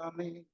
on me.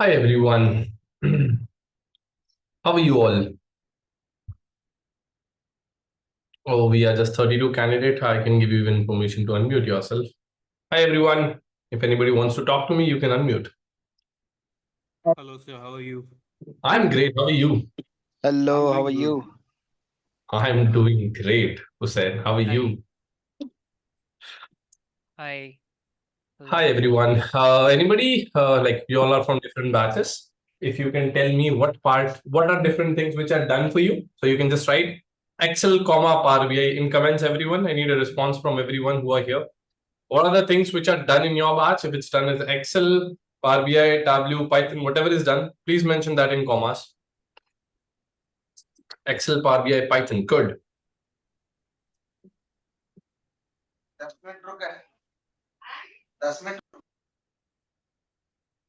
Hi everyone. How are you all? Oh, we are just 32 candidate. I can give you even permission to unmute yourself. Hi everyone. If anybody wants to talk to me, you can unmute. Hello, sir. How are you? I'm great. How are you? I'm Hello, how doing are good. you? I'm doing great. Hussein, how are Hi, you? hi, Hi hello. everyone. Anybody like you all are from different batches? If you can tell me what are different things which are done for you? So you can just write Excel, comma, Power BI in comments. Everyone, I need a response from everyone who are here. What are the things which are done in your batch? If it's done as Excel, Power BI, Tableau, Python, whatever is done, please mention that in commas. Excel, Power BI, Python. Good.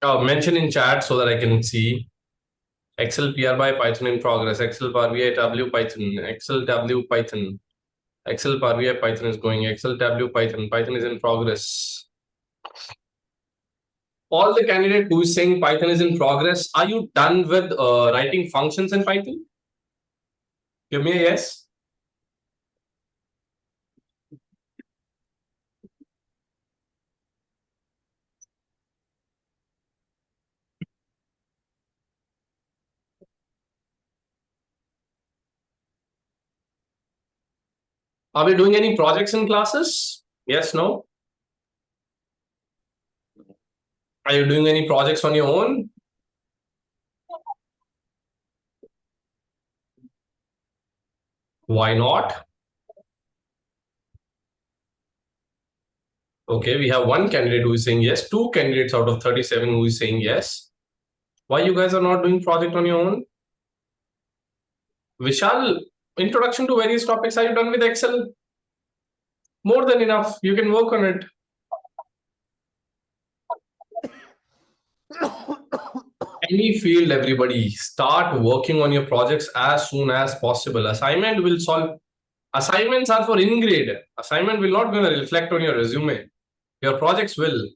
Mention in chat so that I can see. Excel, PRBI, Python in progress. Excel, Power BI, Tableau, Python. Excel, Tableau, Python. Excel, Power BI, Python is going. Excel, Tableau, Python. Python is in progress. All the candidate who is saying Python is in progress, are you done with writing functions in Python? Give me a yes. Are we doing any projects in classes? Yes, no? Are you doing any projects on your own? Why not? Okay, we have one candidate who is saying yes, two candidates out of 37 who is saying yes. Why you guys are not doing project on your own? Vishal, introduction to various topics. Are you done with Excel? More than enough. You can work on it. Any field, everybody, start working on your projects as soon as possible. Assignment will solve. Assignments are for in-grade. Assignment will not going to reflect on your resume. Your projects will.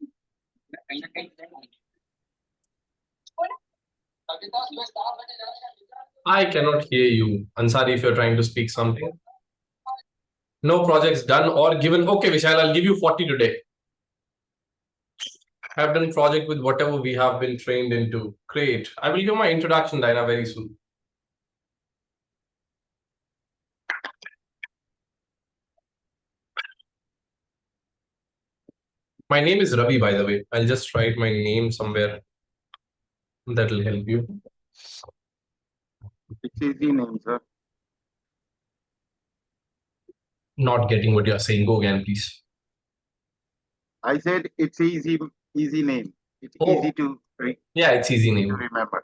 I cannot hear you. Ansari, if you're trying to speak something. No projects done or given. Okay, Vishal, I'll give you 40 today. I've done project with whatever we have been trained into. Great. I will give my introduction, Dinah, very soon. My name is Ravi, by the way. I'll just write my name somewhere. That'll help you. It's easy name, sir. Not getting what you're saying. Go again, please. I said it's easy name. It's easy Oh, to yeah, it's easy name. remember.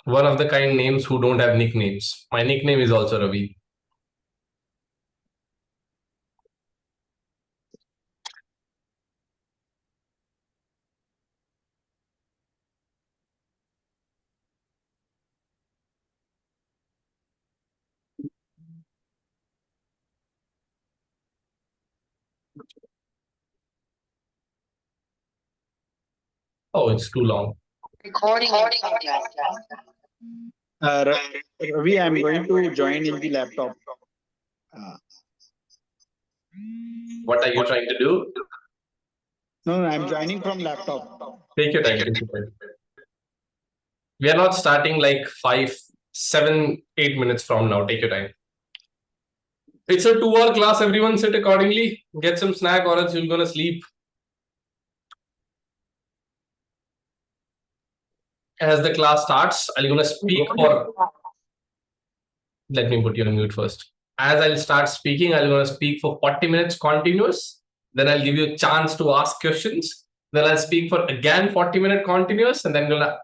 One of the kind names who don't have nicknames. My nickname is also Ravi. Oh, it's too long. Recording in progress. Ravi, I'm going to join in the laptop. Uh, What are you trying to do? no, I'm joining from laptop. Take your time. Take your time. We are not starting like 5, 7, 8 minutes from now. Take your time. It's a 2 hour class. Everyone sit accordingly. Get some snack or else you're going to sleep. As the class starts, I'm going to speak for. Let me put you on mute first. As I'll start speaking, I'm going to speak for 40 minutes continuous. Then I'll give you a chance to ask questions. Then I'll speak for again 40-minute continuous, and then gonna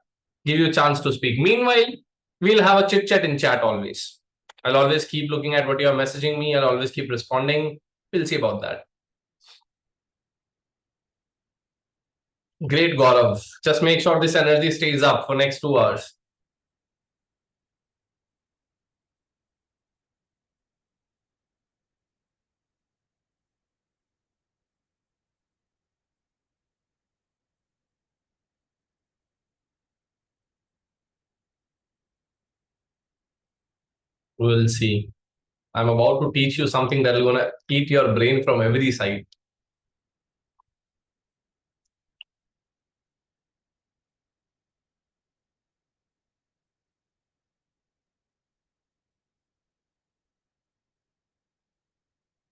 give you a chance to speak. Meanwhile, we'll have a chit chat in chat always. I'll always keep looking at what you're messaging me. I'll always keep responding. We'll see about that. Great, Gaurav. Just make sure this energy stays up for next 2 hours. We'll see. I'm about to teach you something that will gonna eat your brain from every side.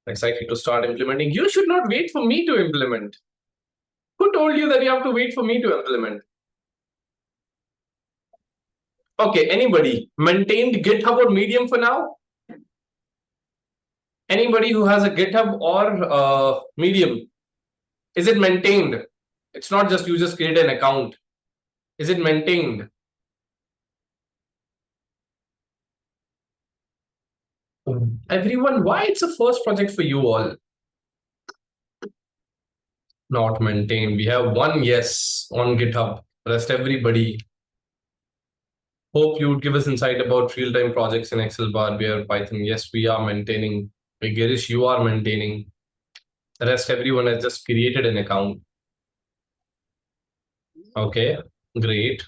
Excited to start implementing. You should not wait for me to implement. Who told you that you have to wait for me to implement? Okay, anybody maintained GitHub or Medium for now? Anybody who has a GitHub or Medium, is it maintained? It's not just you just create an account. Is it maintained? Everyone, why it's a first project for you all? Not maintained. We have one yes on GitHub. Rest everybody. Hope you would give us insight about real-time projects in Excel, Bar, or Python. Yes, we are maintaining. Girish, you are maintaining. The rest everyone has just created an account. Okay, great.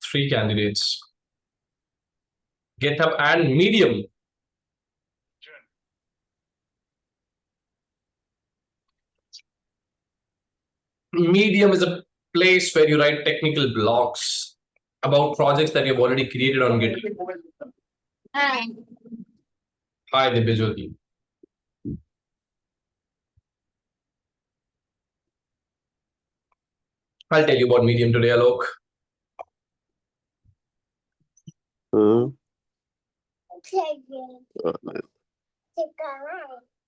3 candidates. GitHub and Medium. Medium is a place where you write technical blogs about projects that you've already created on GitHub. Hi. Hi, Dibyajyoti. I'll tell you about Medium today, Alok.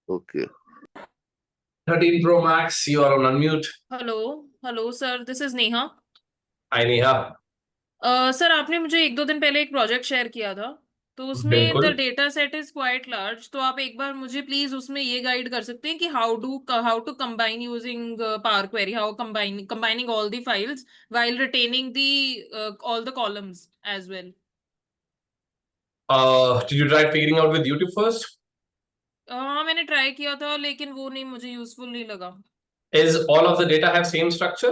Okay. 13 Pro Max, you are on unmute. Hello sir, this is Neha. Hi, Neha. Sir आपने मुझे 1-2 दिन पहले एक project share किया था, तो उसमें बिल्कुल। The data set is quite large. तो आप एक बार मुझे प्लीज उसमें ये गाइड कर सकते हैं कि how to combine using Power Query, how combining all the files while retaining the all the columns as well. Did you try figuring out with YouTube first? हाँ, मैंने ट्राई किया था लेकिन वो नहीं, मुझे यूजफुल नहीं लगा। Is all of the data have same structure?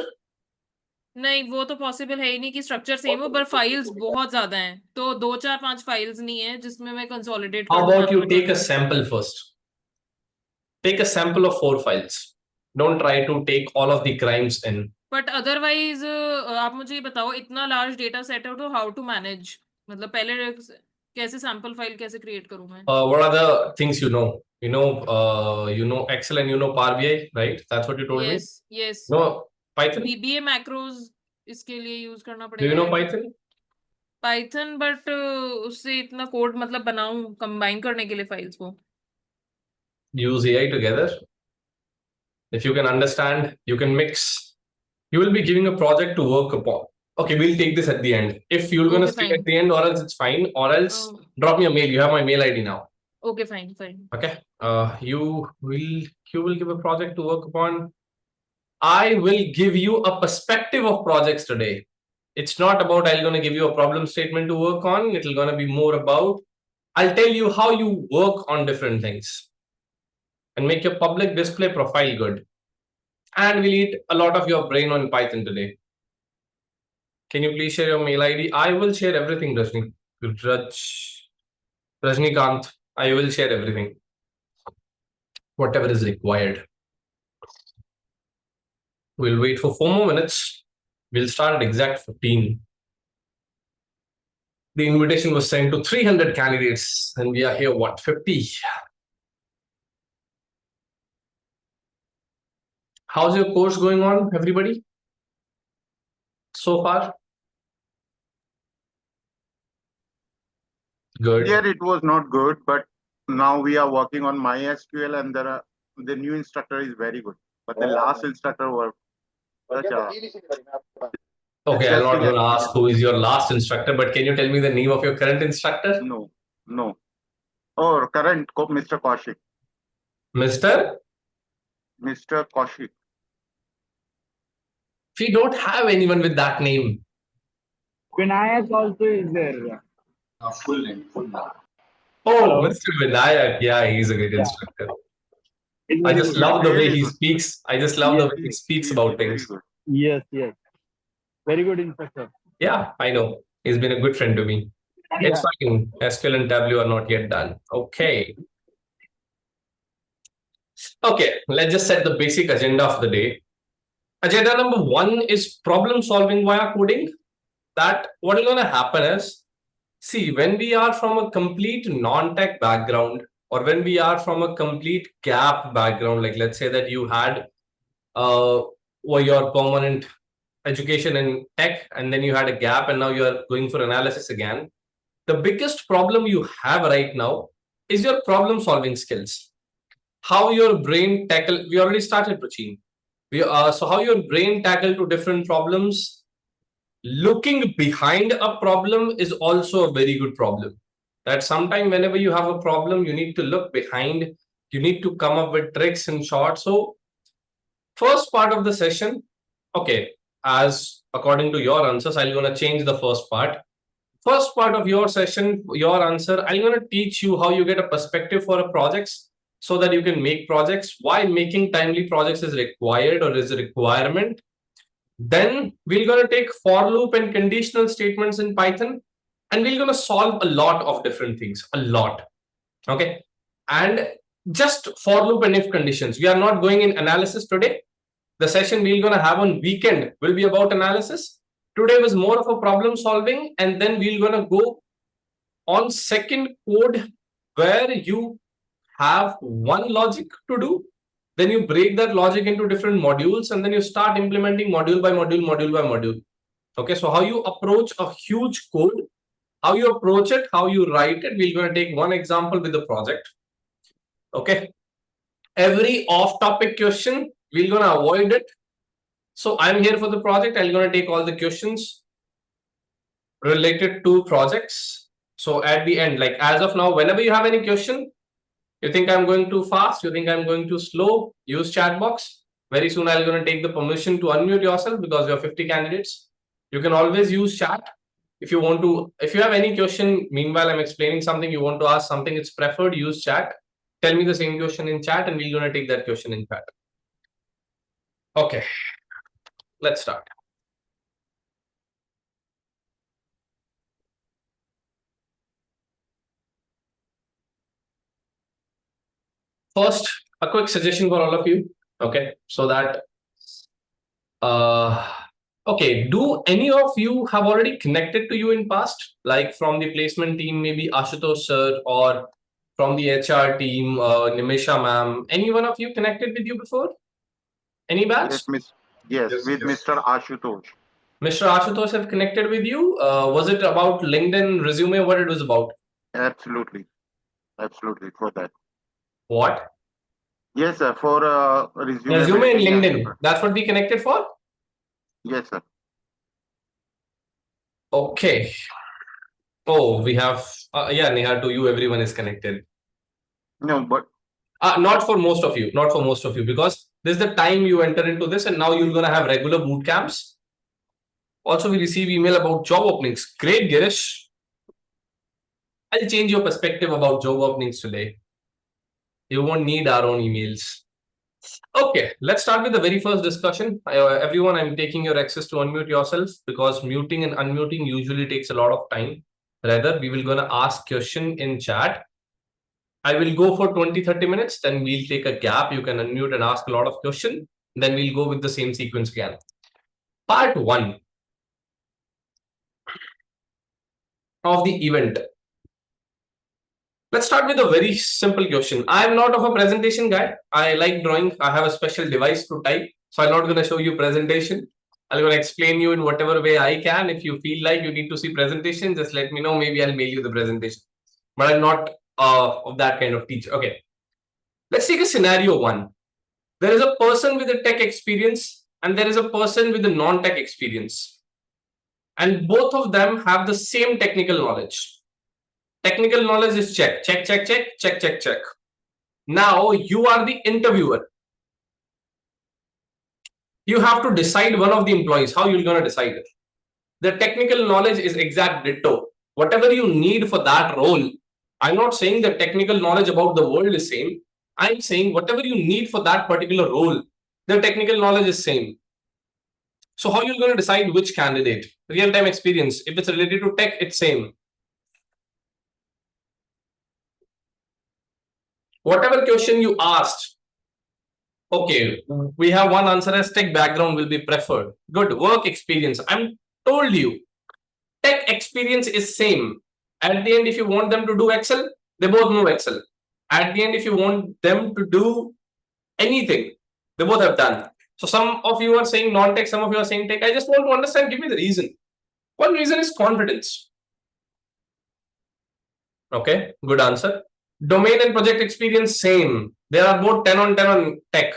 नहीं, वो तो पॉसिबल है ही नहीं कि स्ट्रक्चर सेम हो, पर फाइल्स बहुत ज्यादा हैं, तो 2 4 5 फाइल्स नहीं है जिसमें मैं कंसोलिडेट How कर दूं। about you take a sample first? Take a sample of 4 files. Don't try to take all of the crimes in. But otherwise आप मुझे ये बताओ, इतना लार्ज डेटा सेट है तो हाउ टू मैनेज, मतलब पहले कैसे सैंपल फाइल कैसे क्रिएट करूं मैं? What are the things you know? You know Excel and you know Power BI, right? That's what you told me. Yes No, Python? VBA macros इसके लिए use करना Do पड़ेगा you know Python? Python, but उससे इतना code मतलब बनाऊं combine करने के लिए फाइल्स को? Use AI together. If you can understand, you can mix. You will be giving a project to work upon. Okay, we'll take this at the end. If you're going to Okay, speak fine. at the end, or else it's fine, or else drop me a mail. You have my mail ID now. Okay fine. Okay. You will give a project to work upon. I will give you a perspective of projects today. It's not about I'm going to give you a problem statement to work on. It's going to be more about I'll tell you how you work on different things and make your public display profile good. And we'll eat a lot of your brain on Python today. Can you please share your mail ID? I will share everything, Rajnikant. I will share everything. Whatever is required. We'll wait for 4 more minutes. We'll start at exact 15. The invitation was sent to 300 candidates, and we are here, what, 50? How's your course going on, everybody? So far? Good. Here it was not good, but now we are working on MySQL, and the new instructor is very good. But the last instructor was such a Okay, I'm not Interesting going to ask experience. who is your last instructor, but can you tell me the name of your current instructor? no. Oh, Mr. Kaushik. Mr. Mr. Kaushik. We don't have anyone with that name. Vinayak also is there. Oh, Mr. Vinayak. Yeah, he's a good instructor. He's I very just good. love the way Really he good. speaks. I just love the Yes, way he He- speaks he is about very things. good. Yes. Very good instructor. Yeah, I know. He's been a good friend to me. It's fine. SQL and Tableau are not yet done. Okay. Okay, let's just set the basic agenda of the day. Agenda number 1 is problem solving via coding. That what is going to happen is, see, when we are from a complete non-tech background, or when we are from a complete gap background, like let's say that you had or your permanent education in tech and then you had a gap and now you are going for analysis again, the biggest problem you have right now is your problem solving skills. How your brain tackle, we already started, Prachin. So how your brain tackle to different problems, looking behind a problem is also a very good problem. That sometime whenever you have a problem, you need to look behind, you need to come up with tricks and short. So first part of the session, okay, as according to your answers, I'm going to change the first part. First part of your session, your answer, I'm going to teach you how you get a perspective for a projects so that you can make projects, why making timely projects is required or is a requirement. Then we're going to take for loop and conditional statements in Python, and we're going to solve a lot of different things, a lot. Okay. And just for loop and if conditions. We are not going in analysis today. The session we're going to have on weekend will be about analysis. Today was more of a problem solving, and then we're going to go on second code where you have one logic to do. Then you break that logic into different modules and then you start implementing module by module, module by module. Okay, so how you approach a huge code, how you approach it, how you write it. We're going to take one example with the project. Okay, every off-topic question, we're going to avoid it. So I'm here for the project. I'm going to take all the questions related to projects. So at the end, like as of now, whenever you have any question, you think I'm going too fast, you think I'm going too slow, use chat box. Very soon I'm going to take the permission to unmute yourself because you have 50 candidates. You can always use chat if you want to. If you have any question, meanwhile I'm explaining something, you want to ask something, it's preferred, use chat. Tell me the same question in chat and we're going to take that question in chat. Okay, let's start. First, a quick suggestion for all of you. Okay, so that okay, do any of you have already connected to you in past, like from the placement team, maybe Ashutosh sir, or from the HR team, Nimisha ma'am? Any one of you connected with you before? Any batch? Yes, with Mr. Ashutosh. Mr. Ashutosh have connected with you. Was it about LinkedIn resume? What it was about? Absolutely, for that. What? Yes, sir. For resume. Resume and LinkedIn. That's what we connected for? Yes, sir. Okay. Oh, we have, yeah, Neha, to you, everyone is connected. No, but Not for most of you, not for most of you, because this is the time you enter into this, and now you're going to have regular boot camps. Also, we receive email about job openings. Great, Girish. I'll change your perspective about job openings today. You won't need our own emails. Okay, let's start with the very first discussion. Everyone, I'm taking your access to unmute yourself because muting and unmuting usually takes a lot of time. Rather, we will going to ask question in chat. I will go for 20-30 minutes, then we'll take a gap. You can unmute and ask a lot of questions. Then we'll go with the same sequence again. Part 1 of the event. Let's start with a very simple question. I'm not of a presentation guy. I like drawing. I have a special device to type. So I'm not going to show you presentation. I'm going to explain you in whatever way I can. If you feel like you need to see presentation, just let me know. Maybe I'll mail you the presentation. But I'm not of that kind of teacher. Okay. Let's take a scenario 1. There is a person with a tech experience and there is a person with a non-tech experience. And both of them have the same technical knowledge. Technical knowledge is check. Now you are the interviewer. You have to decide one of the employees. How you're going to decide it? The technical knowledge is exact ditto. Whatever you need for that role, I'm not saying the technical knowledge about the world is same. I'm saying whatever you need for that particular role, the technical knowledge is same. So how you're going to decide which candidate? Real-time experience. If it's related to tech, it's same. Whatever question you asked, okay, we have one answer as tech background will be preferred. Good. Work experience. I'm told you, tech experience is same. At the end, if you want them to do Excel, they both know Excel. At the end, if you want them to do anything, they both have done. So some of you are saying non-tech, some of you are saying tech. I just want to understand, give me the reason. One reason is confidence. Okay, good answer. Domain and project experience, same. They are both 10 on 10 on tech.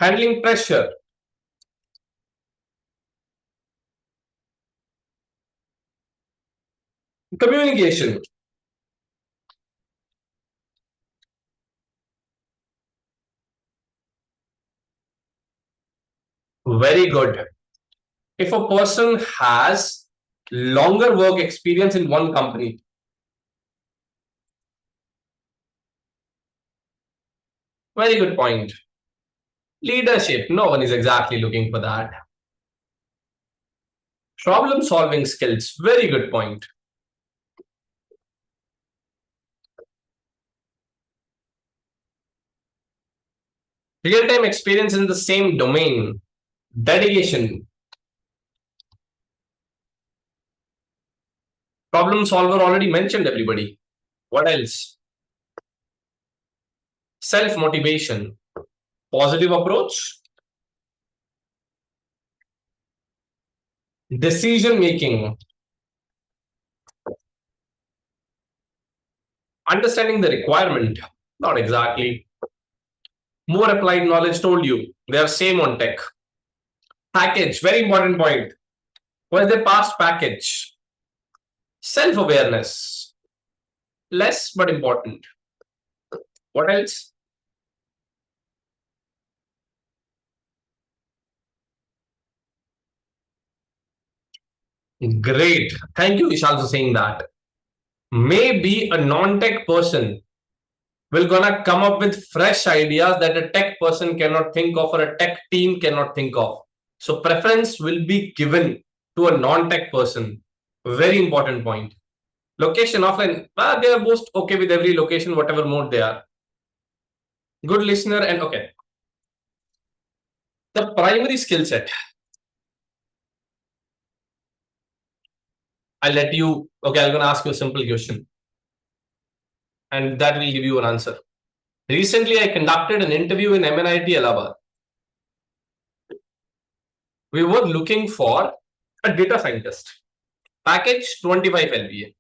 Handling pressure. Communication. Very good. If a person has longer work experience in one company, very good point. Leadership, no one is exactly looking for that. Problem solving skills, very good point. Real time experience in the same domain, dedication. Problem solver, already mentioned everybody. What else? Self motivation, positive approach, decision making, understanding the requirement, not exactly. More applied knowledge, told you, they are same on tech. Package, very important point. What is the past package? Self awareness, less but important. What else? Great. Thank you, Vishal, for saying that. Maybe a non-tech person will gonna come up with fresh ideas that a tech person cannot think of or a tech team cannot think of. So preference will be given to a non-tech person. Very important point. Location offline, they are most okay with every location, whatever mode they are. Good listener and okay. The primary skill set. I'll let you, okay, I'm going to ask you a simple question. And that will give you an answer. Recently, I conducted an interview in MNIT Allahabad. We were looking for a data scientist. Package 25 LPA.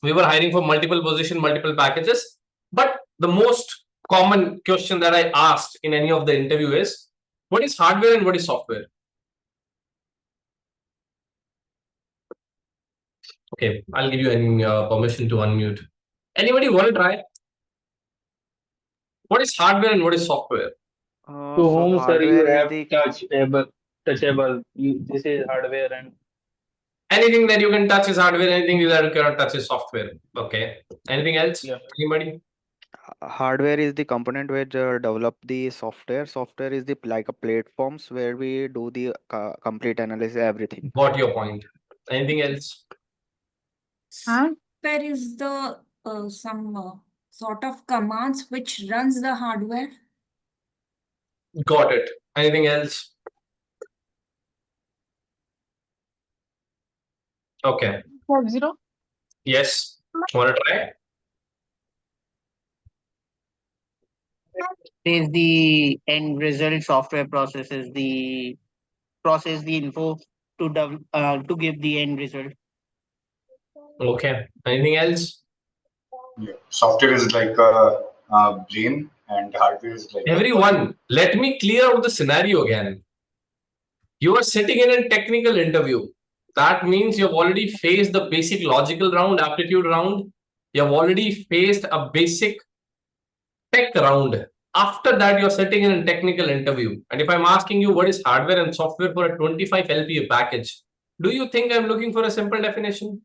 We were hiring for multiple position, multiple packages. But the most common question that I asked in any of the interview is, what is hardware and what is software? Okay, I'll give you any permission to unmute. Anybody want to try? What is hardware and what is software? To So whom, sir, you hardware is have the touchable. This is hardware, and Anything that you can touch is hardware, anything that you cannot touch is software. Okay. Anything else? yeah. Anybody? hardware is the component which develop the software. Software is the like a platforms where we do the complete analysis everything. Got your point. Anything else? Software is the some sort of commands which runs the hardware. Got it. Anything else? Okay. 40. Yes. Want to try? Is the end result software processes the process the info to give the end result. Okay. Anything else? Yeah. Software is like a brain and hardware is like Everyone, let me clear out the scenario again. You are sitting in a technical interview. That means you've already faced the basic logical round, aptitude round. You've already faced a basic tech round. After that, you're sitting in a technical interview. And if I'm asking you what is hardware and software for a 25 LPA package, do you think I'm looking for a simple definition?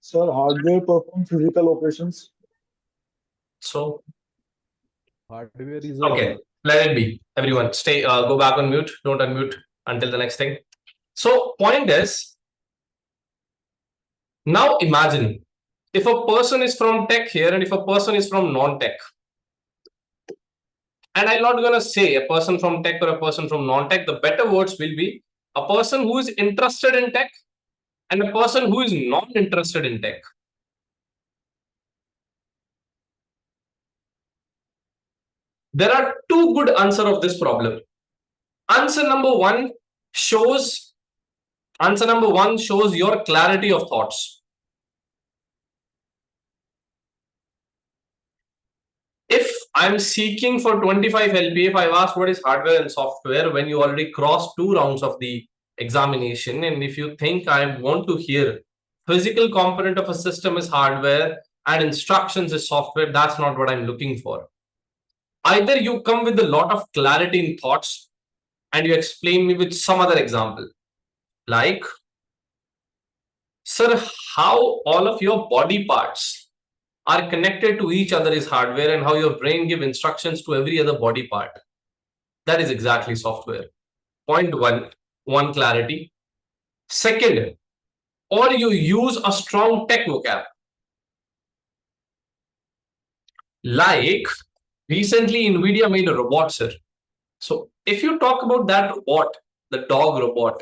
Sir, hardware performs physical operations. So, Hardware is okay, let it be. Everyone, stay, go back on mute. Don't unmute until the next thing. So, point is, now imagine if a person is from tech here and if a person is from non-tech, and I'm not going to say a person from tech or a person from non-tech, the better words will be a person who is interested in tech and a person who is not interested in tech. There are two good answers of this problem. Answer number one shows your clarity of thoughts. If I'm seeking for 25 LPA, if I've asked what is hardware and software when you already crossed 2 rounds of the examination, and if you think I want to hear physical component of a system is hardware and instructions is software, that's not what I'm looking for. Either you come with a lot of clarity in thoughts and you explain me with some other example, like, sir, how all of your body parts are connected to each other is hardware, and how your brain give instructions to every other body part, that is exactly software. Point one clarity. Second, or you use a strong tech vocab. Like recently NVIDIA made a robot, sir. So if you talk about that robot, the dog robot,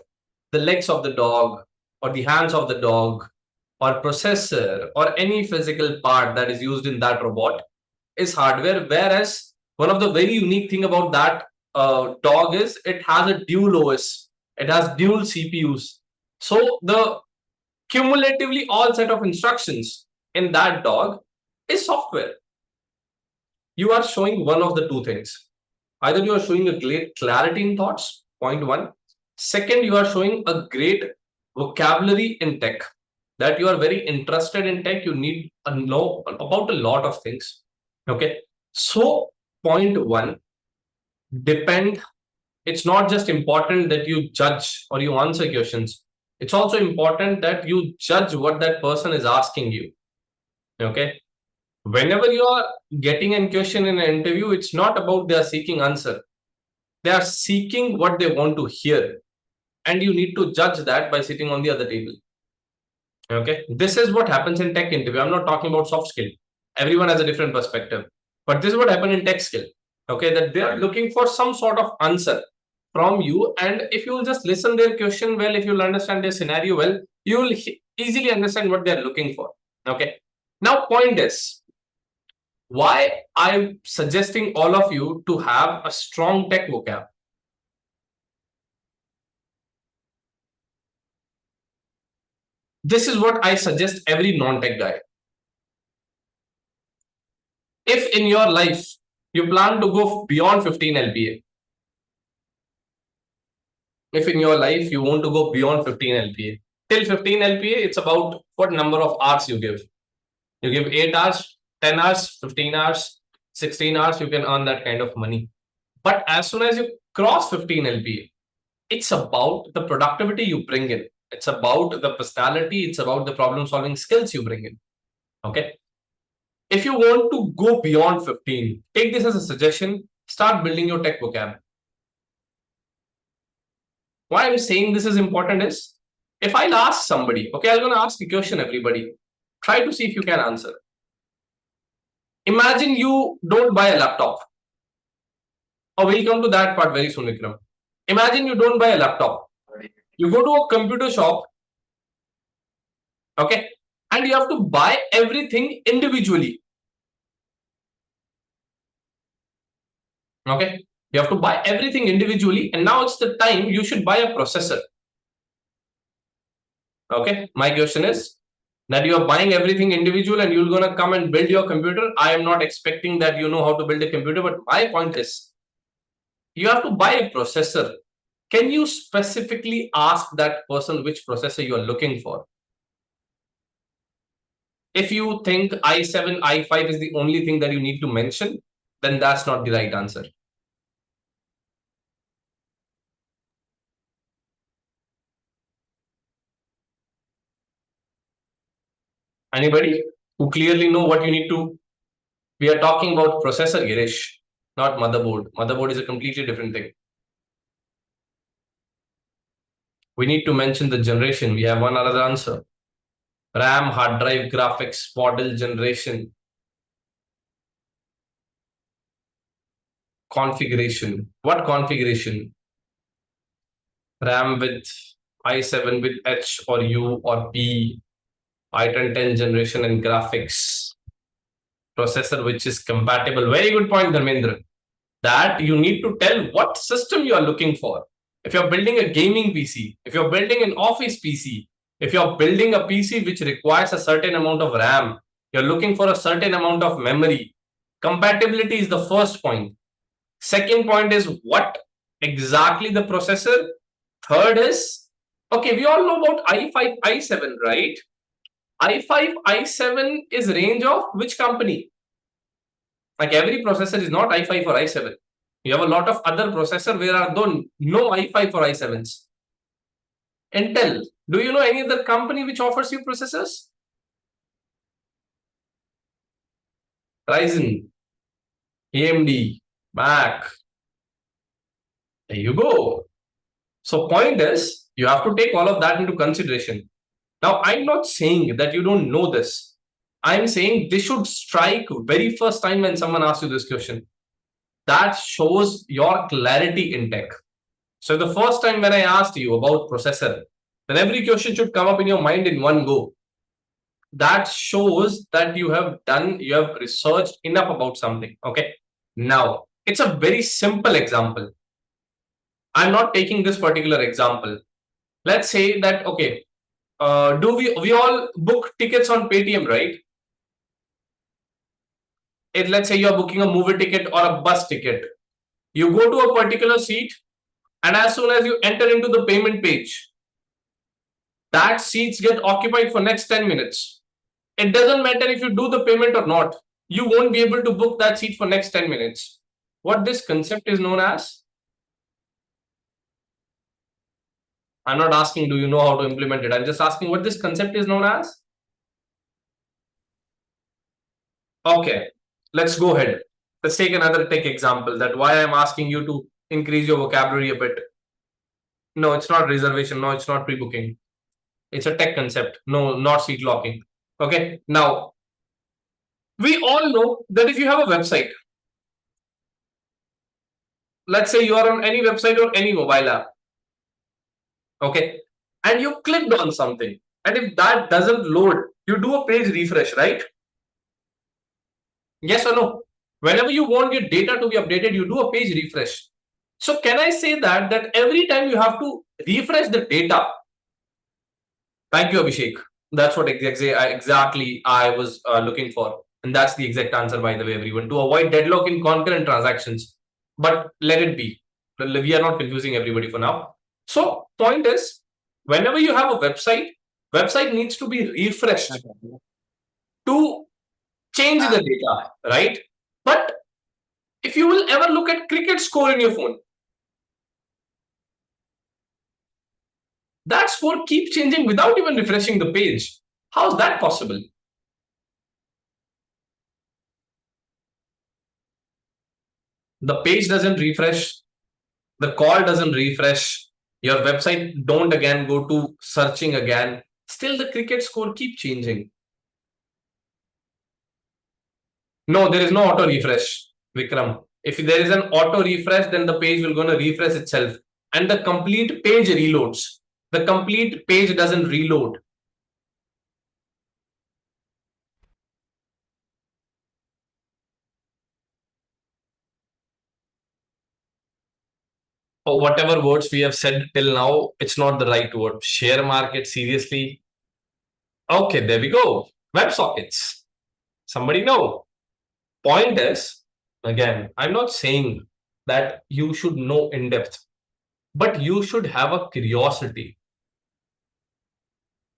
the legs of the dog or the hands of the dog or processor or any physical part that is used in that robot is hardware, whereas one of the very unique thing about that dog is it has a dual OS, it has dual CPUs. So the cumulatively all set of instructions in that dog is software. You are showing one of the two things. Either you are showing a great clarity in thoughts, point one. Second, you are showing a great vocabulary in tech, that you are very interested in tech, you need to know about a lot of things. Okay, so point one, depend. It's not just important that you judge or you answer questions. It's also important that you judge what that person is asking you. Okay, whenever you are getting a question in an interview, it's not about they are seeking answer. They are seeking what they want to hear, and you need to judge that by sitting on the other table. Okay, this is what happens in tech interview. I'm not talking about soft skill. Everyone has a different perspective, but this is what happened in tech skill. Okay, that they are looking for some sort of answer from you, and if you will just listen their question well, if you'll understand their scenario well, you will easily understand what they're looking for. Okay, now point is why I'm suggesting all of you to have a strong tech vocab. This is what I suggest every non-tech guy. If in your life you plan to go beyond 15 LPA, if in your life you want to go beyond 15 LPA, till 15 LPA, it's about what number of hours you give. You give 8 hours, 10 hours, 15 hours, 16 hours, you can earn that kind of money. But as soon as you cross 15 LPA, it's about the productivity you bring in. It's about the personality. It's about the problem solving skills you bring in. Okay. If you want to go beyond 15, take this as a suggestion. Start building your tech vocab. Why I'm saying this is important is, if I'll ask somebody, okay, I'm going to ask a question, everybody. Try to see if you can answer. Imagine you don't buy a laptop. Oh, we'll come to that part very soon, Vikram. Imagine you don't buy a laptop. You go to a computer shop, okay, and you have to buy everything individually. Okay, you have to buy everything individually, and now it's the time you should buy a processor. Okay, my question is that you are buying everything individual and you're gonna come and build your computer. I am not expecting that you know how to build a computer, but my point is, you have to buy a processor. Can you specifically ask that person which processor you are looking for? If you think i7, i5 is the only thing that you need to mention, then that's not the right answer. Anybody who clearly know what you need to? We are talking about processor, Girish, not motherboard. Motherboard is a completely different thing. We need to mention the generation. We have one other answer. RAM, hard drive, graphics, model generation, configuration. What configuration? RAM with i7 with H or U or P, i10 10 generation and graphics. Processor which is compatible. Very good point, Dharmendra. That you need to tell what system you are looking for. If you're building a gaming PC, if you're building an office PC, if you're building a PC which requires a certain amount of RAM, you're looking for a certain amount of memory. Compatibility is the first point. Second point is what exactly the processor. Third is, okay, we all know about i5, i7, right? i5, i7 is range of which company? Like every processor is not i5 or i7. You have a lot of other processor where are no i5 or i7s. Intel, do you know any other company which offers you processors? Ryzen, AMD, Mac. There you go. So point is, you have to take all of that into consideration. Now, I'm not saying that you don't know this. I'm saying this should strike very first time when someone asks you this question. That shows your clarity in tech. So the first time when I asked you about processor, then every question should come up in your mind in one go. That shows that you have researched enough about something. Okay. Now, it's a very simple example. I'm not taking this particular example. Let's say that, okay, do we all book tickets on Paytm, right? Let's say you're booking a movie ticket or a bus ticket. You go to a particular seat, and as soon as you enter into the payment page, that seats get occupied for next 10 minutes. It doesn't matter if you do the payment or not. You won't be able to book that seat for next 10 minutes. What this concept is known as? I'm not asking, do you know how to implement it? I'm just asking what this concept is known as. Okay, let's go ahead. Let's take another tech example. That why I'm asking you to increase your vocabulary a bit. No, it's not reservation. No, it's not pre-booking. It's a tech concept. No, not seat locking. Okay, now we all know that if you have a website, let's say you are on any website or any mobile app, okay, and you clicked on something, and if that doesn't load, you do a page refresh, right? Yes or no? Whenever you want your data to be updated, you do a page refresh. So can I say that every time you have to refresh the data? Thank you, Abhishek. That's what exactly I was looking for. And that's the exact answer, by the way, everyone. To avoid deadlock in concurrent transactions. But let it be. We are not confusing everybody for now. So point is, whenever you have a website needs to be refreshed to change the data, right? But if you will ever look at cricket score in your phone, that score keeps changing without even refreshing the page. How is that possible? The page doesn't refresh, the call doesn't refresh, your website don't again go to searching again. Still the cricket score keep changing. No, there is no auto refresh, Vikram. If there is an auto refresh, then the page will gonna refresh itself and the complete page reloads. The complete page doesn't reload. Or whatever words we have said till now, it's not the right word. Share market, seriously. Okay, there we go. WebSockets. Somebody know. Point is, again, I'm not saying that you should know in depth, but you should have a curiosity.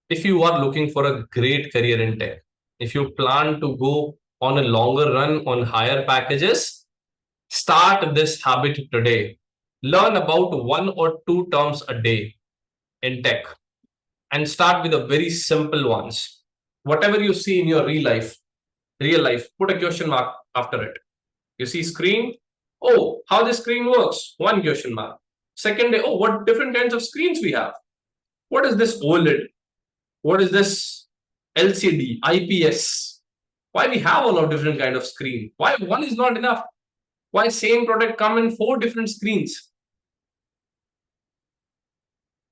If you are looking for a great career in tech, if you plan to go on a longer run on higher packages, start this habit today. Learn about 1 or 2 terms a day in tech and start with the very simple ones. Whatever you see in your real life, put a question mark after it. You see screen, oh, how the screen works, 1 question mark. Second day, oh, what different kinds of screens we have. What is this OLED? What is this LCD, IPS. Why we have all of different kind of screen? Why one is not enough? Why same product come in 4 different screens?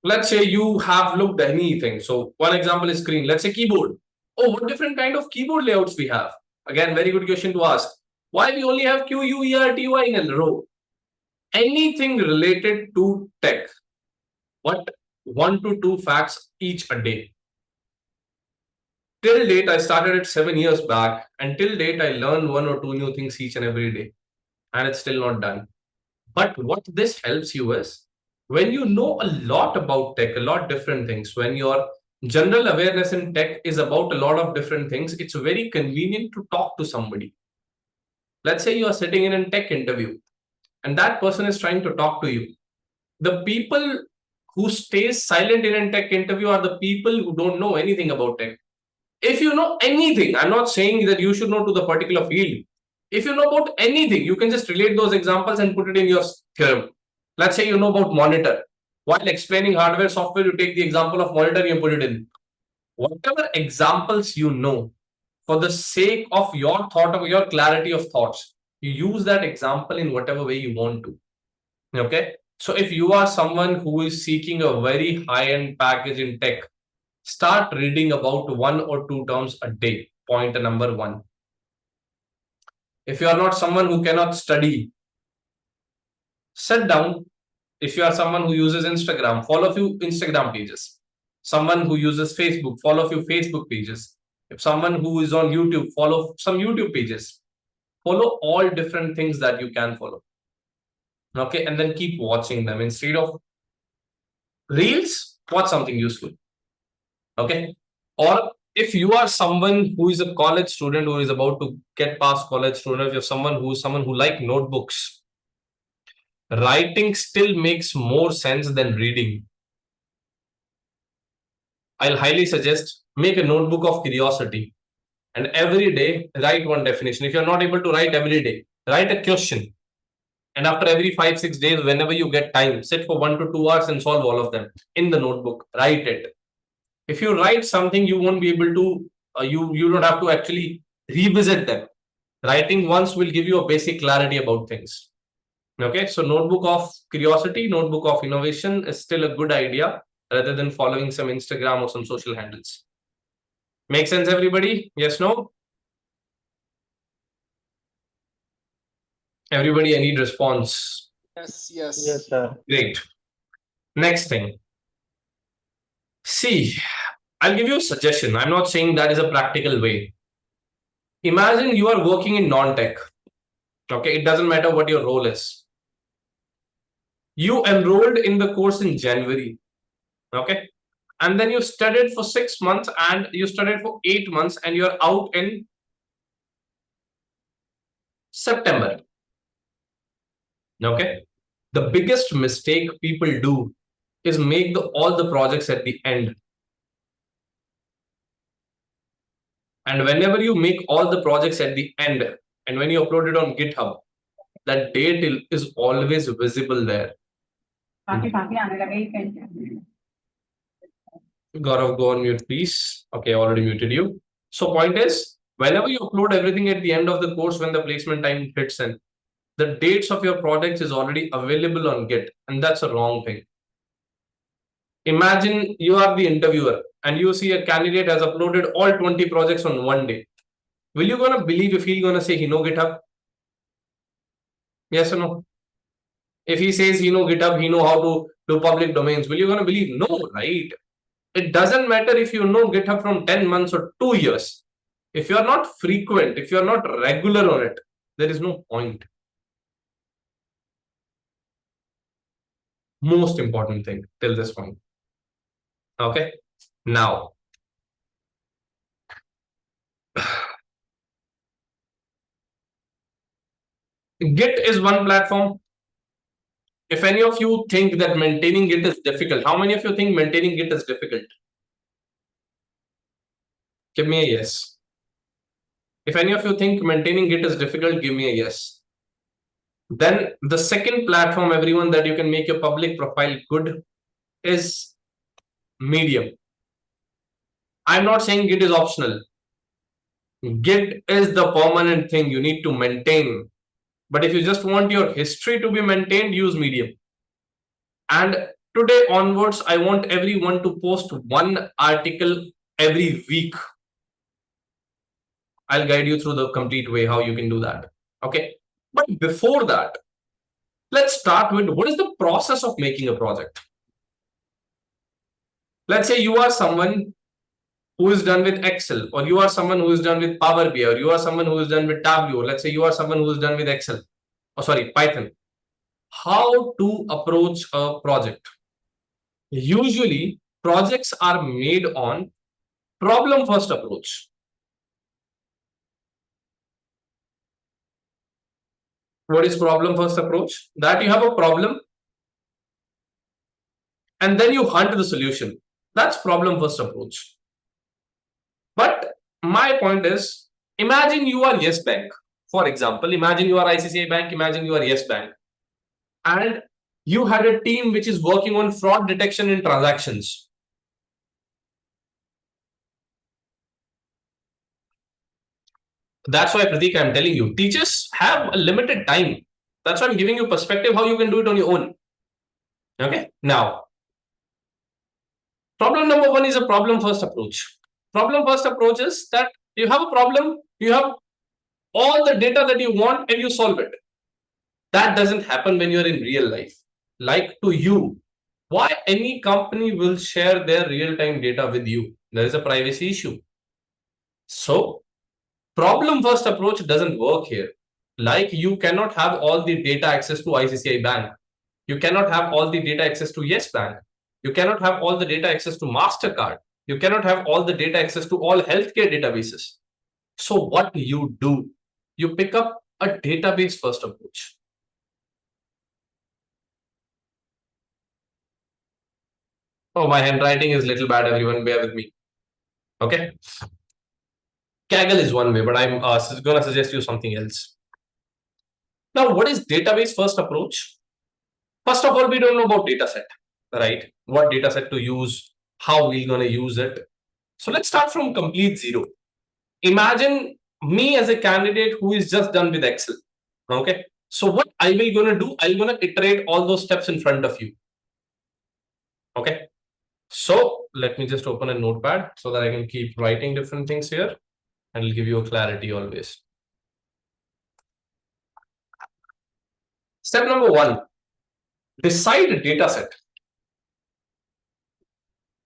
Let's say you have looked at anything. So one example is screen. Let's say keyboard. Oh, what different kind of keyboard layouts we have? Again, very good question to ask. Why we only have Q, U, E, R, T, Y in a row? Anything related to tech. What 1 to 2 facts each a day. Till date, I started it 7 years back, and till date, I learn 1 or 2 new things each and every day, and it's still not done. But what this helps you is when you know a lot about tech, a lot different things, when your general awareness in tech is about a lot of different things, it's very convenient to talk to somebody. Let's say you are sitting in a tech interview, and that person is trying to talk to you. The people who stay silent in a tech interview are the people who don't know anything about tech. If you know anything, I'm not saying that you should know to the particular field. If you know about anything, you can just relate those examples and put it in your theorem. Let's say you know about monitor. While explaining hardware, software, you take the example of monitor, you put it in. Whatever examples you know, for the sake of your thought, of your clarity of thoughts, you use that example in whatever way you want to. Okay. So if you are someone who is seeking a very high-end package in tech, start reading about 1 or 2 terms a day. Point number 1. If you are not someone who cannot study, sit down. If you are someone who uses Instagram, follow a few Instagram pages. Someone who uses Facebook, follow a few Facebook pages. If someone who is on YouTube, follow some YouTube pages. Follow all different things that you can follow. Okay, and then keep watching them. Instead of reels, watch something useful. Okay, or if you are someone who is a college student who is about to get past college student, if you're someone who like notebooks, writing still makes more sense than reading. I'll highly suggest make a notebook of curiosity and every day write one definition. If you're not able to write every day, write a question. And after every 5-6 days, whenever you get time, sit for 1 to 2 hours and solve all of them in the notebook. Write it. If you write something, you won't be able to, you don't have to actually revisit them. Writing once will give you a basic clarity about things. Okay, so notebook of curiosity, notebook of innovation is still a good idea rather than following some Instagram or some social handles. Make sense, everybody? Yes, no? Everybody, I need response. Yes, yes. Yes, sir. Great. Next thing. See, I'll give you a suggestion. I'm not saying that is a practical way. Imagine you are working in non-tech. Okay, it doesn't matter what your role is. You enrolled in the course in January. Okay, and then you studied for 6 months and you studied for 8 months and you're out in September. Okay, the biggest mistake people do is make all the projects at the end. And whenever you make all the projects at the end and when you upload it on GitHub, that date is always visible there. Gaurav, go on mute, please. Okay, I already muted you. So point is, whenever you upload everything at the end of the course, when the placement time hits in, the dates of your projects is already available on Git, and that's a wrong thing. Imagine you are the interviewer and you see a candidate has uploaded all 20 projects on one day. Will you gonna believe if he's gonna say he know GitHub? Yes or no? If he says he know GitHub, he know how to do public domains, will you gonna believe? No, right? It doesn't matter if you know GitHub from 10 months or 2 years. If you're not frequent, if you're not regular on it, there is no point. Most important thing till this point. Okay, now Git is one platform. If any of you think that maintaining Git is difficult, how many of you think maintaining Git is difficult? Give me a yes. If any of you think maintaining Git is difficult, give me a yes. Then the second platform, everyone, that you can make your public profile good is Medium. I'm not saying Git is optional. Git is the permanent thing you need to maintain. But if you just want your history to be maintained, use Medium. And today onwards, I want everyone to post one article every week. I'll guide you through the complete way how you can do that. Okay. But before that, let's start with what is the process of making a project. Let's say you are someone who is done with Excel, or you are someone who is done with Power BI, or you are someone who is done with Tableau. Let's say you are someone who is done with Excel, or sorry, Python. How to approach a project? Usually, projects are made on problem first approach. What is problem first approach? That you have a problem and then you hunt the solution. That's problem first approach. But my point is, imagine you are Yes Bank. For example, imagine you are ICICI Bank, imagine you are Yes Bank. And you had a team which is working on fraud detection in transactions. That's why, Pratik, I'm telling you, teachers have a limited time. That's why I'm giving you perspective how you can do it on your own. Okay, now, problem number one is a problem first approach. Problem first approach is that you have a problem, you have all the data that you want and you solve it. That doesn't happen when you're in real life. Like to you, why any company will share their real-time data with you? There is a privacy issue. So, problem first approach doesn't work here. Like you cannot have all the data access to ICICI Bank. You cannot have all the data access to Yes Bank. You cannot have all the data access to MasterCard. You cannot have all the data access to all healthcare databases. So what you do? You pick up a database first approach. Oh, my handwriting is little bad, everyone. Bear with me. Okay. Kaggle is one way, but I'm going to suggest you something else. Now, what is database first approach? First of all, we don't know about dataset, right? What dataset to use, how we're going to use it. So let's start from complete zero. Imagine me as a candidate who is just done with Excel. Okay. So what I will going to do, I'm going to iterate all those steps in front of you. Okay. So let me just open a notepad so that I can keep writing different things here and it'll give you a clarity always. Step number one, decide a data set.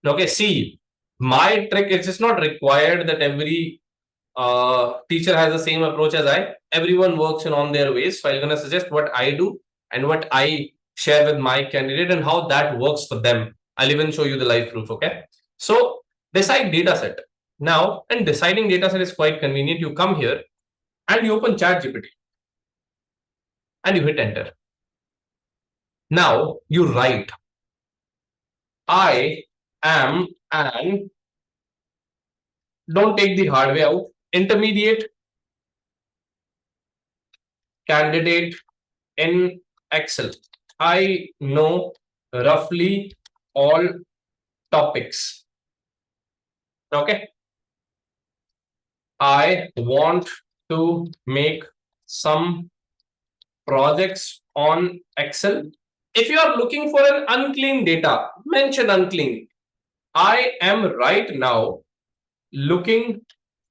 Okay, see, my trick, it's just not required that every teacher has the same approach as I. Everyone works in on their ways. So I'm going to suggest what I do and what I share with my candidate and how that works for them. I'll even show you the live proof. Okay. So decide data set. Now, and deciding data set is quite convenient. You come here and you open ChatGPT and you hit enter. Now you write, I am an, don't take the hard way out, intermediate candidate in Excel. I know roughly all topics. Okay. I want to make some projects on Excel. If you are looking for an unclean data, mention unclean. I am right now looking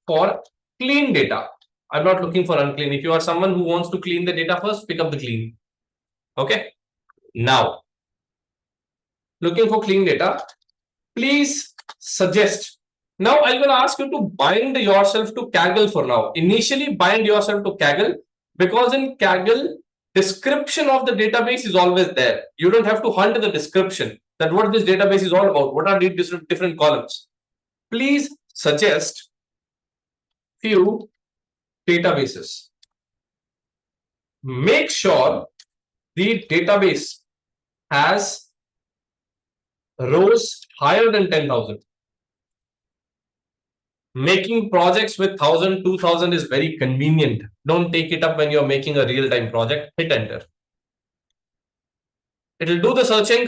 for clean data. I'm not looking for unclean. If you are someone who wants to clean the data first, pick up the clean. Okay. Now, looking for clean data, please suggest. Now, I'm going to ask you to bind yourself to Kaggle for now. Initially, bind yourself to Kaggle because in Kaggle, description of the database is always there. You don't have to hunt the description that what this database is all about. What are the different columns? Please suggest few databases. Make sure the database has rows higher than 10,000. Making projects with 1,000, 2,000 is very convenient. Don't take it up when you're making a real-time project. Hit enter. It'll do the searching.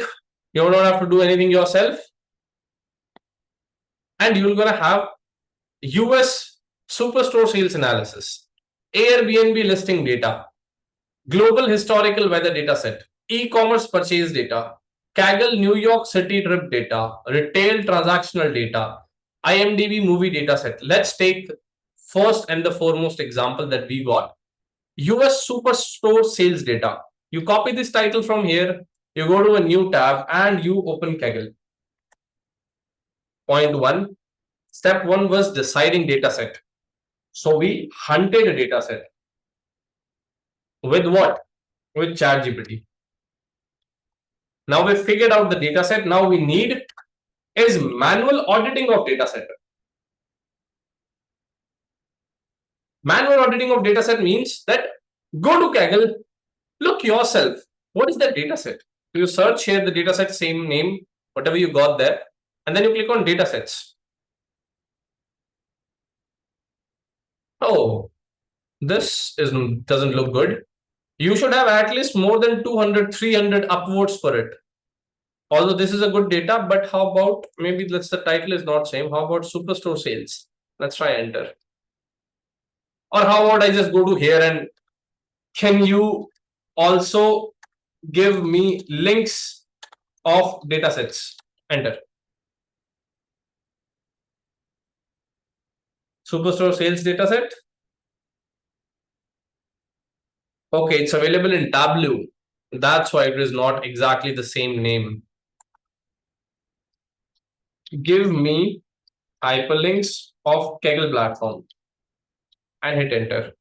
You don't have to do anything yourself. and you're gonna have US superstore sales analysis, Airbnb listing data, global historical weather data set, e-commerce purchase data, Kaggle New York City trip data, retail transactional data, IMDb movie data set. Let's take first and the foremost example that we got, US superstore sales data. You copy this title from here, you go to a new tab and you open Kaggle. Point 1, step 1 was deciding data set. So we hunted a data set. With what? With ChatGPT. Now we figured out the data set. Now we need is manual auditing of data set. Manual auditing of data set means that go to Kaggle, look yourself. What is that data set? You search here the data set, same name, whatever you got there, and then you click on data sets. Oh, this doesn't look good. You should have at least more than 200, 300 upvotes for it. Although this is a good data, but how about maybe the title is not same. How about superstore sales? Let's try enter. Or how about I just go to here and can you also give me links of datasets? Enter. Superstore sales dataset. Okay, it's available in Tableau. That's why it is not exactly the same name. Give me hyperlinks of Kaggle platform and hit enter.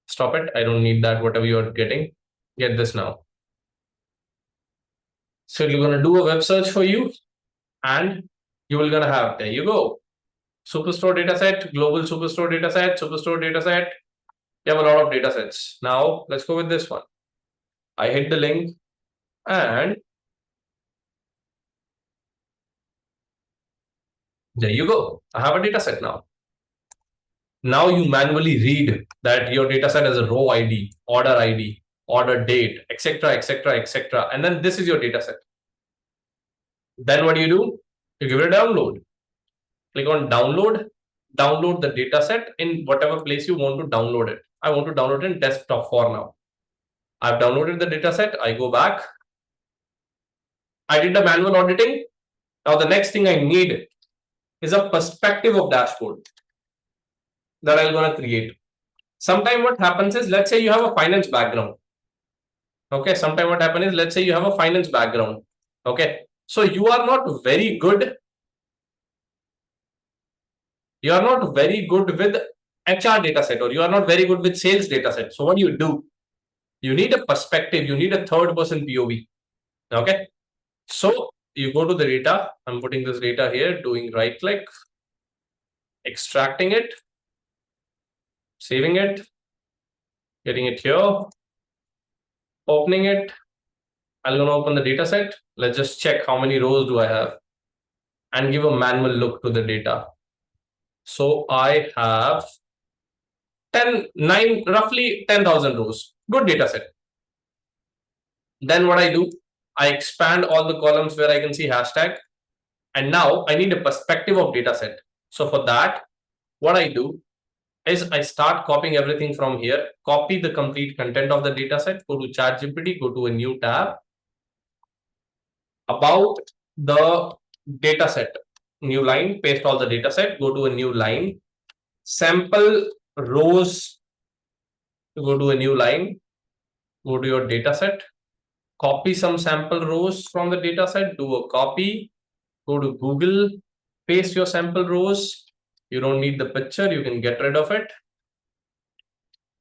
Stop it. I don't need that. Whatever you're getting, get this now. So you're going to do a web search for you and you will going to have, there you go. Superstore dataset, global superstore dataset, superstore dataset. You have a lot of datasets. Now let's go with this one. I hit the link and there you go. I have a dataset now. Now you manually read that your dataset has a row ID, order date, etc., etc., etc. And then this is your dataset. Then what do? You give it a download. Click on download, download the dataset in whatever place you want to download it. I want to download it in desktop for now. I've downloaded the dataset. I go back. I did the manual auditing. Now the next thing I need is a perspective of dashboard that I'm going to create. Sometime what happens is, let's say you have a finance background. Okay, sometime what happens is, let's say you have a finance background. Okay, so you are not very good. You are not very good with HR dataset, or you are not very good with sales dataset. So what do? You need a perspective. You need a third person POV. Okay, so you go to the data. I'm putting this data here, doing right click, extracting it, saving it, getting it here, opening it. I'm going to open the data set. Let's just check how many rows do I have and give a manual look to the data. So I have roughly 10,000 rows. Good data set. Then what I do, I expand all the columns where I can see hashtag. And now I need a perspective of data set. So for that, what I do is I start copying everything from here, copy the complete content of the data set, go to ChatGPT, go to a new tab, about the data set, new line, paste all the data set, go to a new line, sample rows, go to a new line, go to your data set, copy some sample rows from the data set, do a copy, go to Google, paste your sample rows. You don't need the picture, you can get rid of it.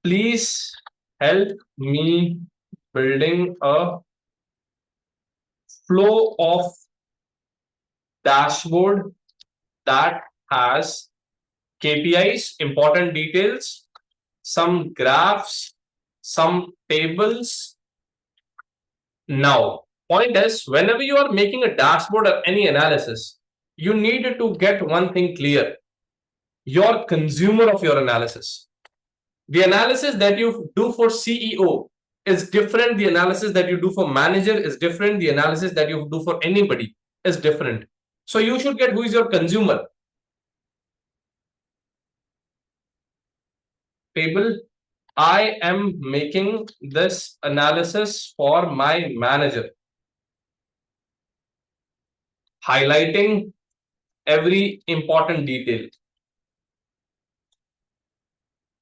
Please help me building a flow of dashboard that has KPIs, important details, some graphs, some tables. Now, point is, whenever you are making a dashboard or any analysis, you need to get one thing clear. Your consumer of your analysis. The analysis that you do for CEO is different. The analysis that you do for manager is different. The analysis that you do for anybody is different. So you should get who is your consumer. Table. I am making this analysis for my manager. Highlighting every important detail.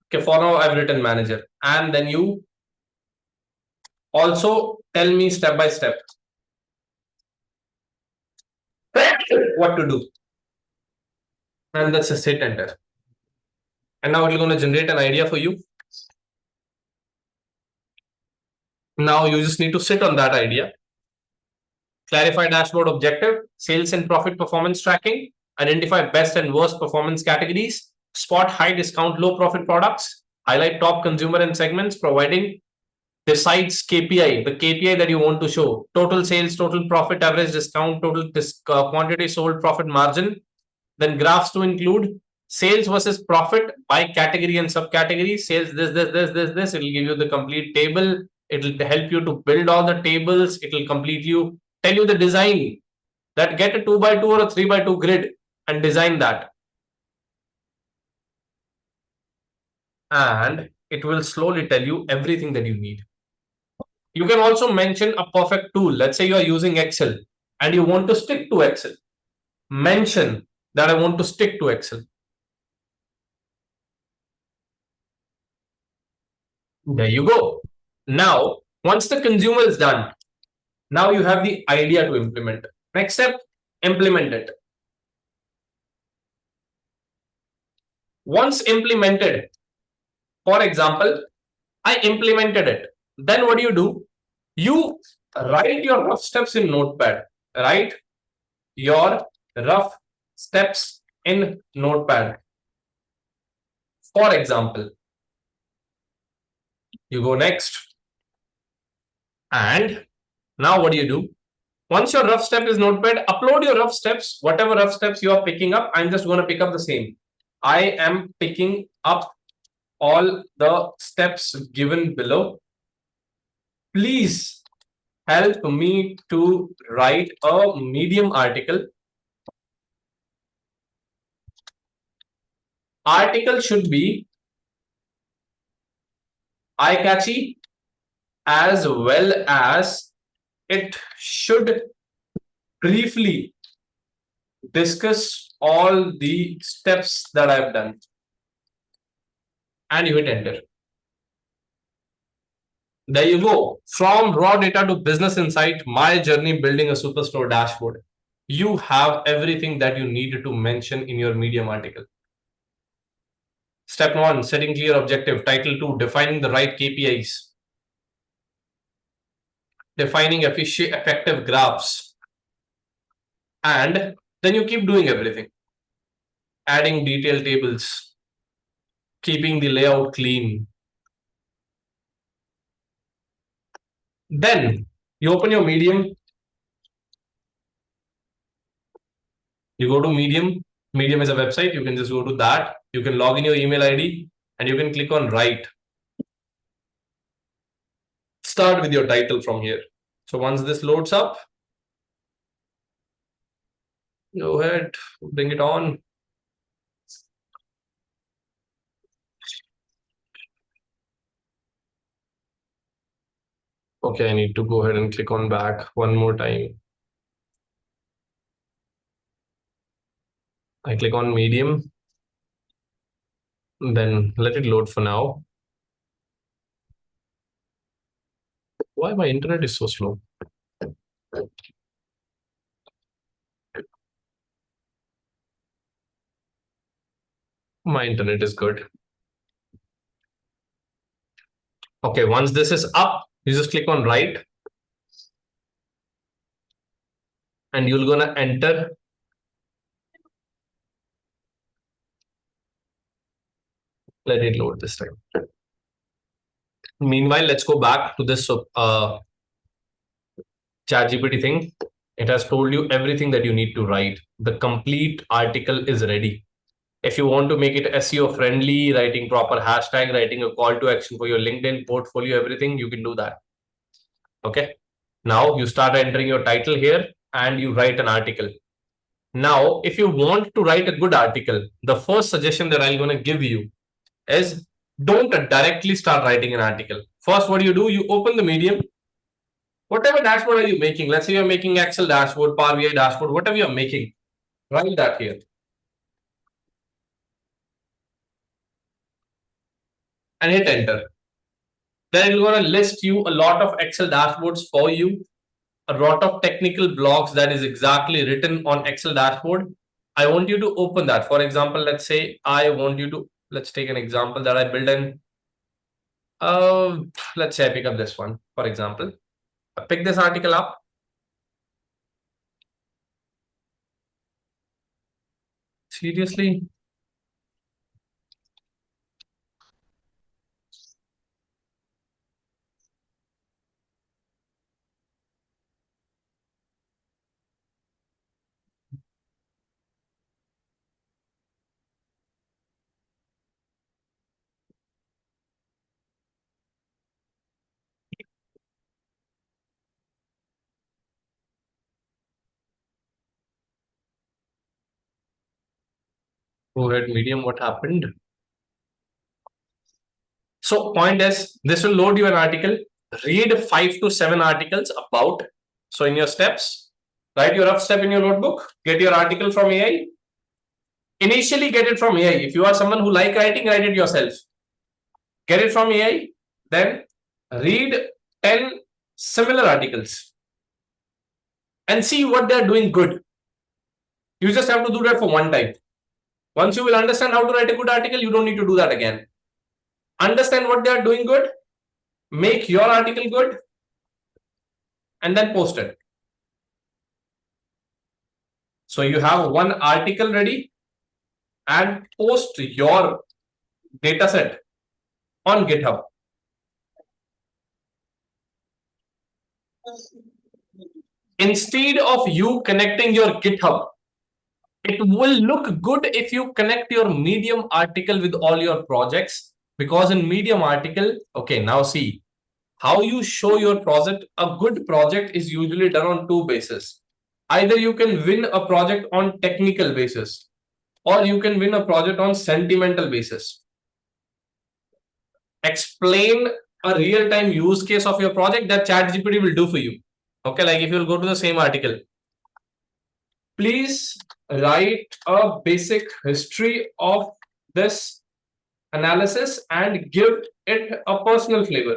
Okay, for now I've written manager, and then you also tell me step by step what to do. And that's just hit enter. And now it's going to generate an idea for you. Now you just need to sit on that idea. Clarify dashboard objective, sales and profit performance tracking, identify best and worst performance categories, spot high discount, low profit products, highlight top consumer and segments, providing decides KPI, the KPI that you want to show, total sales, total profit, average discount, total quantity sold, profit margin. Then graphs to include sales versus profit by category and subcategory, sales this. It will give you the complete table. It will help you to build all the tables. It will tell you the design, that get a 2x2 or a 3x2 grid and design that. And it will slowly tell you everything that you need. You can also mention a perfect tool. Let's say you are using Excel and you want to stick to Excel. Mention that I want to stick to Excel. There you go. Now, once the consumer is done, now you have the idea to implement. Next step, implement it. Once implemented, for example, I implemented it. Then what do? You write your rough steps in Notepad. Write your rough steps in Notepad. For example, you go next. And now what do? Once your rough step is Notepad, upload your rough steps, whatever rough steps you are picking up. I'm just going to pick up the same. I am picking up all the steps given below. Please help me to write a Medium article. Article should be eye-catchy, as well as it should briefly discuss all the steps that I've done. And you hit enter. There you go. From raw data to business insight, my journey building a superstore dashboard. You have everything that you needed to mention in your Medium article. Step 1, setting clear objective. Title 2, defining the right KPIs. Defining effective graphs. And then you keep doing everything. Adding detailed tables. Keeping the layout clean. Then you open your Medium. You go to Medium. Medium is a website. You can just go to that. You can log in your email ID and you can click on write. Start with your title from here. So once this loads up, go ahead, bring it on. Okay, I need to go ahead and click on back one more time. I click on Medium, then let it load for now. Why my internet is so slow? My internet is good. Okay, once this is up, you just click on write. And you're gonna enter. Let it load this time. Meanwhile, let's go back to this ChatGPT thing. It has told you everything that you need to write. The complete article is ready. If you want to make it SEO friendly, writing proper hashtag, writing a call to action for your LinkedIn portfolio, everything, you can do that. Okay. Now you start entering your title here and you write an article. Now, if you want to write a good article, the first suggestion that I'm going to give you is don't directly start writing an article. First, what do? You open the Medium. Whatever dashboard are you making? Let's say you're making Excel dashboard, Power BI dashboard, whatever you're making, write that here. And hit enter. Then it's going to list you a lot of Excel dashboards for you, a lot of technical blogs that is exactly written on Excel dashboard. I want you to open that. For example, let's say let's take an example that I built in. Let's say I pick up this one, for example. I pick this article up. Seriously? Go ahead, Medium, what happened? So point is, this will load you an article. Read 5 to 7 articles about. So in your steps, write your rough step in your notebook. Get your article from AI. Initially, get it from AI. If you are someone who like writing, write it yourself. Get it from AI. Then read 10 similar articles and see what they're doing good. You just have to do that for one time. Once you will understand how to write a good article, you don't need to do that again. Understand what they are doing good, make your article good, and then post it. So you have one article ready and post your data set on GitHub. Instead of you connecting your GitHub, it will look good if you connect your Medium article with all your projects, because in Medium article, okay, now see how you show your project. A good project is usually done on 2 bases. Either you can win a project on technical basis, or you can win a project on sentimental basis. Explain a real-time use case of your project that ChatGPT will do for you. Okay, like if you'll go to the same article, please write a basic history of this analysis and give it a personal flavor.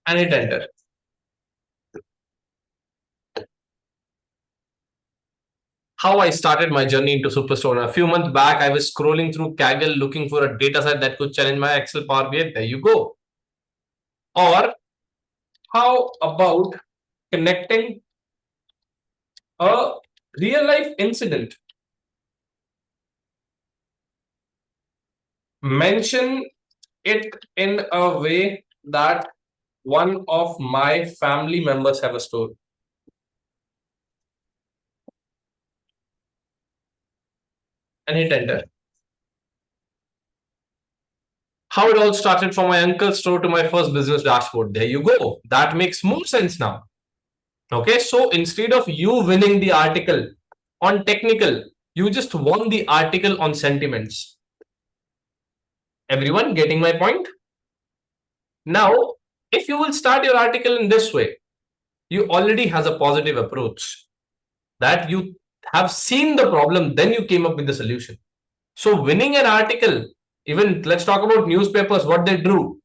And hit enter. How I started my journey into Superstore. A few months back, I was scrolling through Kaggle looking for a data set that could challenge my Excel Power BI. There you go. Or how about connecting a real life incident? Mention it in a way that one of my family members have a store. And hit enter. How it all started from my uncle's store to my first business dashboard. There you go. That makes more sense now. Okay, so instead of you winning the article on technical, you just won the article on sentiments. Everyone getting my point? Now, if you will start your article in this way, you already has a positive approach that you have seen the problem, then you came up with the solution. So winning an article, even let's talk about newspapers, what they do,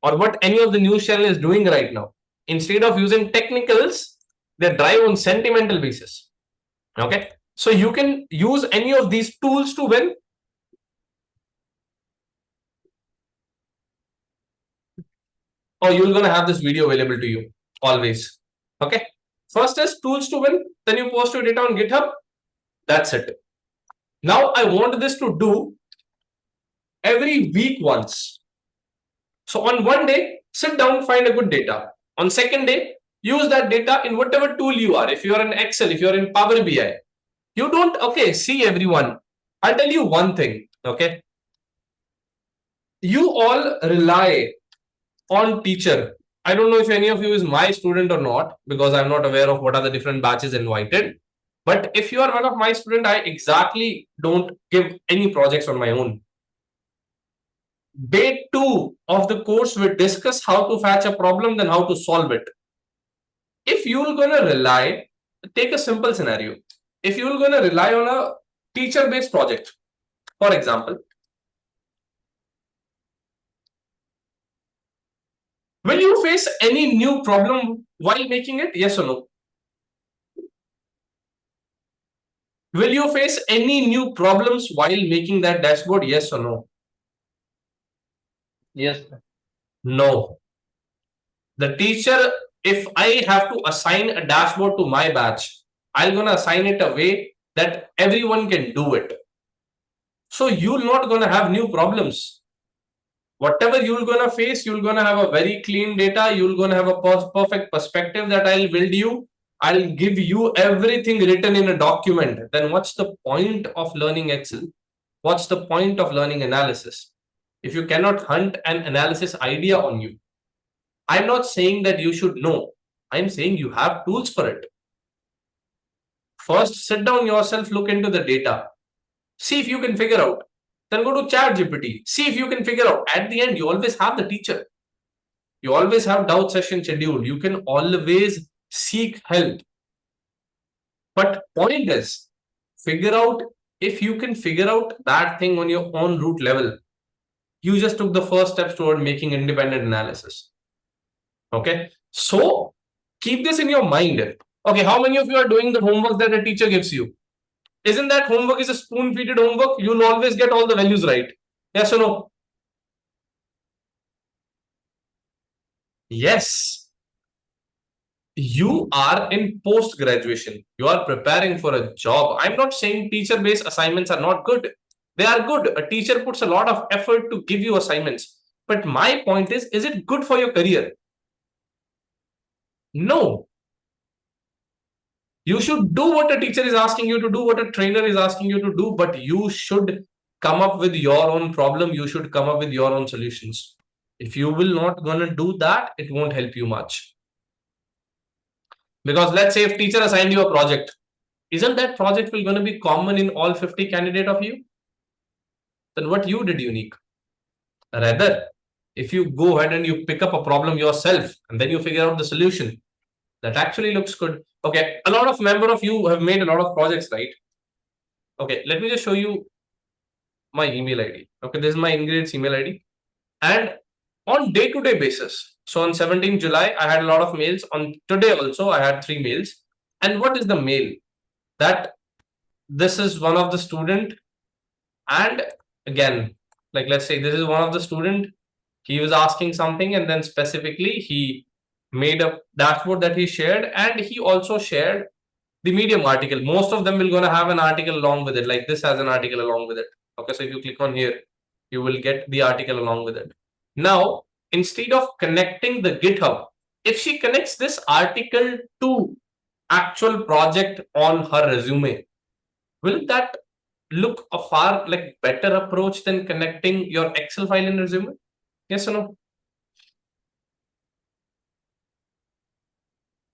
or what any of the news channel is doing right now. Instead of using technicals, they drive on sentimental basis. Okay, so you can use any of these tools to win. Or you're going to have this video available to you always. Okay, first is tools to win, then you post your data on GitHub. That's it. Now I want this to do every week once. So on one day, sit down, find a good data. On second day, use that data in whatever tool you are. If you are in Excel, if you're in Power BI, you don't, okay, see everyone. I'll tell you one thing, okay? You all rely on teacher I don't know if any of you is my student or not, because I'm not aware of what are the different batches invited. But if you are one of my student, I exactly don't give any projects on my own. Day 2 of the course, we discuss how to fetch a problem, then how to solve it. If you're gonna rely, take a simple scenario. If you're gonna rely on a teacher-based project, for example, will you face any new problem while making it? Yes or no? Will you face any new problems while making that dashboard? Yes or no? Yes. No. The teacher, if I have to assign a dashboard to my batch, I'm gonna assign it a way that everyone can do it. So you're not gonna have new problems. Whatever you're gonna face, you're gonna have a very clean data. You're gonna have a perfect perspective that I'll build you. I'll give you everything written in a document. Then what's the point of learning Excel? What's the point of learning analysis? If you cannot hunt an analysis idea on you, I'm not saying that you should know. I'm saying you have tools for it. First, sit down yourself, look into the data. See if you can figure out. Then go to ChatGPT. See if you can figure out. At the end, you always have the teacher. You always have doubt session scheduled. You can always seek help. But point is, figure out if you can figure out that thing on your own root level. You just took the first steps toward making independent analysis. Okay. So keep this in your mind. Okay. How many of you are doing the homework that a teacher gives you? Isn't that homework is a spoon-feeded homework? You'll always get all the values right. Yes or no? Yes. You are in post-graduation. You are preparing for a job. I'm not saying teacher-based assignments are not good. They are good. A teacher puts a lot of effort to give you assignments. But my point is it good for your career? No. You should do what a teacher is asking you to do, what a trainer is asking you to do, but you should come up with your own problem. You should come up with your own solutions. If you will not gonna do that, it won't help you much. Because let's say if teacher assigned you a project, isn't that project will gonna be common in all 50 candidate of you? Then what you did unique? Rather, if you go ahead and you pick up a problem yourself and then you figure out the solution, that actually looks good. Okay, a lot of member of you have made a lot of projects, right? Okay, let me just show you my email ID. Okay, this is my inGrade's email ID. And on day-to-day basis, so on 17th July, I had a lot of mails. On today also, I had 3 mails. And what is the mail? That this is one of the student. And again, like let's say this is one of the student. He was asking something and then specifically he made a dashboard that he shared, and he also shared the Medium article. Most of them will gonna have an article along with it. Like this has an article along with it. Okay, so if you click on here, you will get the article along with it. Now, instead of connecting the GitHub, if she connects this article to actual project on her resume, will that look a far like better approach than connecting your Excel file in resume? Yes or no?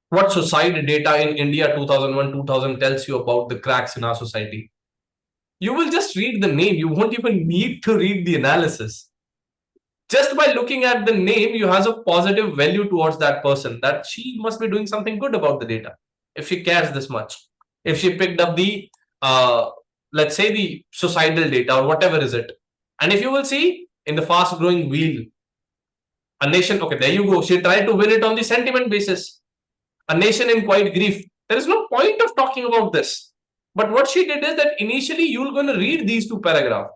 What society data in India 2001-2000 tells you about the cracks in our society? You will just read the name. You won't even need to read the analysis. Just by looking at the name, you have a positive value towards that person, that she must be doing something good about the data if she cares this much. If she picked up the, let's say the societal data or whatever is it. And if you will see in the fast growing wheel, a nation, okay, there you go. She tried to win it on the sentiment basis. A nation in quiet grief. There is no point of talking about this. But what she did is that initially you're going to read these 2 paragraphs.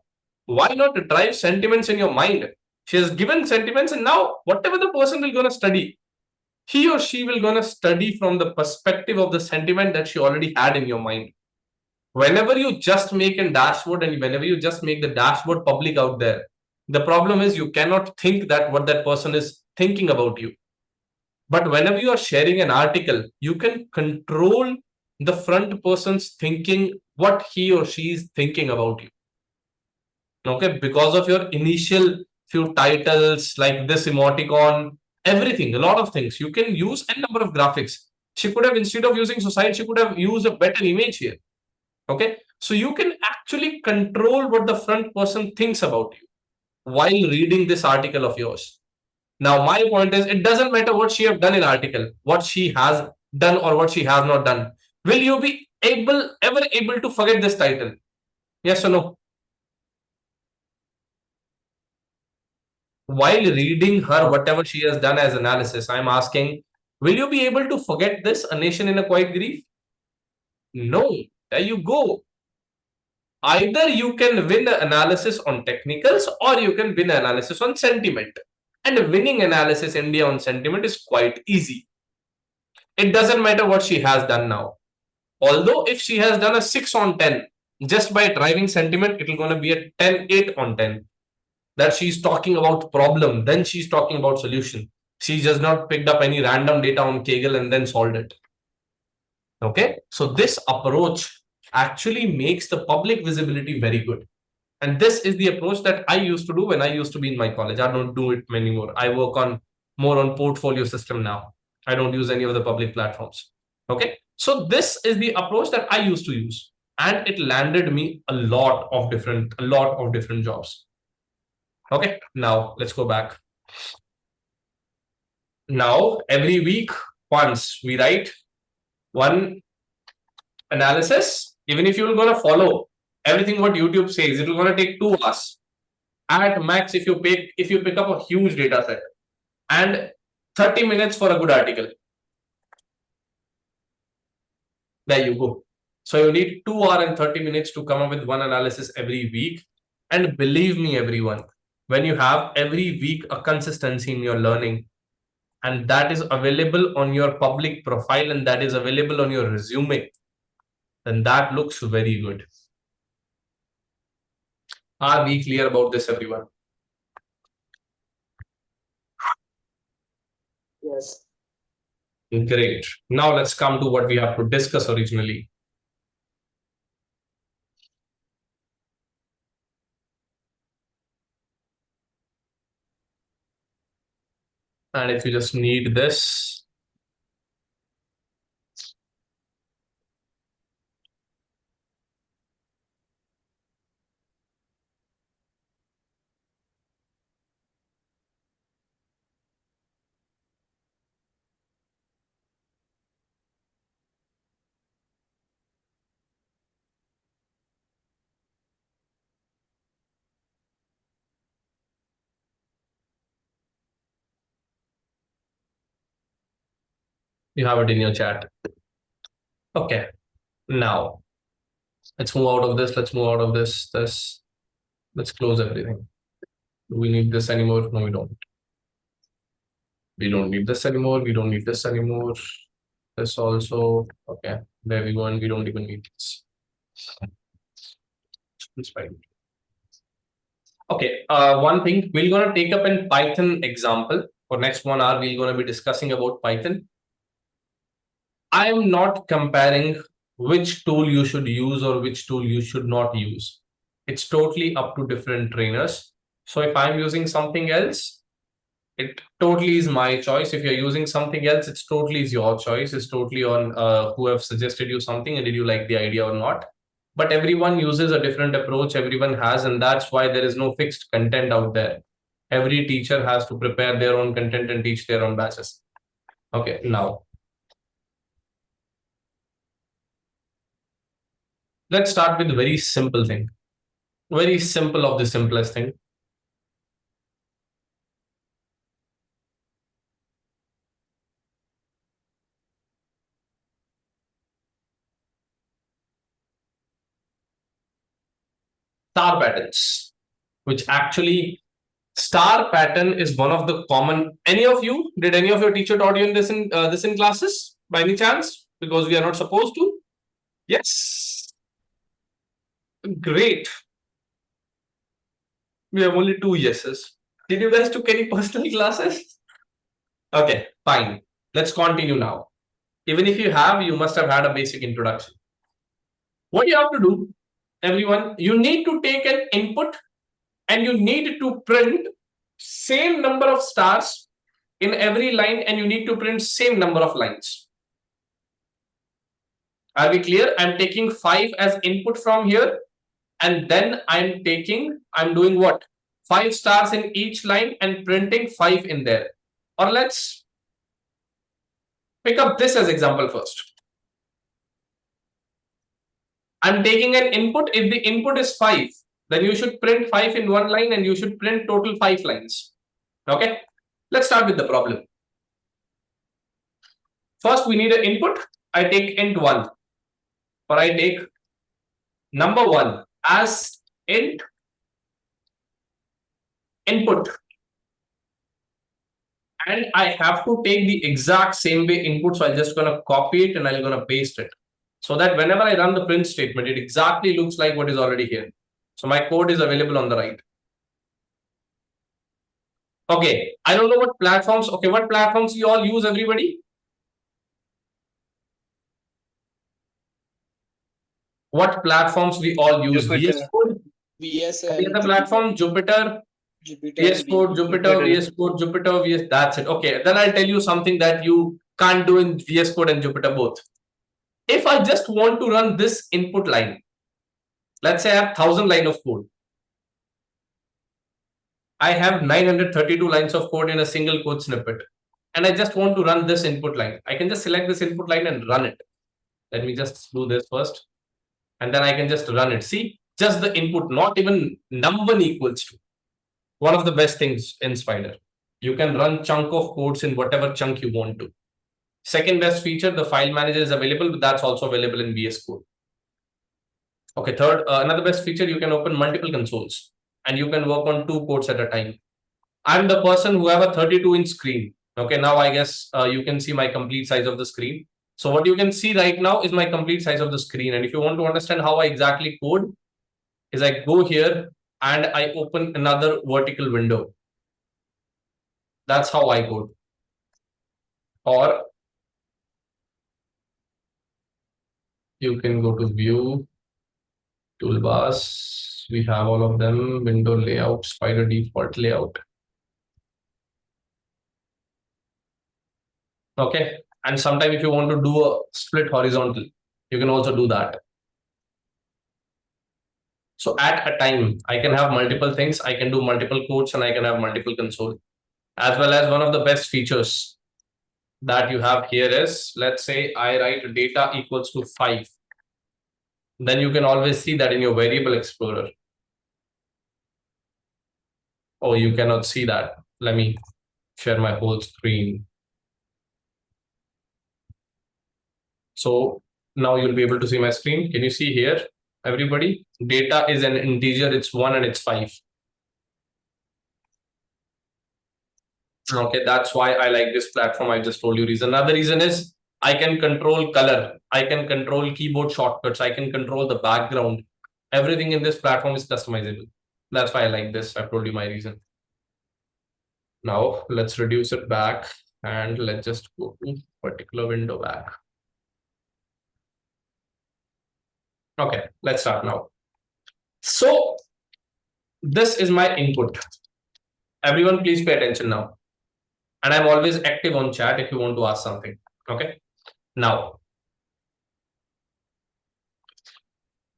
Why not drive sentiments in your mind? She has given sentiments, and now whatever the person will going to study, he or she will going to study from the perspective of the sentiment that she already had in your mind. Whenever you just make a dashboard and whenever you just make the dashboard public out there, the problem is you cannot think that what that person is thinking about you. But whenever you are sharing an article, you can control the front person's thinking, what he or she is thinking about you. Okay, because of your initial few titles like this emoticon everything, a lot of things. You can use a number of graphics. She could have, instead of using society, she could have used a better image here. Okay, so you can actually control what the front person thinks about you while reading this article of yours. Now, my point is, it doesn't matter what she have done in article, what she has done or what she has not done. Will you be ever able to forget this title? Yes or no? While reading her, whatever she has done as analysis, I'm asking, will you be able to forget this, A Nation in a Quiet Grief? No. There you go. Either you can win the analysis on technicals or you can win analysis on sentiment. And winning analysis India on sentiment is quite easy. It doesn't matter what she has done now. Although if she has done a 6 on 10, just by driving sentiment, it will going to be a 10-8 on 10. That she's talking about problem, then she's talking about solution. She just not picked up any random data on Kaggle and then solved it. Okay, so this approach actually makes the public visibility very good. And this is the approach that I used to do when I used to be in my college. I don't do it anymore. I work on more on portfolio system now. I don't use any of the public platforms. Okay, so this is the approach that I used to use, and it landed me a lot of different jobs. Okay, now let's go back. Now every week once we write one analysis. Even if you're going to follow everything what YouTube says, it will going to take 2 hours at max if you pick up a huge data set, and 30 minutes for a good article. There you go. So you need 2 hours and 30 minutes to come up with one analysis every week. And believe me, everyone, when you have every week a consistency in your learning, and that is available on your public profile and that is available on your resume, then that looks very good. Are we clear about this, everyone? Yes. Great. Now let's come to what we have to discuss originally. And if you just need this, you have it in your chat. Okay. Now let's move out of this. Let's move out of this. Let's close everything. Do we need this anymore? No, we don't. We don't need this anymore. We don't need this anymore. This also. Okay. There we go. And we don't even need this. It's fine. Okay. One thing we're going to take up in Python example. For next 1 hour, we're going to be discussing about Python. I am not comparing which tool you should use or which tool you should not use. It's totally up to different trainers. So if I'm using something else, it totally is my choice. If you're using something else, it's totally is your choice. It's totally on who have suggested you something and did you like the idea or not. But everyone uses a different approach. Everyone has, and that's why there is no fixed content out there. Every teacher has to prepare their own content and teach their own batches. Okay, now let's start with a very simple thing. Very simple of the simplest thing. Star patterns, which actually star pattern is one of the common. Any of you, did any of your teacher taught you in this in classes by any chance? Because we are not supposed to. Yes. Great. We have only 2 yeses. Did you guys took any personal classes? Okay, fine. Let's continue now. Even if you have, you must have had a basic introduction. What you have to do, everyone, you need to take an input and you need to print same number of stars in every line and you need to print same number of lines. Are we clear? I'm taking 5 as input from here, and then I'm doing what? 5 stars in each line and printing 5 in there. Or let's pick up this as example first. I'm taking an input. If the input is 5, then you should print 5 in one line and you should print total 5 lines. Okay, let's start with the problem. First, we need an input. I take int 1, or I take number 1 as int input. And I have to take the exact same way input. So I'm just going to copy it and I'm going to paste it, so that whenever I run the print statement, it exactly looks like what is already here. So my code is available on the right. Okay, I don't know what platforms. Okay, what platforms you all use, everybody? What platforms we all use? Jupyter. VS Code, VS any and other platform? Jupyter, VS Code, Jupyter, VS Code, Jupyter, VS. That's it. Okay, then I'll tell you something that you can't do in VS Code and Jupyter both. If I just want to run this input line, let's say I have 1000 line of code. I have 932 lines of code in a single code snippet, and I just want to run this input line. I can just select this input line and run it. Let me just do this first, and then I can just run it. See, just the input, not even num1 equals to. One of the best things in Spider. You can run chunk of codes in whatever chunk you want to. Second best feature, the file manager is available, but that's also available in VS Code. Okay, third, another best feature, you can open multiple consoles and you can work on 2 codes at a time. I'm the person who have a 32-inch screen. Okay, now I guess you can see my complete size of the screen. So what you can see right now is my complete size of the screen. And if you want to understand how I exactly code, is I go here and I open another vertical window. That's how I code. Or you can go to view, toolbars. We have all of them, window layout, Spider default layout. Okay, and sometimes if you want to do a split horizontal, you can also do that. So at a time, I can have multiple things. I can do multiple codes and I can have multiple console. As well as one of the best features that you have here is, let's say I write data equals to 5. Then you can always see that in your variable explorer. Oh, you cannot see that. Let me share my whole screen. So now you'll be able to see my screen. Can you see here, everybody? Data is an integer, it's 1 and it's 5. Okay, that's why I like this platform. I just told you reason. Another reason is I can control color. I can control keyboard shortcuts. I can control the background. Everything in this platform is customizable. That's why I like this. I've told you my reason. Now let's reduce it back and let's just go to particular window back. Okay, let's start now. So this is my input. Everyone, please pay attention now. And I'm always active on chat if you want to ask something. Okay. Now,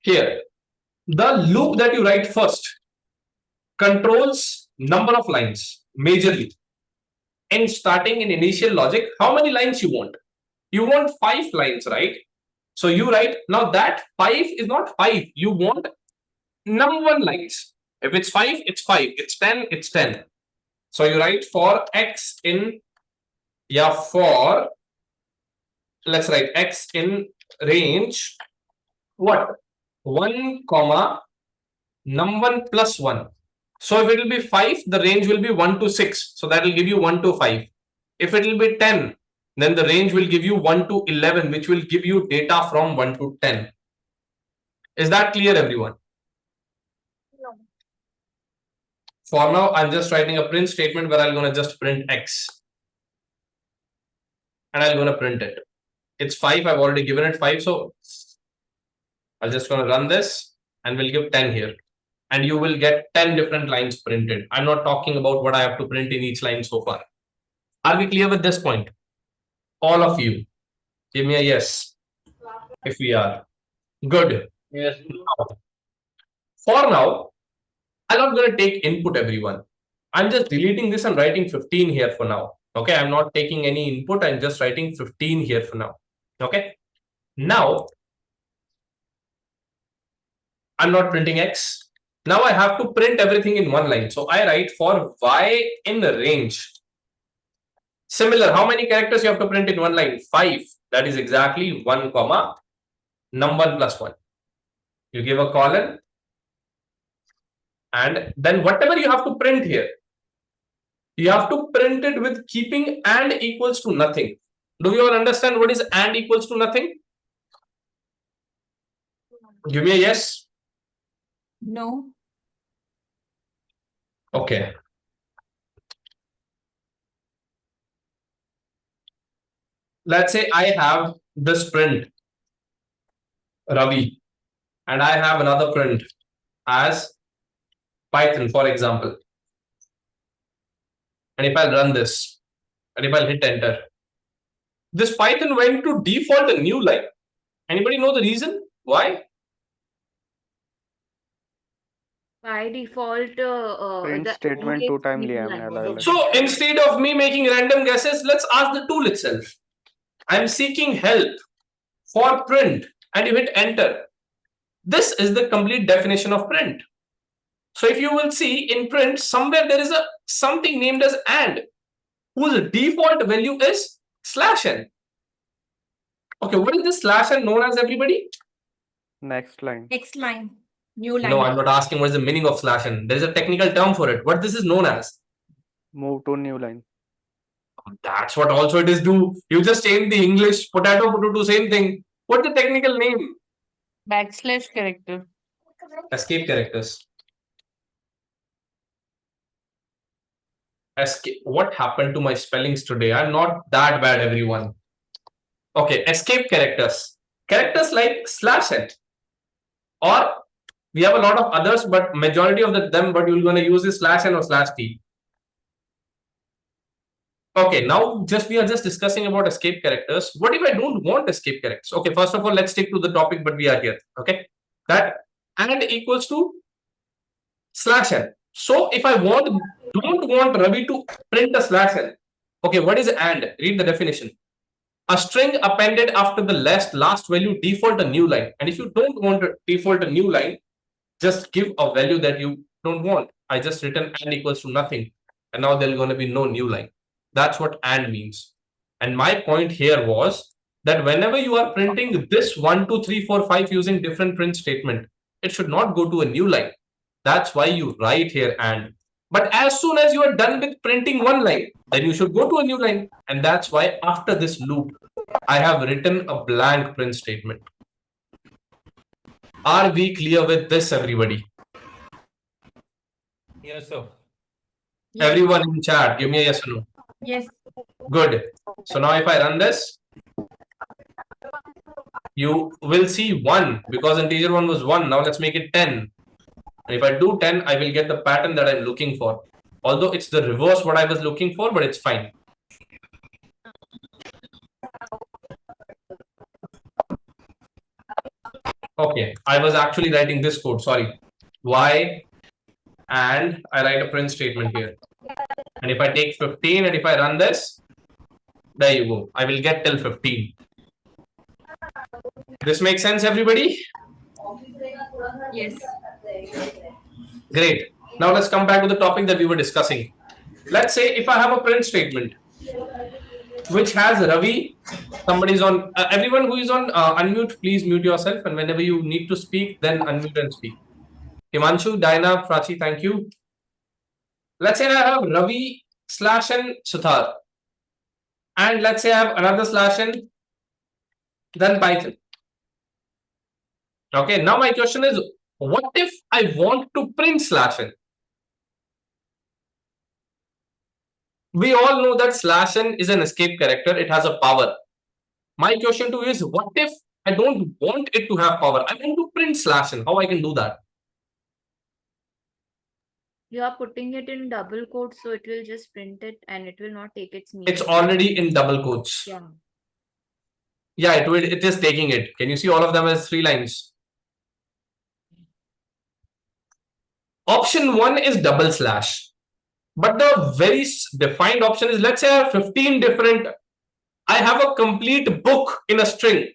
here, the loop that you write first controls number of lines majorly. In starting in initial logic, how many lines you want? You want 5 lines, right? So you write, now that 5 is not 5. You want num1 lines. If it's 5, it's 5. It's 10, it's 10. So you write for x in, let's write x in range, what? 1, num1 plus 1. So if it will be 5, the range will be 1 to 6. So that will give you 1 to 5. If it will be 10, then the range will give you 1 to 11, which will give you data from 1 to 10. Is that clear, everyone? No. For now, I'm just writing a print statement where I'm going to just print x. And I'm going to print it. It's 5. I've already given it 5. So I'm just going to run this and we'll give 10 here. And you will get 10 different lines printed. I'm not talking about what I have to print in each line so far. Are we clear with this point? All of you, give me a yes if we are. Good. Yes. For now, I'm not going to take input, everyone. I'm just deleting this and writing 15 here for now. Okay, I'm not taking any input. I'm just writing 15 here for now. Okay. Now, I'm not printing X. Now I have to print everything in one line. So I write for Y in the range. Similar, how many characters you have to print in one line? 5. That is exactly 1 comma num1 plus 1. You give a colon, and then whatever you have to print here, you have to print it with keeping and equals to nothing. Do you all understand what is and equals to nothing? Give me a yes. No. Okay. Let's say I have this print, Ravi, and I have another print as Python, for example. And if I run this, and if I hit enter, this Python went to default a new line. Anybody know the reason? Why? By default, Print the statement end two is time new liya line. हमने अलग-अलग. So instead of me making random guesses, let's ask the tool itself. I'm seeking help for print, and you hit enter. This is the complete definition of print. So if you will see in print, somewhere there is a something named as and, whose default value is /n. Okay, what is this /n known as, everybody? Next line. Next line. New line. No, I'm not asking what is the meaning of /n. There is a technical term for it. What this is known as? Move to new line. That's what also it is do. You just change the English potato to same thing. What's the technical name? Backslash character. Escape characters. Escape. What happened to my spellings today? I'm not that bad, everyone. Okay, escape characters. Characters like /n. Or we have a lot of others, but majority of them, but you're going to use is /n or /t. Okay, now we are just discussing about escape characters. What if I don't want escape characters? Okay, first of all, let's stick to the topic, but we are here. Okay, that and equals to /n. So if I don't want Ravi to print a /n. Okay, what is and? Read the definition. A string appended after the last value default a new line. And if you don't want to default a new line, just give a value that you don't want. I just written and equals to nothing. And now there's going to be no new line. That's what and means. And my point here was that whenever you are printing this 1, 2, 3, 4, 5 using different print statement, it should not go to a new line. That's why you write here and. But as soon as you are done with printing one line, then you should go to a new line. And that's why after this loop, I have written a blank print statement. Are we clear with this, everybody? Yes, sir. Yes. Everyone in chat, give me a yes or no. Yes. Good. So now if I run this, you will see 1 because integer 1 was 1. Now let's make it 10. And if I do 10, I will get the pattern that I'm looking for. Although it's the reverse what I was looking for, but it's fine. Okay, I was actually writing this code, sorry. Y and I write a print statement here. And if I take 15 and if I run this, there you go. I will get till 15. This makes sense, everybody? Yes. Great. Now let's come back to the topic that we were discussing. Let's say if I have a print statement which has Ravi, somebody's on, everyone who is on unmute, please mute yourself. And whenever you need to speak, then unmute and speak. Himanshu, Diana, Prachi, thank you. Let's say I have Ravi /n Suthar. And let's say I have another /n, then Python. Okay, now my question is, what if I want to print /n? We all know that /n is an escape character. It has a power. My question to you is, what if I don't want it to have power? I want to print /n. How I can do that? You are putting it in double quotes, so it will just print it and it will not take its meaning. It's already in double quotes. Yeah. Yeah, it is taking it. Can you see all of them as 3 lines? Option 1 is double slash. But the very defined option is, let's say I have 15 different, I have a complete book in a string,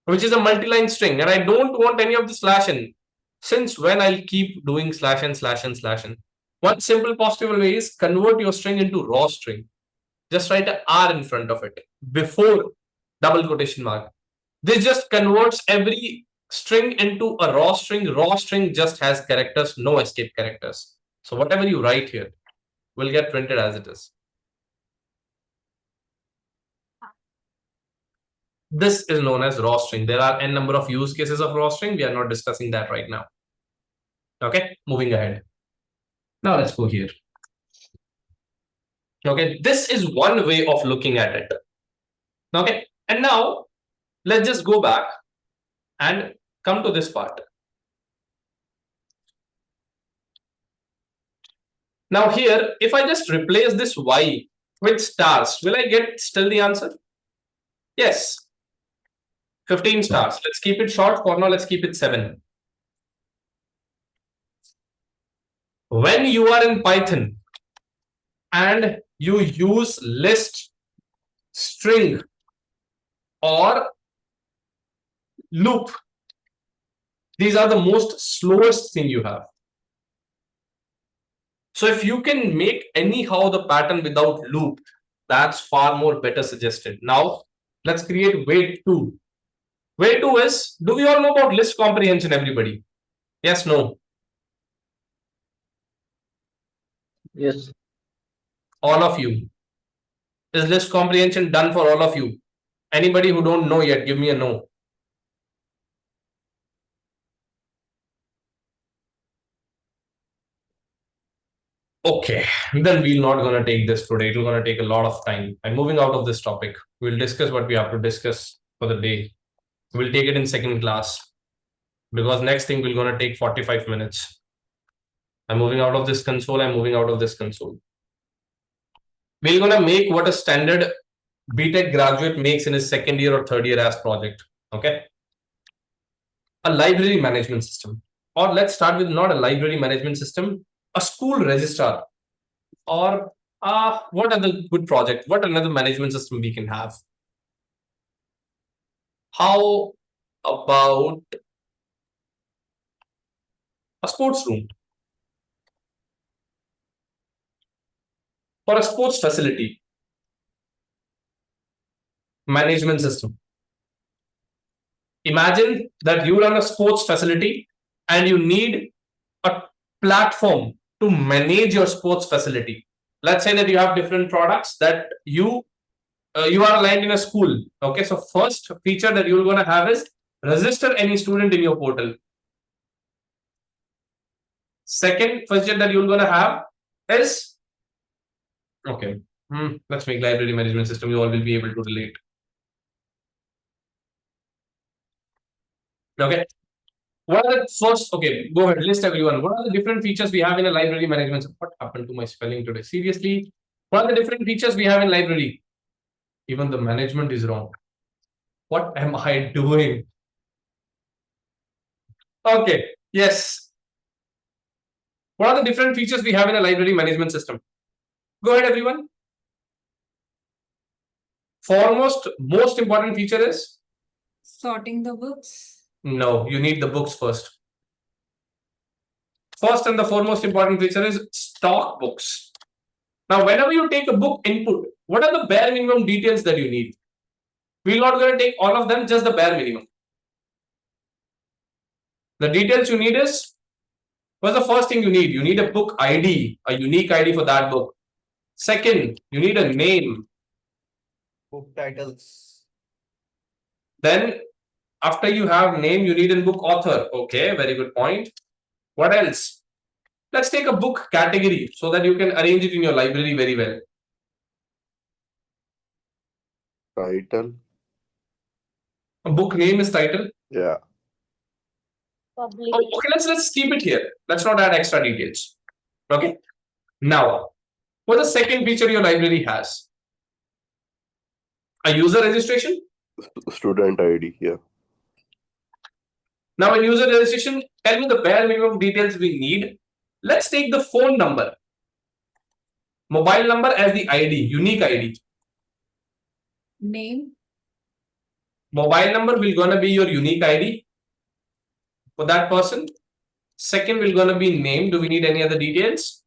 which is a multi-line string, and I don't want any of the slash in. Since when I'll keep doing slash and slash and slash and. One simple possible way is convert your string into raw string. Just write an R in front of it before double quotation mark. This just converts every string into a raw string. Raw string just has characters, no escape characters. So whatever you write here will get printed as it is. This is known as raw string. There are n number of use cases of raw string. We are not discussing that right now. Okay, moving ahead. Now let's go here. Okay, this is one way of looking at it. Okay, and now let's just go back and come to this part. Now here, if I just replace this y with stars, will I get still the answer? Yes. 15 stars. Let's keep it short. For now, let's keep it 7. When you are in Python and you use list, string, or loop, these are the most slowest thing you have. So if you can make anyhow the pattern without loop, that's far more better suggested. Now let's create way 2. Way 2 is, do we all know about list comprehension, everybody? Yes, no? Yes. All of you. Is list comprehension done for all of you? Anybody who don't know yet, give me a no. Okay, then we're not going to take this today. It's going to take a lot of time. I'm moving out of this topic. We'll discuss what we have to discuss for the day. We'll take it in second class, because next thing we're going to take 45 minutes. I'm moving out of this console. I'm moving out of this console. We're going to make what a standard BTech graduate makes in his second year or third year as project. Okay. A library management system. Or let's start with not a library management system, a school registrar. Or what other good project? What another management system we can have? How about a sports room? For a sports facility management system. Imagine that you run a sports facility and you need a platform to manage your sports facility. Let's say that you have different products that you are aligned in a school. Okay, so first feature that you're going to have is register any student in your portal. Second feature that you're going to have is, okay, let's make library management system. You all will be able to relate. Okay. What are the first? Okay, go ahead, list everyone. What are the different features we have in a library management system? What happened to my spelling today? Seriously, what are the different features we have in library? Even the management is wrong. What am I doing? Okay, yes. What are the different features we have in a library management system? Go ahead, everyone. Foremost, most important feature is? Sorting the books. No, you need the books first. First and the foremost important feature is stock books. Now, whenever you take a book input, what are the bare minimum details that you need? We're not going to take all of them, just the bare minimum. The details you need is, what's the first thing you need? You need a book ID, a unique ID for that book. Second, you need a name. Book titles. Then, after you have name, you need a book author. Okay, very good point. What else? Let's take a book category so that you can arrange it in your library very well. Title. A book name is title. Yeah. Public. Okay, let's keep it here. Let's not add extra details. Okay. Now, what's the second feature your library has? A user registration. Student ID, yeah. Now, in user registration, tell me the bare minimum details we need. Let's take the phone number, mobile number as the ID, unique ID. Name. Mobile number will gonna be your unique ID for that person. Second will gonna be name. Do we need any other details?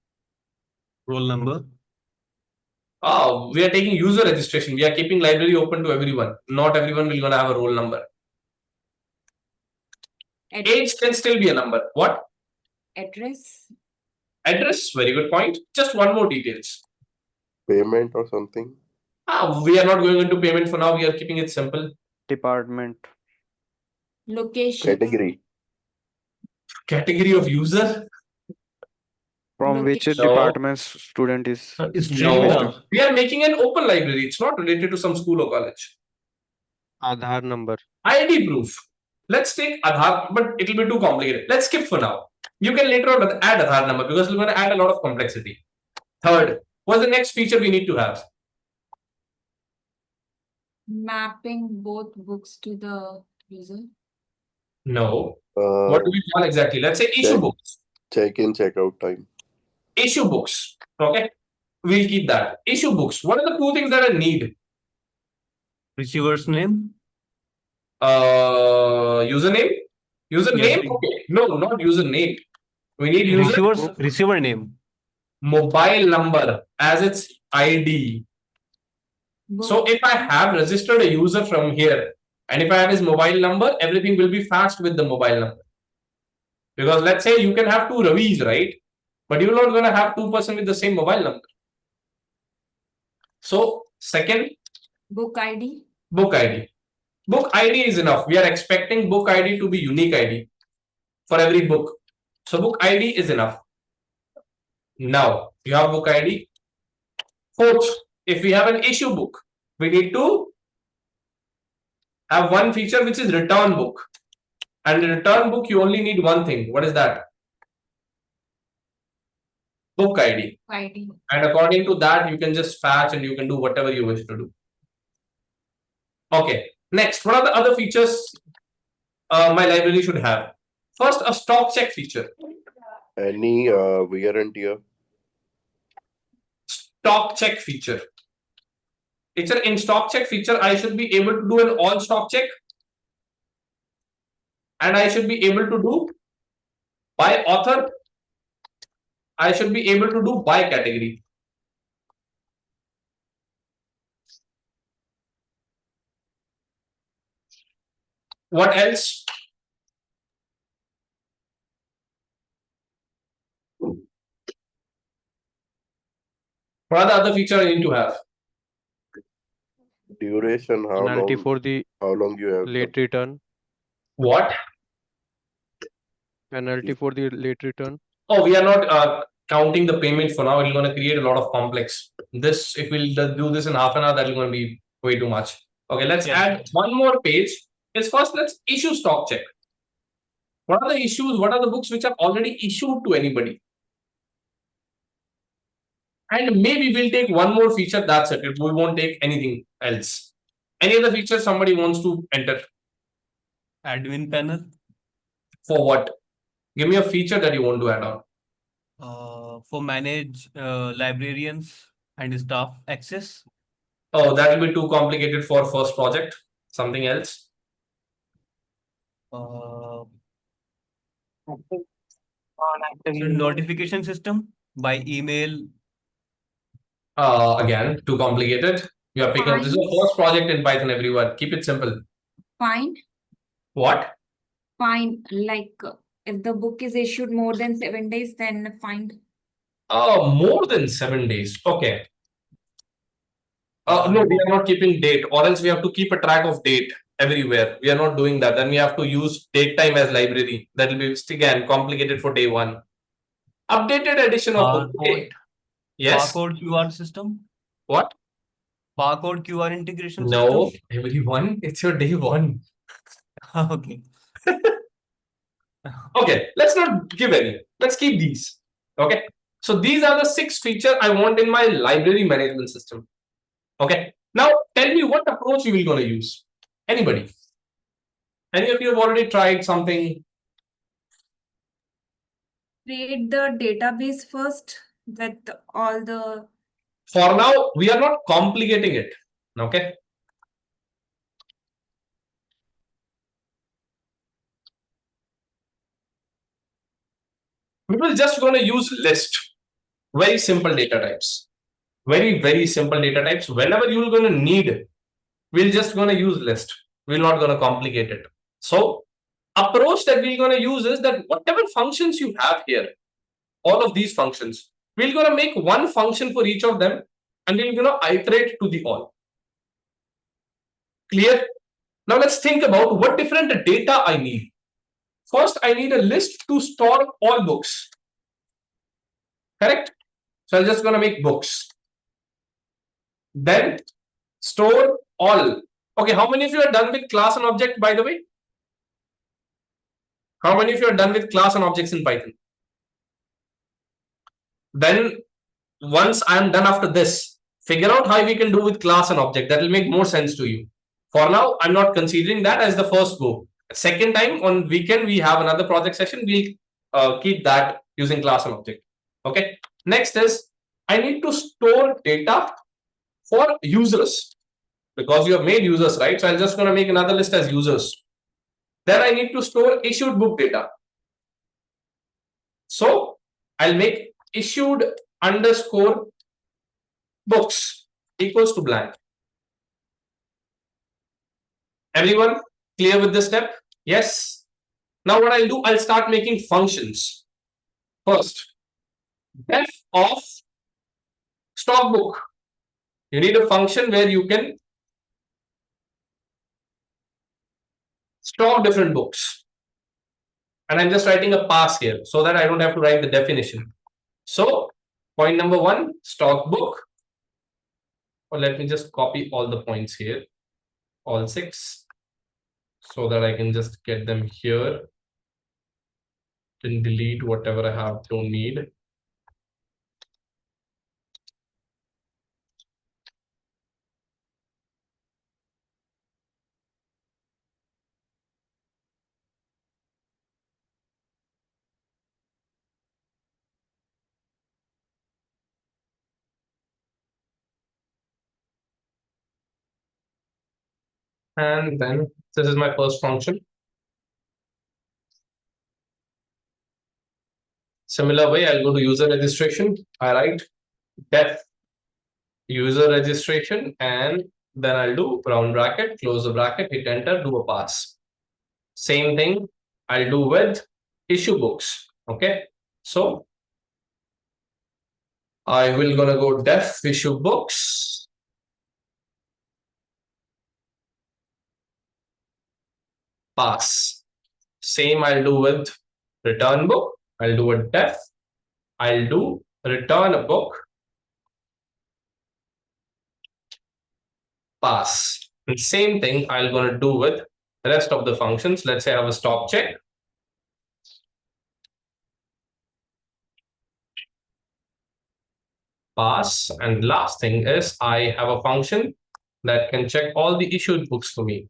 Roll number. Oh, we are taking user registration. We are keeping library open to everyone. Not everyone will gonna have a roll number. Age can still be a number. What? Address. Address. Very good point. Just one more details. Payment or something. We are not going into payment for now. We are keeping it simple. Department. Location. Category of user. From which No. department student is No. We are making an open library. It's not related to some school or college. Aadhaar number. ID proof. Let's take Aadhaar, but it will be too complicated. Let's skip for now. You can later on add Aadhaar number because we're going to add a lot of complexity. Third, what's the next feature we need to have? Mapping both books to the user. No. What do we call exactly? Let's say issue books. Check-in, check-out time. Issue books. Okay. We'll keep that. Issue books. What are the two things that I need? Receiver's name. Username. Username. Yes. Okay. No, not username. We need Receiver name. mobile number as its ID. So if I have registered a user from here and if I have his mobile number, everything will be fast with the mobile number. Because let's say you can have two Ravis, right? But you're not going to have 2% with the same mobile number. So second, Book ID. book ID. Book ID is enough. We are expecting book ID to be unique ID for every book. So book ID is enough. Now you have book ID. Fourth, if we have an issue book, we need to have one feature which is return book. And in return book, you only need one thing. What is that? Book ID. ID. And according to that, you can just fetch and you can do whatever you wish to do. Okay. Next, what are the other features my library should have? First, a stock check feature. Any wear and tear. Stock check feature. In stock check feature, I should be able to do an all stock check. And I should be able to do by author. I should be able to do by category. What else? What are the other features I need to have? Duration, how Penalty long? for the How long you have? late return. What? Penalty for the late return. Oh, we are not counting the payment for now. It's going to create a lot of complex. This, if we'll do this in half an hour, that's going to be way too much. Okay, let's add one more page. First, let's issue stock check. What are the issues? What are the books which are already issued to anybody? And maybe we'll take one more feature. That's it. We won't take anything else. Any other feature somebody wants to enter? Admin panel. For what? Give me a feature that you want to add on. For manage librarians and staff access. Oh, that will be too complicated for first project. Something else? Notification system by email. Again, too complicated. You are picking up. This is the first project in Python, everyone. Keep it simple. Fine. What? Fine. Like if the book is issued more than 7 days, then fine. More than 7 days. Okay. No, we are not keeping date, or else we have to keep a track of date everywhere. We are not doing that. Then we have to use date time as library. That will be again complicated for day one. Updated edition of book. Yes. Barcode QR system. What? Barcode QR integration No, system. everyone. It's your day one. Okay. Okay, let's not give any. Let's keep these. Okay. So these are the 6 features I want in my library management system. Okay. Now tell me what approach you will gonna use. Anybody? Any of you have already tried something? Create the database first with all the. For now, we are not complicating it. Okay. We will just going to use list. Very simple data types. Very simple data types. Whenever you're going to need, we're just going to use list. We're not going to complicate it. So approach that we're going to use is that whatever functions you have here, all of these functions, we're going to make one function for each of them and we're going to iterate to the all. Clear? Now let's think about what different data I need. First, I need a list to store all books. Correct? So I'm just going to make books. Then store all. Okay, how many of you are done with class and object, by the way? How many of you are done with class and objects in Python? Then once I'm done after this, figure out how we can do with class and object. That will make more sense to you. For now, I'm not considering that as the first go. Second time on weekend, we have another project session. We'll keep that using class and object. Okay. Next is I need to store data for users because you have made users, right? So I'm just going to make another list as users. Then I need to store issued book data. So I'll make issued underscore books equals to blank. Everyone clear with this step? Yes. Now what I'll do, I'll start making functions. First, def of stock book. You need a function where you can stock different books. And I'm just writing a pass here so that I don't have to write the definition. So point number 1, stock book. Or let me just copy all the points here, all 6, so that I can just get them here. Then delete whatever I have don't need. And then this is my first function. Similar way, I'll go to user registration. I write def user registration, and then I'll do round bracket, close the bracket, hit enter, do a pass. Same thing I'll do with issue books. Okay, so I will gonna go def issue books. Pass. Same I'll do with return book. I'll do a def. I'll do return a book. Pass. And same thing I'm going to do with the rest of the functions. Let's say I have a stop check. Pass. And last thing is I have a function that can check all the issued books for me.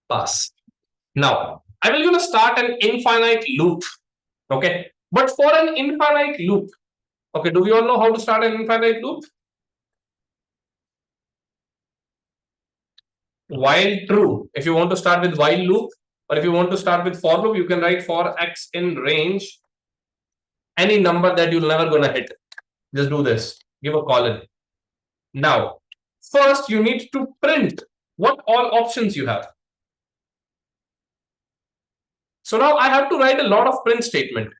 Pass. Now, I will going to start an infinite loop. Okay. But for an infinite loop, okay, do we all know how to start an infinite loop? While true. If you want to start with while loop, or if you want to start with for loop, you can write for x in range, any number that you're never going to hit. Just do this. Give a colon. Now, first you need to print what all options you have. So now I have to write a lot of print statement.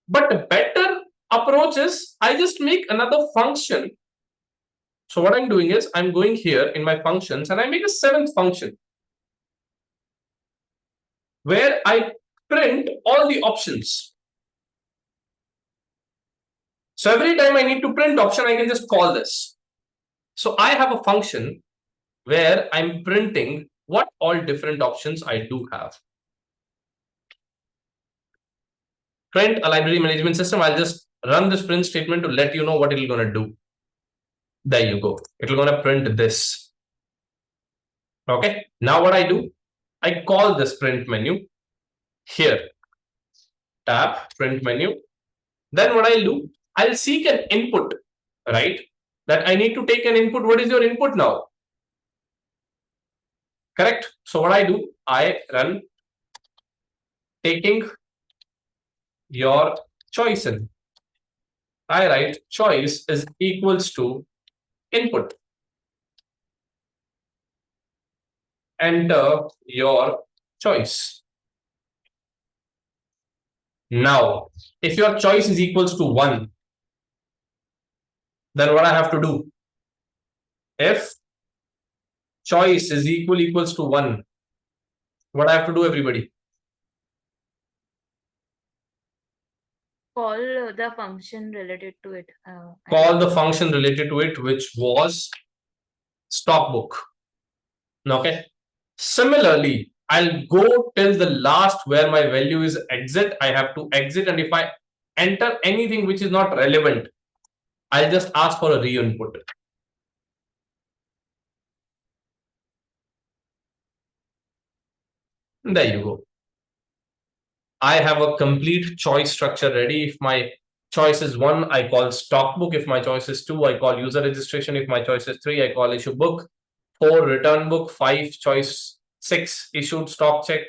But the better approach is I just make another function. So what I'm doing is I'm going here in my functions and I make a 7th function where I print all the options. So every time I need to print option, I can just call this. So I have a function where I'm printing what all different options I do have. print a library management system. I'll just run this print statement to let you know what it's going to do. There you go. It's going to print this. Okay. Now what I do, I call this print menu here. Tab print menu. Then what I'll do, I'll seek an input, right? That I need to take an input. What is your input now? Correct. So what I do, I run taking your choice in. I write choice is equals to input. Enter your choice. Now, if your choice is equals to 1, then what I have to do? If choice is equals to 1, what I have to do, everybody? Call the function related to it. Call the function related to it, which was stockbook. Okay. Similarly, I'll go till the last where my value is exit. I have to exit, and if I enter anything which is not relevant, I'll just ask for a re-input. There you go. I have a complete choice structure ready. If my choice is 1, I call stock book. If my choice is 2, I call user registration. If my choice is 3, I call issue book. 4, return book. 5, choice 6, issued stock check.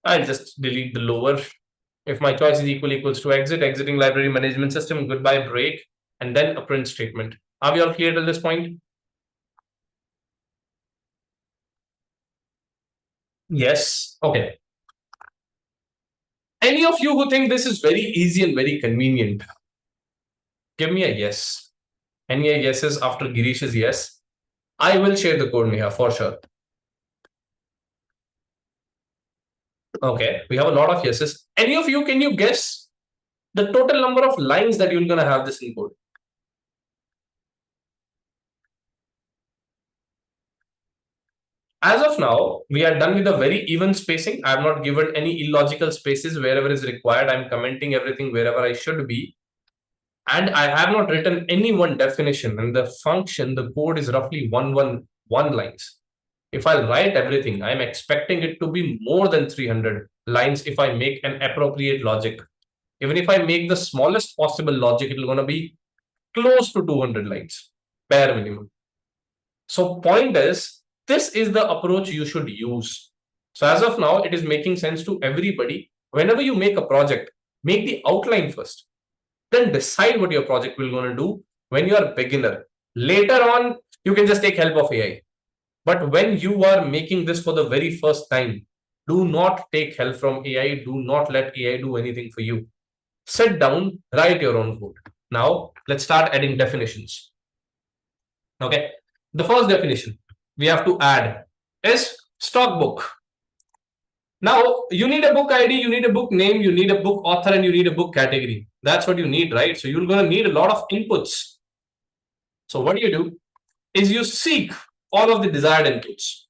I'll just delete the lower. If my choice is equals to exit, exiting library management system, goodbye break, and then a print statement. Are we all clear till this point? Yes. Okay. Any of you who think this is very easy and very convenient, give me a yes. Any yeses after Girish's yes? I will share the code, Neha, for sure. Okay, we have a lot of yeses. Any of you, can you guess the total number of lines that you're going to have this in code? As of now, we are done with a very even spacing. I have not given any illogical spaces wherever is required. I'm commenting everything wherever I should be. And I have not written any one definition. And the function, the code is roughly 111 lines. If I write everything, I'm expecting it to be more than 300 lines if I make an appropriate logic. Even if I make the smallest possible logic, it's going to be close to 200 lines, bare minimum. So point is, this is the approach you should use. So as of now, it is making sense to everybody. Whenever you make a project, make the outline first. Then decide what your project will going to do when you are a beginner. Later on, you can just take help of AI. But when you are making this for the very first time, do not take help from AI. Do not let AI do anything for you. Sit down, write your own code. Now, let's start adding definitions. Okay. The first definition we have to add is stock book. Now, you need a book ID, you need a book name, you need a book author, and you need a book category. That's what you need, right? So you're going to need a lot of inputs. So what do? Is you seek all of the desired inputs.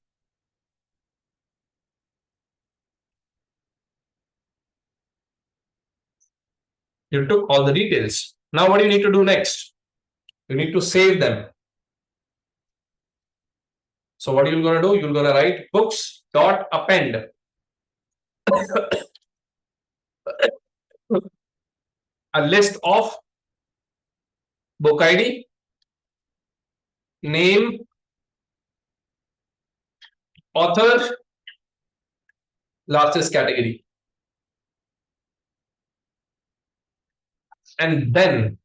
You took all the details. Now what do you need to do next? You need to save them. So what are you going to do? You're going to write books.append. A list of book ID, name, author, last is category. And then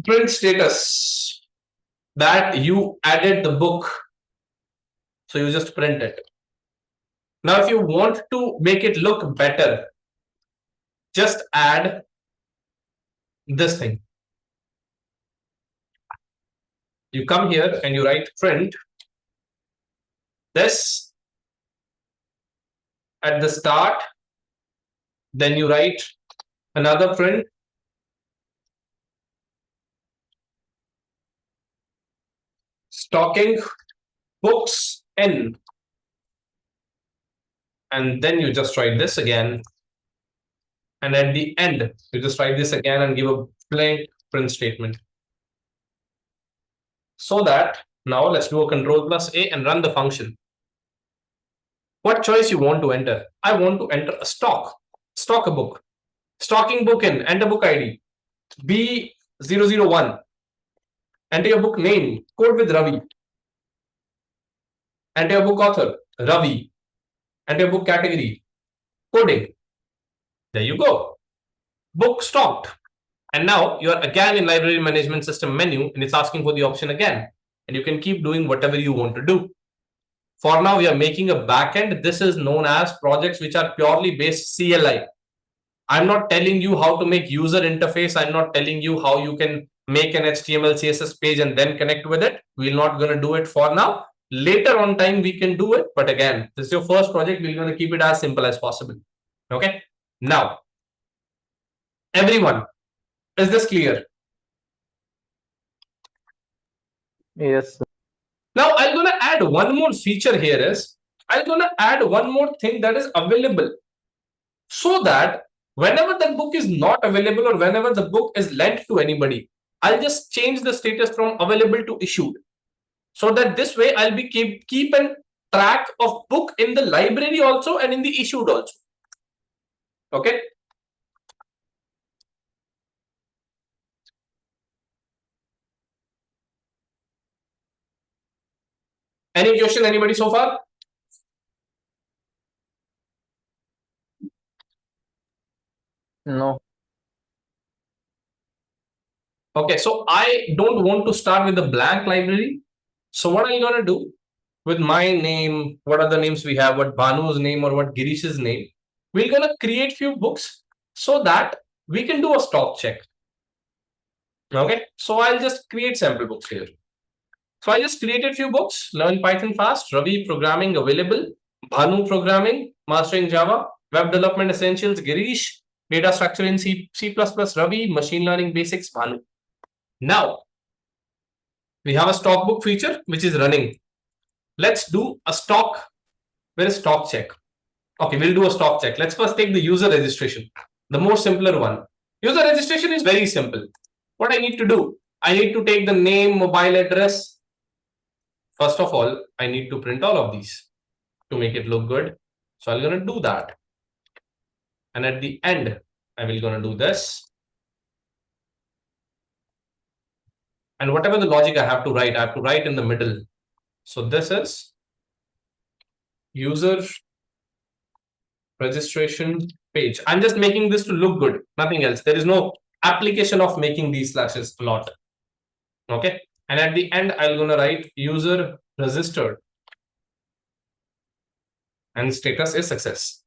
print status that you added the book. So you just print it. Now, if you want to make it look better, just add this thing. You come here and you write print this at the start. Then you write another print stocking books in. and then you just write this again. And at the end, you just write this again and give a blank print statement. So that now let's do a Control+A and run the function. What choice you want to enter? I want to enter a stock a book. Stocking book in, enter book ID B001. Enter your book name, code with Ravi. Enter your book author, Ravi. Enter your book category, coding. There you go. Book stocked. And now you're again in library management system menu and it's asking for the option again. And you can keep doing whatever you want to do. For now, we are making a backend. This is known as projects which are purely based CLI. I'm not telling you how to make user interface. I'm not telling you how you can make an HTML, CSS page and then connect with it. We're not going to do it for now. Later on time, we can do it. But again, this is your first project. We're going to keep it as simple as possible. Okay. Now, everyone, is this clear? Yes. Now, I'm going to add one more feature here is, I'm going to add one more thing that is available so that whenever the book is not available or whenever the book is lent to anybody, I'll just change the status from available to issued. So that this way I'll be keep an track of book in the library also and in the issued also. Okay. Any question, anybody so far? No. Okay, so I don't want to start with the blank library. So what I'm going to do with my name, what are the names we have, what Banu's name or what Girish's name, we're going to create few books so that we can do a stock check. Okay, so I'll just create sample books here. So I just created few books, Learn Python Fast, Ravi Programming Available, Bhanu Programming, Mastering Java, Web Development Essentials, Girish, Data Structure in C++, Ravi, Machine Learning Basics, Bhanu. Now, we have a stock book feature which is running. Let's do a stock. Where is stock check? Okay, we'll do a stock check. Let's first take the user registration, the more simpler one. User registration is very simple. What I need to do, I need to take the name, mobile address. First of all, I need to print all of these to make it look good. So I'm going to do that. And at the end, I will going to do this. And whatever the logic I have to write in the middle. So this is user registration page. I'm just making this to look good, nothing else. There is no application of making these slashes a lot. Okay. And at the end, I'm going to write user registered. And status is success.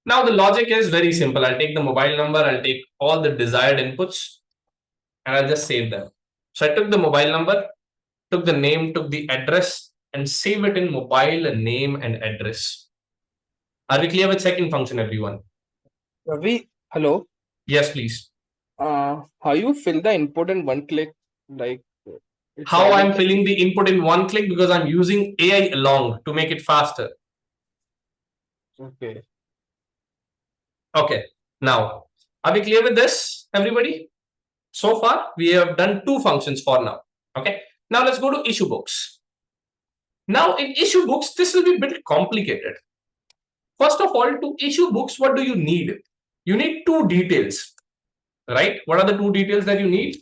Now the logic is very simple. I'll take the mobile number, I'll take all the desired inputs, and I'll just save them. So I took the mobile number, took the name, took the address, and save it in mobile name and address. Are we clear with second function, everyone? Ravi, hello. Yes, please. How you fill the input in one click? Like how I'm filling the input in one click, because I'm using AI along to make it faster. Okay. Okay. Now, are we clear with this, everybody? So far, we have done two functions for now. Okay. Now let's go to issue books. Now in issue books, this will be a bit complicated. First of all, to issue books, what do you need? You need two details, right? What are the two details that you need?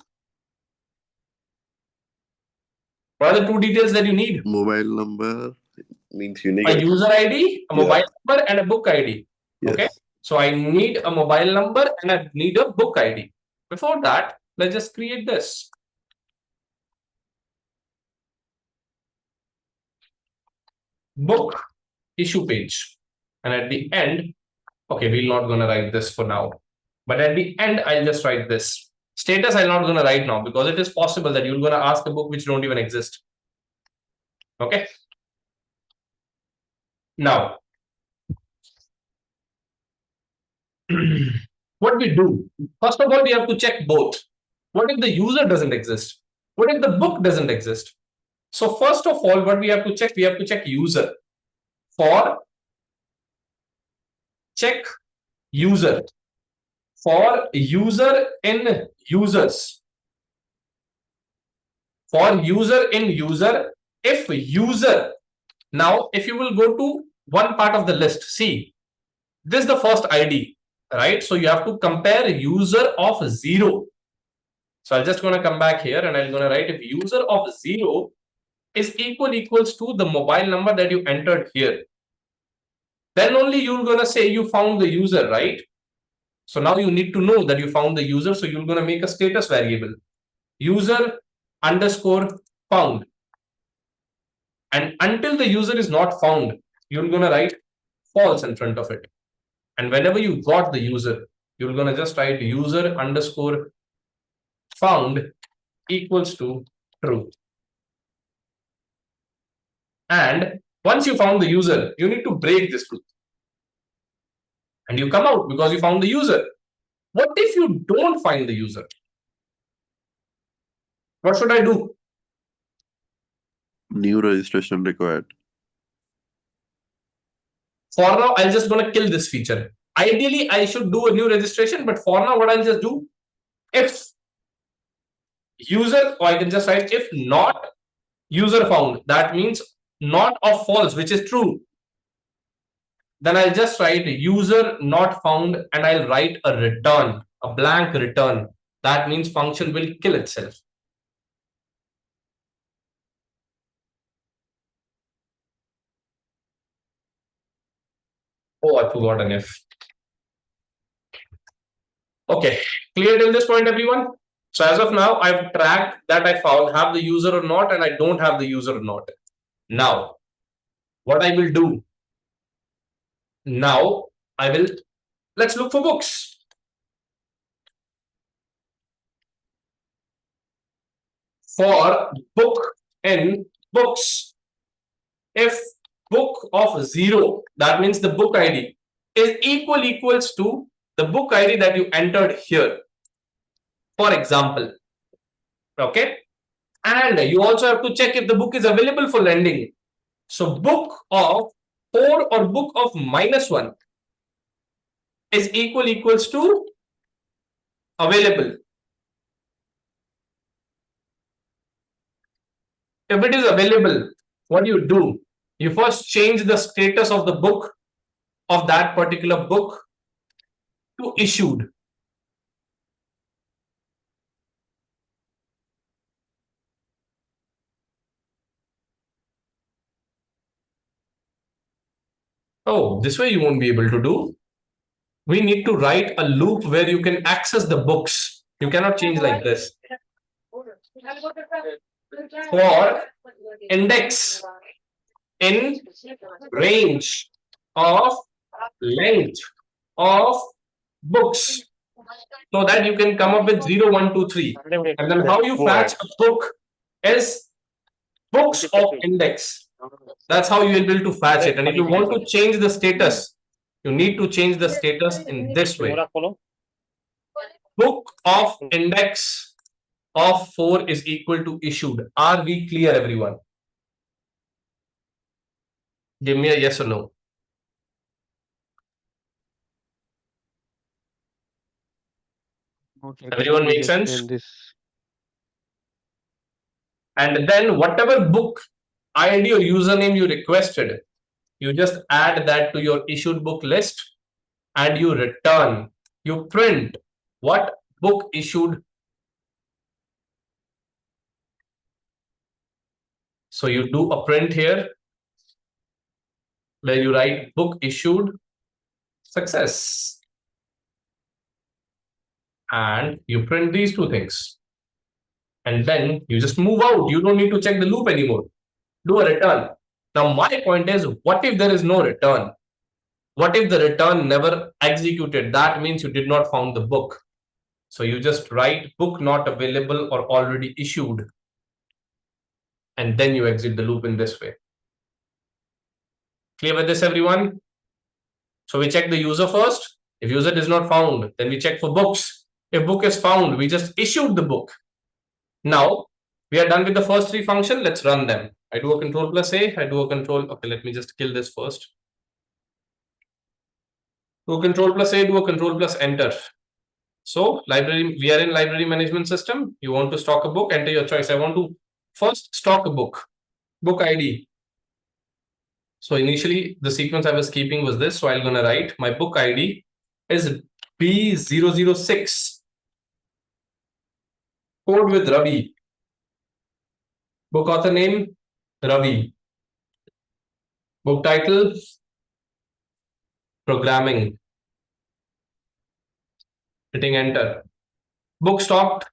What are the two details that you need? Mobile number means unique. A user ID, a mobile number, and a book ID. Yes. Okay. So I need a mobile number and I need a book ID. Before that, let's just create this. Book issue page. And at the end, okay, we're not going to write this for now. But at the end, I'll just write this. Status I'm not going to write now because it is possible that you're going to ask a book which don't even exist. Okay. Now, what we do, first of all, we have to check both. What if the user doesn't exist? What if the book doesn't exist? So first of all, what we have to check user for check user. For user in users. For user in user, if user. Now, if you will go to one part of the list, see, this is the first ID, right? So you have to compare user of 0. So I'm just going to come back here and I'm going to write if user of 0 is equals to the mobile number that you entered here. Then only you're going to say you found the user, right? So now you need to know that you found the user. So you're going to make a status variable, user underscore found. And until the user is not found, you're going to write false in front of it. And whenever you got the user, you're going to just write user underscore found equals to true. And once you found the user, you need to break this loop. And you come out because you found the user. What if you don't find the user? What should I do? New registration required. For now, I'm just going to kill this feature. Ideally, I should do a new registration, but for now, what I'll just do, if user, or I can just write if not user found, that means not of false, which is true. Then I'll just write user not found and I'll write a return, a blank return. That means function will kill itself. Oh, I forgot an if. Okay, clear till this point, everyone? So as of now, I've tracked that I found have the user or not, and I don't have the user or not. Now, what I will do, now I will, let's look for books. For book in books, if book of 0, that means the book ID is equals to the book ID that you entered here, for example. Okay, and you also have to check if the book is available for lending. So book of 4 or book of -1 is equals to available. If it is available, what do? You first change the status of the book, of that particular book, to issued. Oh, this way you won't be able to do. We need to write a loop where you can access the books. You cannot change like this. For index in range of length of books, so that you can come up with 0, 1, 2, 3. And then how you fetch a book is books of index. That's how you will be able to fetch it. And if you want to change the status, you need to change the status in this way. Book of index of 4 is equal to issued. Are we clear, everyone? Give me a yes or no. Okay, Everyone can you make sense? explain this? And then whatever book ID or username you requested, you just add that to your issued book list and you return, you print what book issued. So you do a print here where you write book issued success. And you print these two things. And then you just move out. You don't need to check the loop anymore. Do a return. Now, my point is, what if there is no return? What if the return never executed? That means you did not found the book. So you just write book not available or already issued. And then you exit the loop in this way. Clear with this, everyone? So we check the user first. If user is not found, then we check for books. If book is found, we just issued the book. Now, we are done with the first 3 functions. Let's run them. I do a control+A. I do a control. Okay, let me just kill this first. Do a control plus A, do a control plus enter. So library, we are in library management system. You want to stock a book, enter your choice. I want to first stock a book ID. So initially the sequence I was keeping was this. So I'm going to write my book ID is B006. Code with Ravi. Book author name, Ravi. Book title, programming. Hitting enter. Book stocked.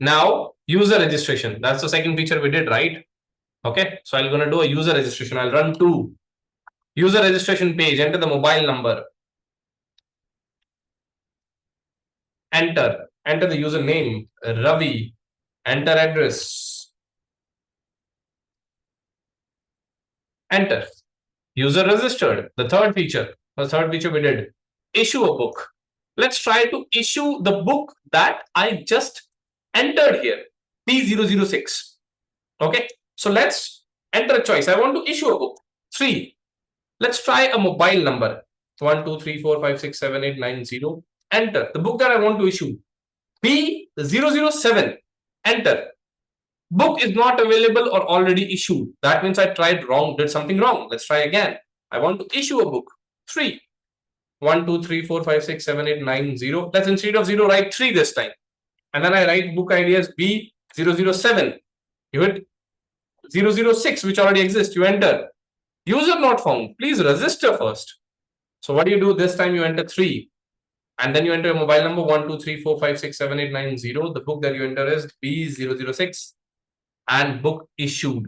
Now user registration. That's the second feature we did, right? Okay. So I'm going to do a user registration. I'll run 2. User registration page. Enter the mobile number. Enter. Enter the username, Ravi. Enter address. Enter. User registered. The third feature we did. Issue a book. Let's try to issue the book that I just entered here. P006. Okay. So let's enter a choice. I want to issue a book. 3. Let's try a mobile number. 1, 2, 3, 4, 5, 6, 7, 8, 9, 0. Enter. The book that I want to issue. P007. Enter. Book is not available or already issued. That means I tried wrong, did something wrong. Let's try again. I want to issue a book. 3. 1, 2, 3, 4, 5, 6, 7, 8, 9, 0. Let's instead of 0 write 3 this time. And then I write book ID as B007. You hit 006, which already exists. You enter. User not found. Please register first. So what do you do this time? You enter 3. And then you enter a mobile number 1, 2, 3, 4, 5, 6, 7, 8, 9, 0. The book that you enter is B006 and book issued.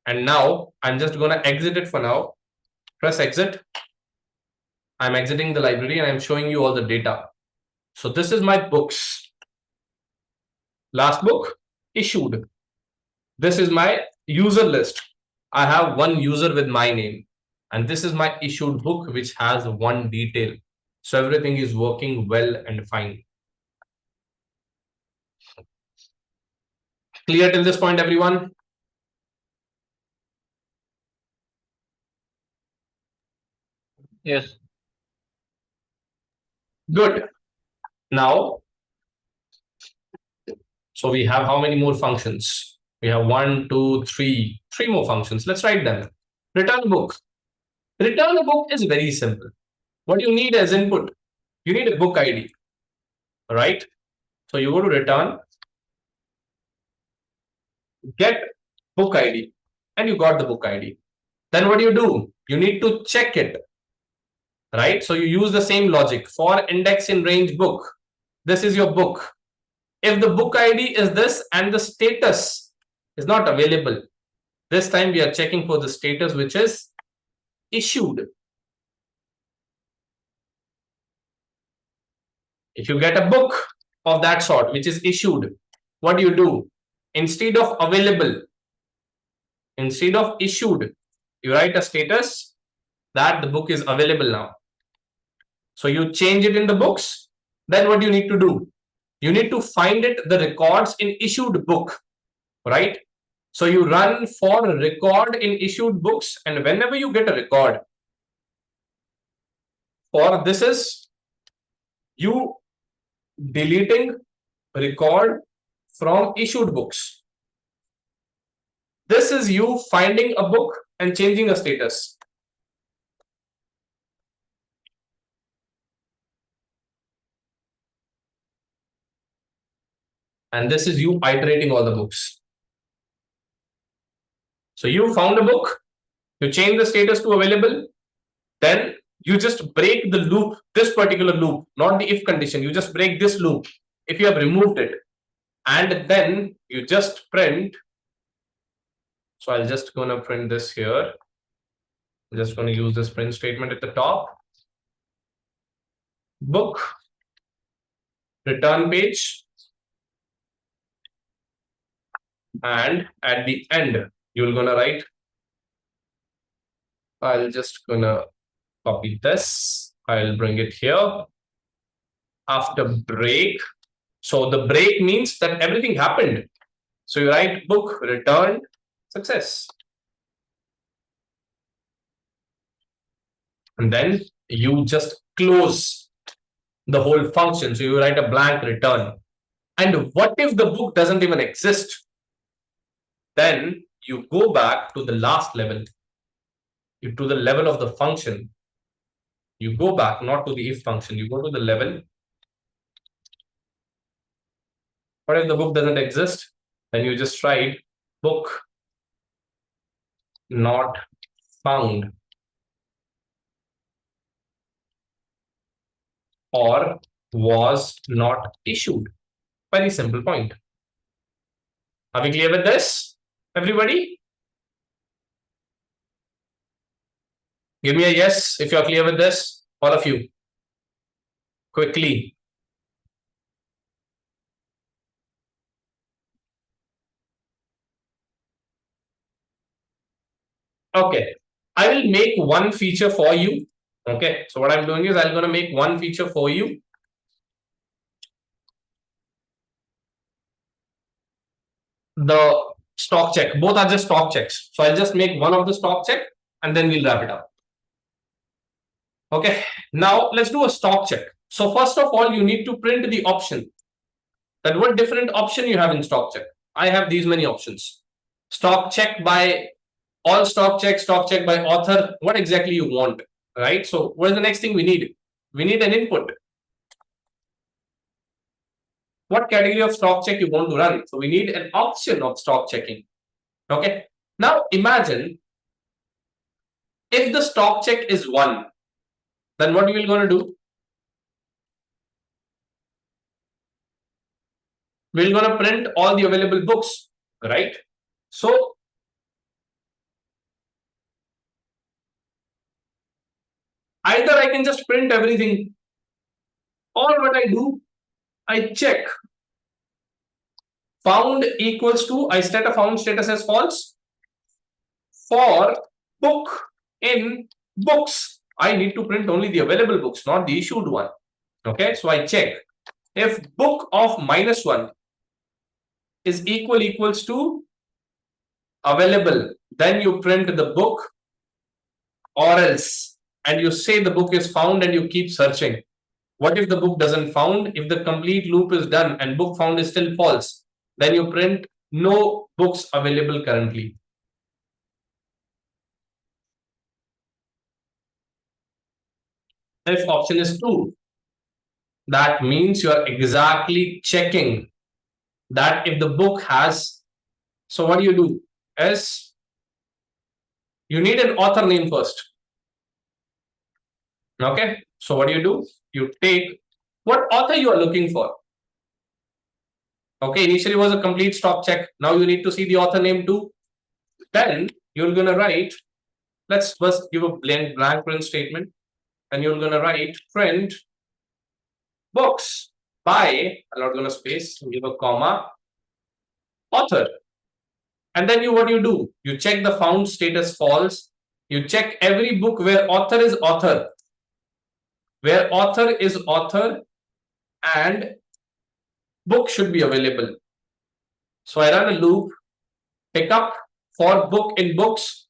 And now I'm just going to exit it for now. Press exit. I'm exiting the library and I'm showing you all the data. So this is my books. Last book issued. This is my user list. I have one user with my name. And this is my issued book, which has one detail. So everything is working well and fine. Clear till this point, everyone? Yes. Good. Now, so we have how many more functions? We have 1, 2, 3 more functions. Let's write them. Return book. Return a book is very simple. What you need as input, you need a book ID. All right. So you go to return, get book ID, and you got the book ID. Then what do? You need to check it. Right. So you use the same logic for index in range book. This is your book. If the book ID is this and the status is not available, this time we are checking for the status, which is issued. If you get a book of that sort, which is issued, what do? Instead of available, instead of issued, you write a status that the book is available now. So you change it in the books. Then what do you need to do? You need to find it, the records in issued book, right? So you run for record in issued books, and whenever you get a record, for this is you deleting record from issued books. This is you finding a book and changing a status. And this is you iterating all the books. So you found a book, you change the status to available, then you just break the loop, this particular loop, not the if condition. You just break this loop if you have removed it. And then you just print. So I'll just gonna print this here. I'm just gonna use this print statement at the top. Book, return page. And at the end, you're gonna write, I'll just gonna copy this. I'll bring it here. After break. So the break means that everything happened. So you write book returned success. And then you just close the whole function. So you write a blank return. And what if the book doesn't even exist? Then you go back to the last level, to the level of the function. You go back, not to the if function, you go to the level. What if the book doesn't exist? Then you just write book not found or was not issued. Very simple point. Are we clear with this, everybody? Give me a yes if you're clear with this, all of you. Quickly. Okay, I will make one feature for you. Okay, so what I'm doing is I'm going to make one feature for you. The stock check, both are just stock checks. So I'll just make one of the stock check and then we'll wrap it up. Okay, now let's do a stock check. So first of all, you need to print the option. That what different option you have in stock check. I have these many options. Stock check by all stock check by author. What exactly you want, right? So what is the next thing we need? We need an input. What category of stock check you want to run? So we need an option of stock checking. Okay. Now imagine if the stock check is 1, then what we are going to do? We're going to print all the available books, right? So either I can just print everything, or what I do, I check found equals to, I set a found status as false. For book in books, I need to print only the available books, not the issued one. Okay, so I check if book of -1 is equals to available, then you print the book, or else, and you say the book is found and you keep searching. What if the book doesn't found? If the complete loop is done and book found is still false, then you print no books available currently. If option is true, that means you are exactly checking that if the book has. So what do? Is you need an author name first. Okay, so what do? You take what author you are looking for. Okay, initially was a complete stock check. Now you need to see the author name too. Then you're gonna write, let's first give a blank print statement, and you're gonna write print books by, I'm not gonna space, give a comma, author. And then what do? You check the found status false. You check every book where author is author. Where author is author and book should be available. So I run a loop, pick up for book in books.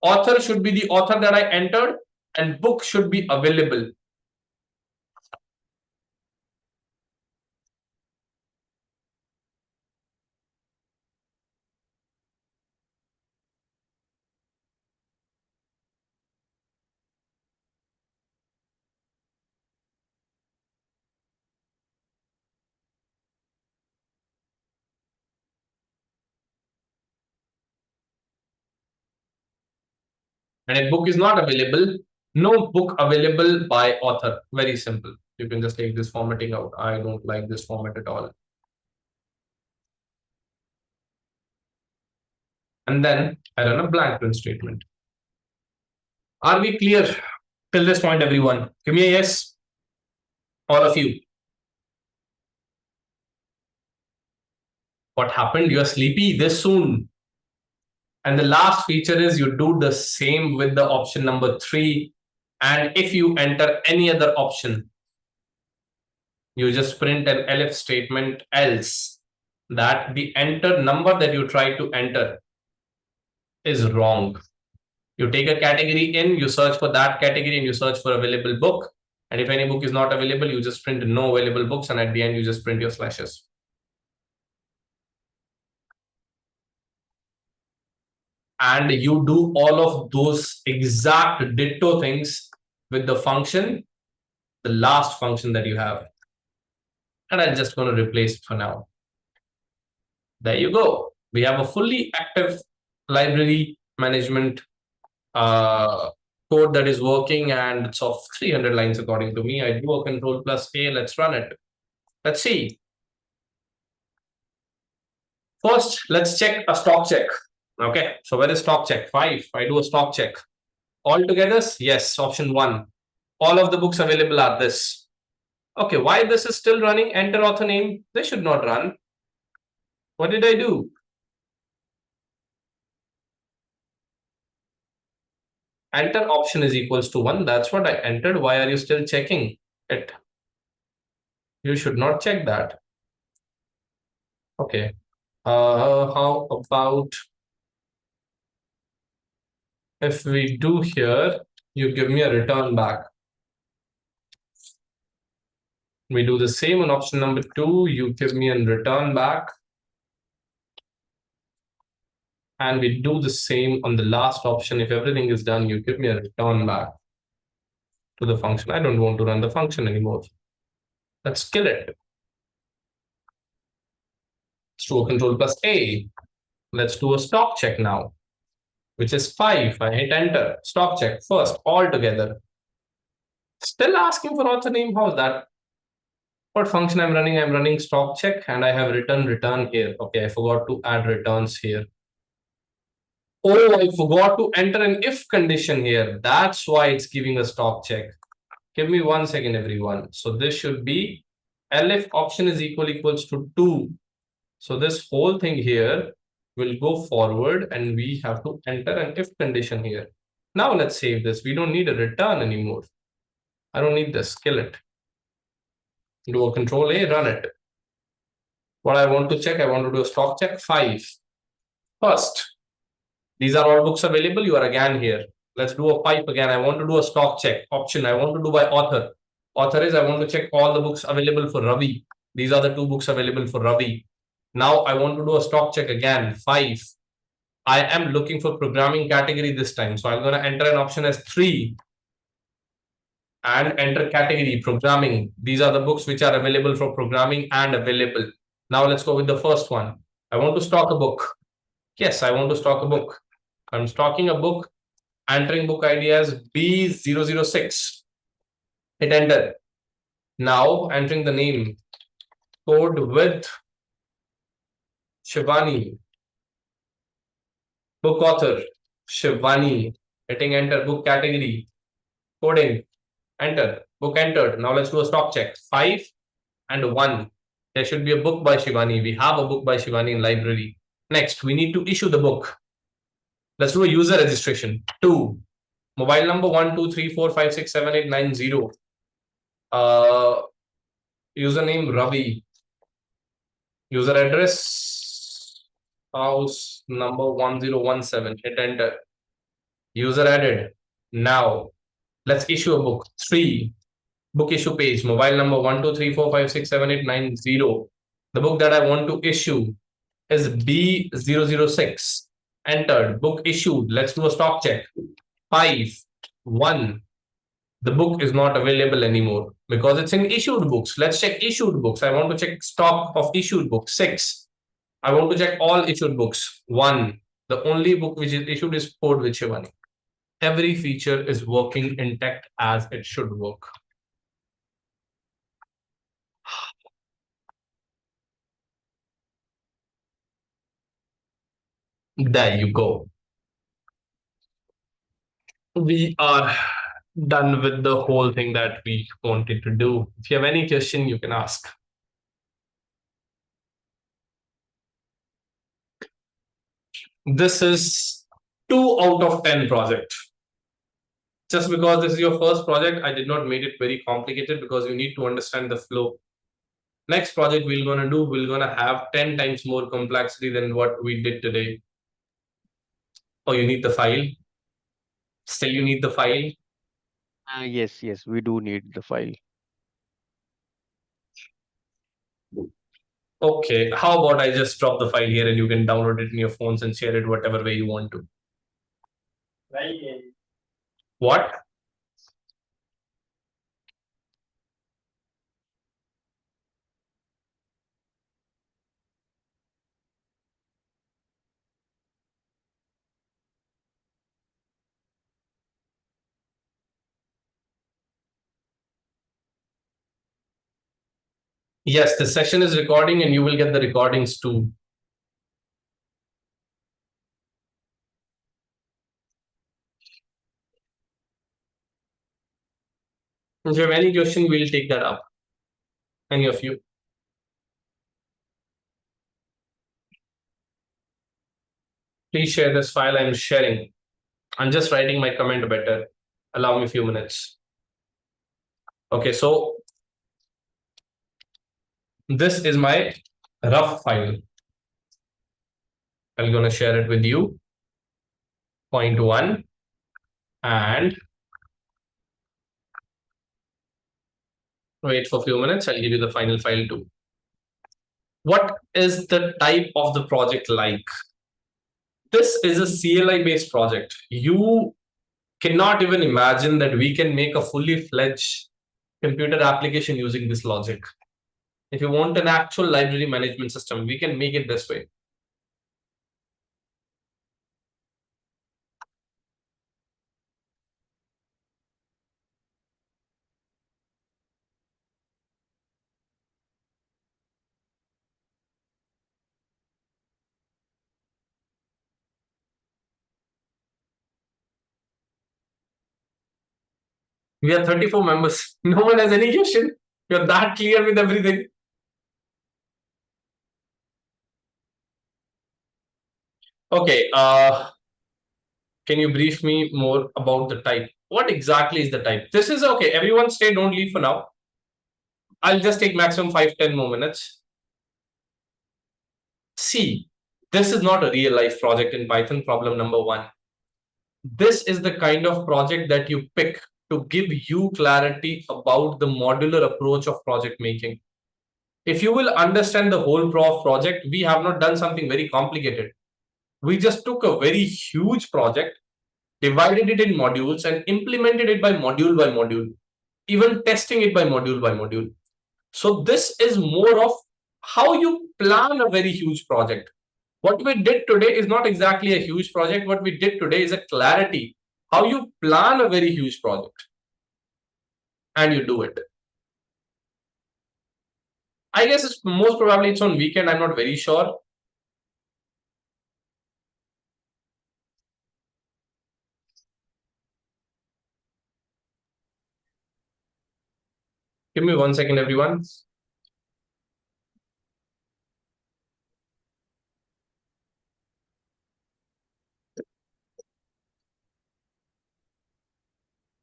Author should be the author that I entered and book should be available. And if book is not available, no book available by author. Very simple. You can just take this formatting out. I don't like this format at all. And then I run a blank print statement. Are we clear till this point, everyone? Give me a yes. All of you. What happened? You're sleepy this soon. And the last feature is you do the same with the option number 3. And if you enter any other option, you just print an elif statement else, that the enter number that you try to enter is wrong. You take a category in, you search for that category, and you search for available book. And if any book is not available, you just print no available books, and at the end, you just print your slashes. And you do all of those exact ditto things with the function, the last function that you have. And I'm just going to replace it for now. There you go. We have a fully active library management code that is working, and it's of 300 lines according to me. I do a Control+A. Let's run it. Let's see. First, let's check a stock check. Okay, so where is stock check? 5. I do a stock check. All together? Yes, option 1. All of the books available are this. Okay, why this is still running? Enter author name. This should not run. What did I do? Enter option is equals to 1. That's what I entered. Why are you still checking it? You should not check that. Okay. How about if we do here, you give me a return back. We do the same on option number 2. You give me a return back. And we do the same on the last option. If everything is done, you give me a return back to the function. I don't want to run the function anymore. Let's kill it. Let's do a Control+A. Let's do a stock check now, which is 5. I hit enter. Stock check first, all together. Still asking for author name. How's that? What function I'm running? I'm running stock check, and I have return here. Okay, I forgot to add returns here. Oh, I forgot to enter an if condition here. That's why it's giving a stock check. Give me 1 second, everyone. So this should be elif option is equals to 2. So this whole thing here will go forward, and we have to enter an if condition here. Now let's save this. We don't need a return anymore. I don't need this. Kill it. Do a Control-A, run it. What I want to check, I want to do a stock check 5. First, these are all books available. You are again here. Let's do a pipe again. I want to do a stock check option. I want to do by author. Author is I want to check all the books available for Ravi. These are the 2 books available for Ravi. Now I want to do a stock check again, 5. I am looking for programming category this time. So I'm going to enter an option as 3 and enter category programming. These are the books which are available for programming and available. Now let's go with the first one. I want to stock a book. Yes, I want to stock a book. I'm stocking a book, entering book ID as B006. Hit enter. Now entering the name, code with Shivani. Book author, Shivani. Hitting enter, book category, coding, enter, book entered. Now let's do a stock check. 5 and 1. There should be a book by Shivani. We have a book by Shivani in library. Next, we need to issue the book. Let's do a user registration. 2. Mobile number 12345678990. Username Ravi. User address house number 1017. Hit enter. User added. Now let's issue a book. 3. Book issue page. Mobile number 12345678990. The book that I want to issue is B006. Entered. Book issued. Let's do a stock check. 5, 1. The book is not available anymore because it's in issued books. Let's check issued books. I want to check stock of issued books. 6. I want to check all issued books. 1. The only book which is issued is Code with Shivani. Every feature is working intact as it should work. There you go. We are done with the whole thing that we wanted to do. If you have any question, you can ask. This is 2 out of 10 project. Just because this is your first project, I did not make it very complicated because you need to understand the flow. Next project we're going to do, we're going to have 10 times more complexity than what we did today. Oh, you need the file? Still, you need the file. Yes, we do need the file. Okay, how about I just drop the file here and you can download it in your phones and share it whatever way you want to. What? Yes, the session is recording and you will get the recordings too. If you have any question, we'll take that up. Any of you? Please share this file. I'm sharing. I'm just writing my comment better. Allow me a few minutes. Okay, so this is my rough file. I'm going to share it with you. Point 1 and wait for a few minutes. I'll give you the final file too. What is the type of the project like? This is a CLI based project. You cannot even imagine that we can make a fully fledged computer application using this logic. If you want an actual library management system, we can make it this way. We are 34 members. No one has any question. You're that clear with everything. Okay. Can you brief me more about the type? What exactly is the type? This is okay. Everyone stay, don't leave for now. I'll just take maximum 5-10 more minutes. See, this is not a real life project in Python, problem number 1. This is the kind of project that you pick to give you clarity about the modular approach of project making. If you will understand the whole project, we have not done something very complicated. We just took a very huge project, divided it in modules and implemented it by module, even testing it by module. So this is more of how you plan a very huge project. What we did today is not exactly a huge project. What we did today is a clarity, how you plan a very huge project and you do it. I guess it's most probably it's on weekend. I'm not very sure. Give me 1 second, everyone.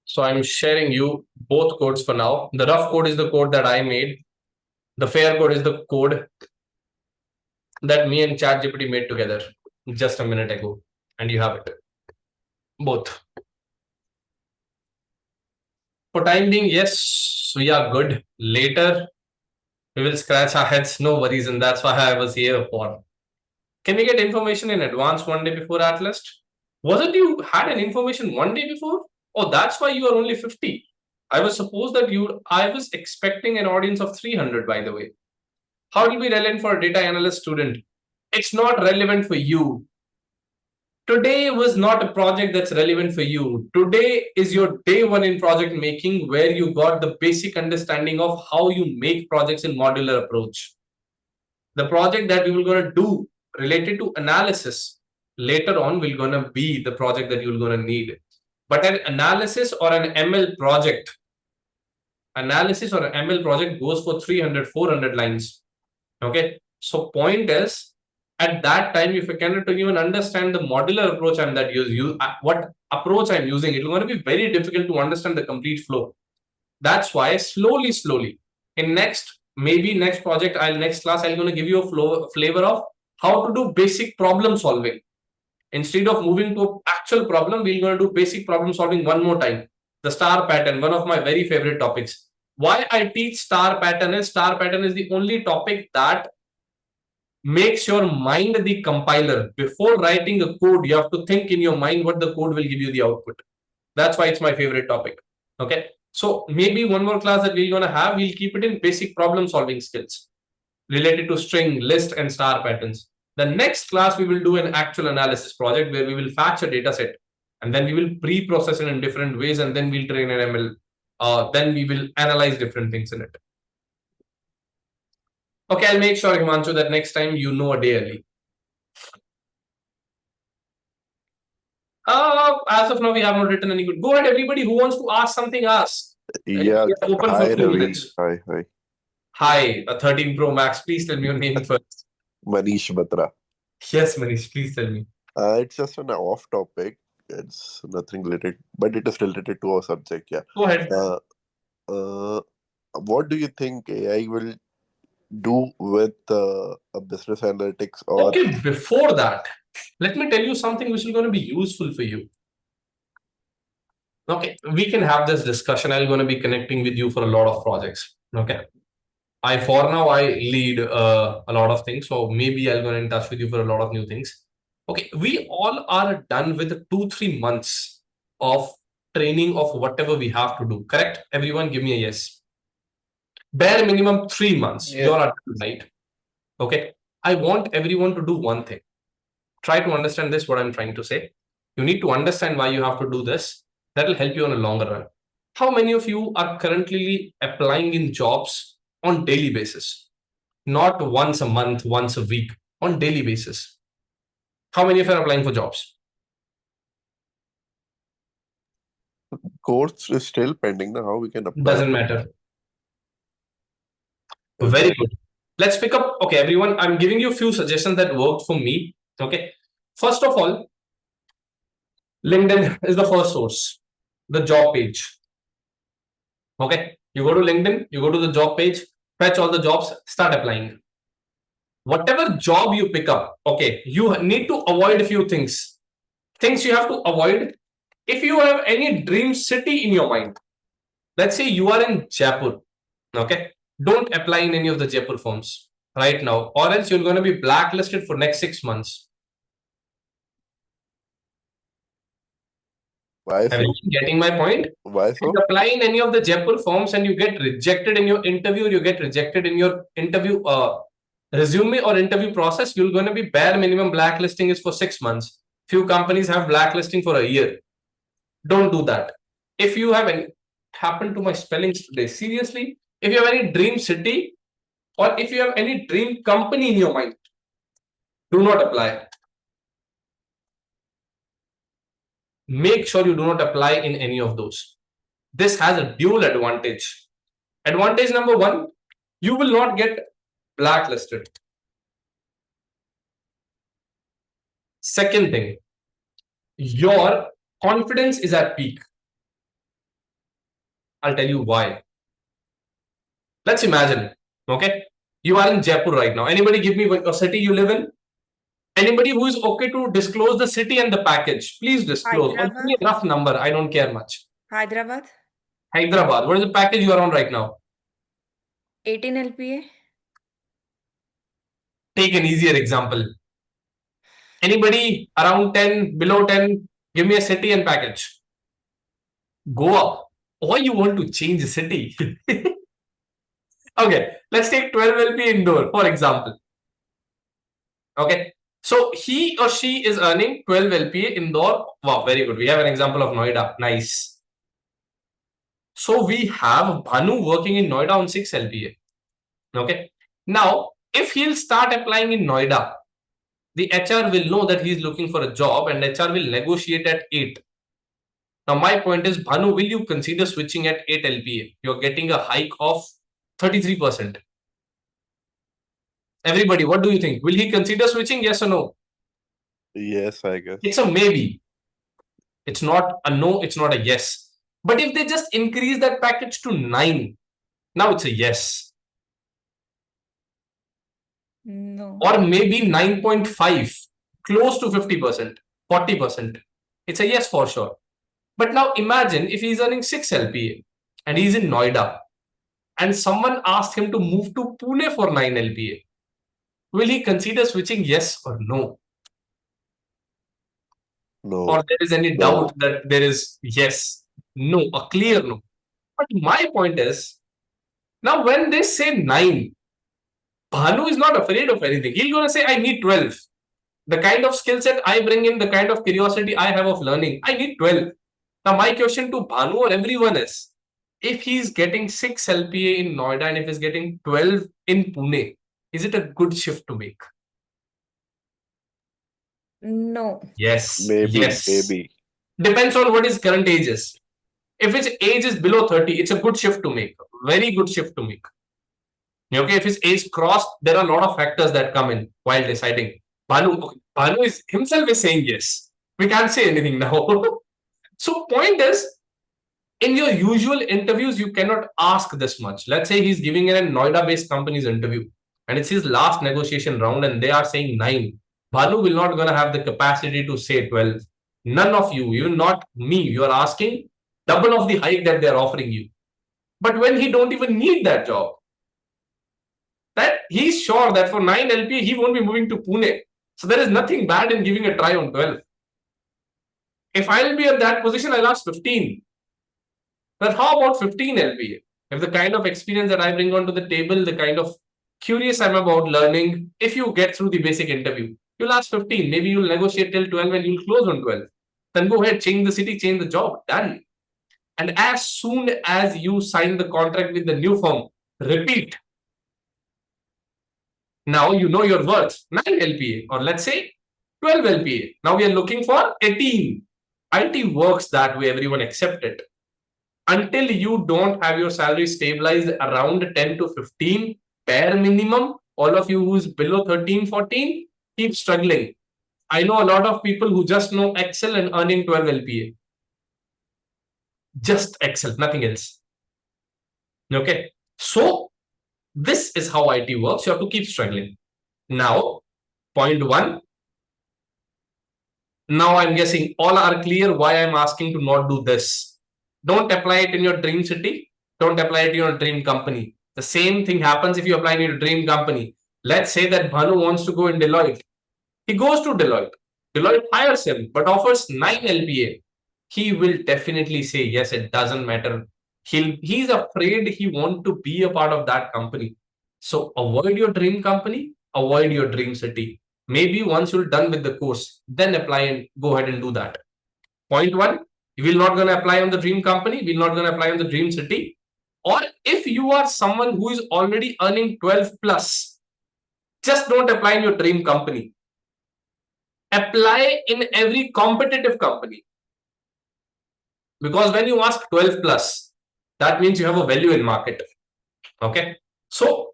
So I'm sharing you both codes for now. The rough code is the code that I made. The fair code is the code that me and ChatGPT made together just a minute ago. And you have it. Both. For time being, yes, we are good. Later, we will scratch our heads. No worries. And that's why I was here for. Can we get information in advance 1 day before at least? Wasn't you had an information 1 day before? Oh, that's why you are only 50. I was supposed that I was expecting an audience of 300, by the way. How it will be relevant for a data analyst student? It's not relevant for you. Today was not a project that's relevant for you. Today is your day 1 in project making, where you got the basic understanding of how you make projects in modular approach. The project that we were going to do related to analysis later on will going to be the project that you're going to need. But an analysis or an ML project goes for 300, 400 lines. Okay. So point is, at that time, if you cannot even understand the modular approach what approach I'm using, it's going to be very difficult to understand the complete flow. That's why slowly, in next class, I'm going to give you a flavor of how to do basic problem solving. Instead of moving to actual problem, we're going to do basic problem solving one more time. The star pattern, one of my very favorite topics. Why I teach star pattern is the only topic that makes your mind the compiler. Before writing a code, you have to think in your mind what the code will give you the output. That's why it's my favorite topic. Okay. So maybe one more class that we're going to have, we'll keep it in basic problem solving skills related to string, list, and star patterns. The next class, we will do an actual analysis project where we will fetch a data set and then we will pre-process it in different ways and then we'll train an ML. Then we will analyze different things in it. Okay, I'll make sure, Himanshu, that next time you know a day early. As of now, we have not written any good. Go ahead, everybody who wants to ask something, ask. Yeah. We are open for Hi, a few Ravi. minutes. Hi, hi. Hi, a 13 Pro Max. Please tell me your name first. Manish Batra. Yes, Manish, please tell me. It's just an off topic. It's nothing related, but it is related to our subject. Yeah. Go ahead. What do you think AI will do with a business analytics or? Okay, before that, let me tell you something which is going to be useful for you. Okay, we can have this discussion. I'm going to be connecting with you for a lot of projects. Okay. For now, I lead a lot of things. So maybe I'll go in touch with you for a lot of new things. Okay, we all are done with 2-3 months of training of whatever we have to do. Correct? Everyone give me a yes. Bare minimum 3 months. Yes. You all are done, right? Okay. I want everyone to do one thing. Try to understand this, what I'm trying to say. You need to understand why you have to do this. That will help you on a longer run. How many of you are currently applying in jobs on daily basis? Not once a month, once a week, on daily basis. How many of you are applying for jobs? Course is still pending. Now, how we can apply? Doesn't matter. Very good. Let's pick up. Okay, everyone, I'm giving you a few suggestions that worked for me. Okay. First of all, LinkedIn is the first source, the job page. Okay. You go to LinkedIn, you go to the job page, fetch all the jobs, start applying. Whatever job you pick up, okay, you need to avoid a few things. Things you have to avoid. If you have any dream city in your mind, let's say you are in Jaipur, okay, don't apply in any of the Jaipur firms right now, or else you're going to be blacklisted for next 6 months. Why so? Are you getting my point? Why so? If you apply in any of the Jaipur firms and you get rejected in your interview, you get rejected in your interview resume or interview process, you're going to be bare minimum blacklisting is for 6 months. Few companies have blacklisting for a year. Don't do that. If you have any, happened to my spellings today, seriously, if you have any dream city or if you have any dream company in your mind, do not apply. Make sure you do not apply in any of those. This has a dual advantage. Advantage number one, you will not get blacklisted. Second thing, your confidence is at peak. I'll tell you why. Let's imagine, okay, you are in Jaipur right now. Anybody give me a city you live in? Anybody who is okay to disclose the city and the package, please disclose. Or give me a rough number. I don't care much. Hyderabad. Hyderabad. What is the package you are on right now? 18 LPA. Take an easier example. Anybody around 10, below 10, give me a city and package. Goa. Why you want to change the city? Okay, let's take 12 LP Indore, for example. Okay, so he or she is earning 12 LPA Indore. Wow, very good. We have an example of Noida. Nice. So we have Bhanu working in Noida on 6 LPA. Okay, now if he'll start applying in Noida, the HR will know that he's looking for a job and HR will negotiate at 8. Now, my point is, Bhanu, will you consider switching at 8 LPA? You're getting a hike of 33%. Everybody, what do you think? Will he consider switching? Yes or no? Yes, I guess. It's a maybe. It's not a no, it's not a yes. But if they just increase that package to 9, now it's a yes. No. Or maybe 9.5, close to 50%. 40%. It's a yes for sure. But now imagine if he's earning 6 LPA and he's in Noida and someone asked him to move to Pune for 9 LPA. Will he consider switching, yes or no? No. Or there is any doubt that there is yes, no, a clear no. But my point is, now when they say 9, Bhanu is not afraid of anything. He's going to say, I need 12. The kind of skill set I bring in, the kind of curiosity I have of learning, I need 12. Now, my question to Bhanu or everyone is, if he's getting 6 LPA in Noida and if he's getting 12 in Pune, is it a good shift to make? No. Yes. Maybe. Yes. Maybe. Depends on what his current age is. If his age is below 30, it's a good shift to make. Very good shift to make. Okay, if his age crossed, there are a lot of factors that come in while deciding. Bhanu is himself is saying yes. We can't say anything now. So point is, in your usual interviews, you cannot ask this much. Let's say he's giving in a Noida-based company's interview and it's his last negotiation round and they are saying 9. Bhanu will not going to have the capacity to say 12. None of you, even not me, you are asking double of the hike that they're offering you. But when he don't even need that job, that he's sure that for 9 LPA, he won't be moving to Pune. So there is nothing bad in giving a try on 12. If I'll be at that position, I'll ask 15. But how about 15 LPA? If the kind of experience that I bring onto the table, the kind of curious I'm about learning, if you get through the basic interview, you'll ask 15. Maybe you'll negotiate till 12 and you'll close on 12. Then go ahead, change the city, change the job. Done. And as soon as you sign the contract with the new firm, repeat. Now you know your worth, 9 LPA or let's say 12 LPA. Now we are looking for 18. IT works that way, everyone accept it. Until you don't have your salary stabilized around 10 to 15 bare minimum, all of you who's below 13, 14, keep struggling. I know a lot of people who just know Excel and earning 12 LPA. Just Excel, nothing else. Okay. So this is how IT works. You have to keep struggling. Now, point 1. Now I'm guessing all are clear why I'm asking to not do this. Don't apply it in your dream city. Don't apply it in your dream company. The same thing happens if you apply it in your dream company. Let's say that Bhanu wants to go in Deloitte. He goes to Deloitte. Deloitte hires him, but offers 9 LPA. He will definitely say, yes, it doesn't matter. He's afraid he wants to be a part of that company. So avoid your dream company, avoid your dream city. Maybe once you're done with the course, then apply and go ahead and do that. Point 1, you will not going to apply on the dream company, will not going to apply on the dream city. Or if you are someone who is already earning 12 plus, just don't apply in your dream company. Apply in every competitive company. Because when you ask 12 plus, that means you have a value in market. Okay. So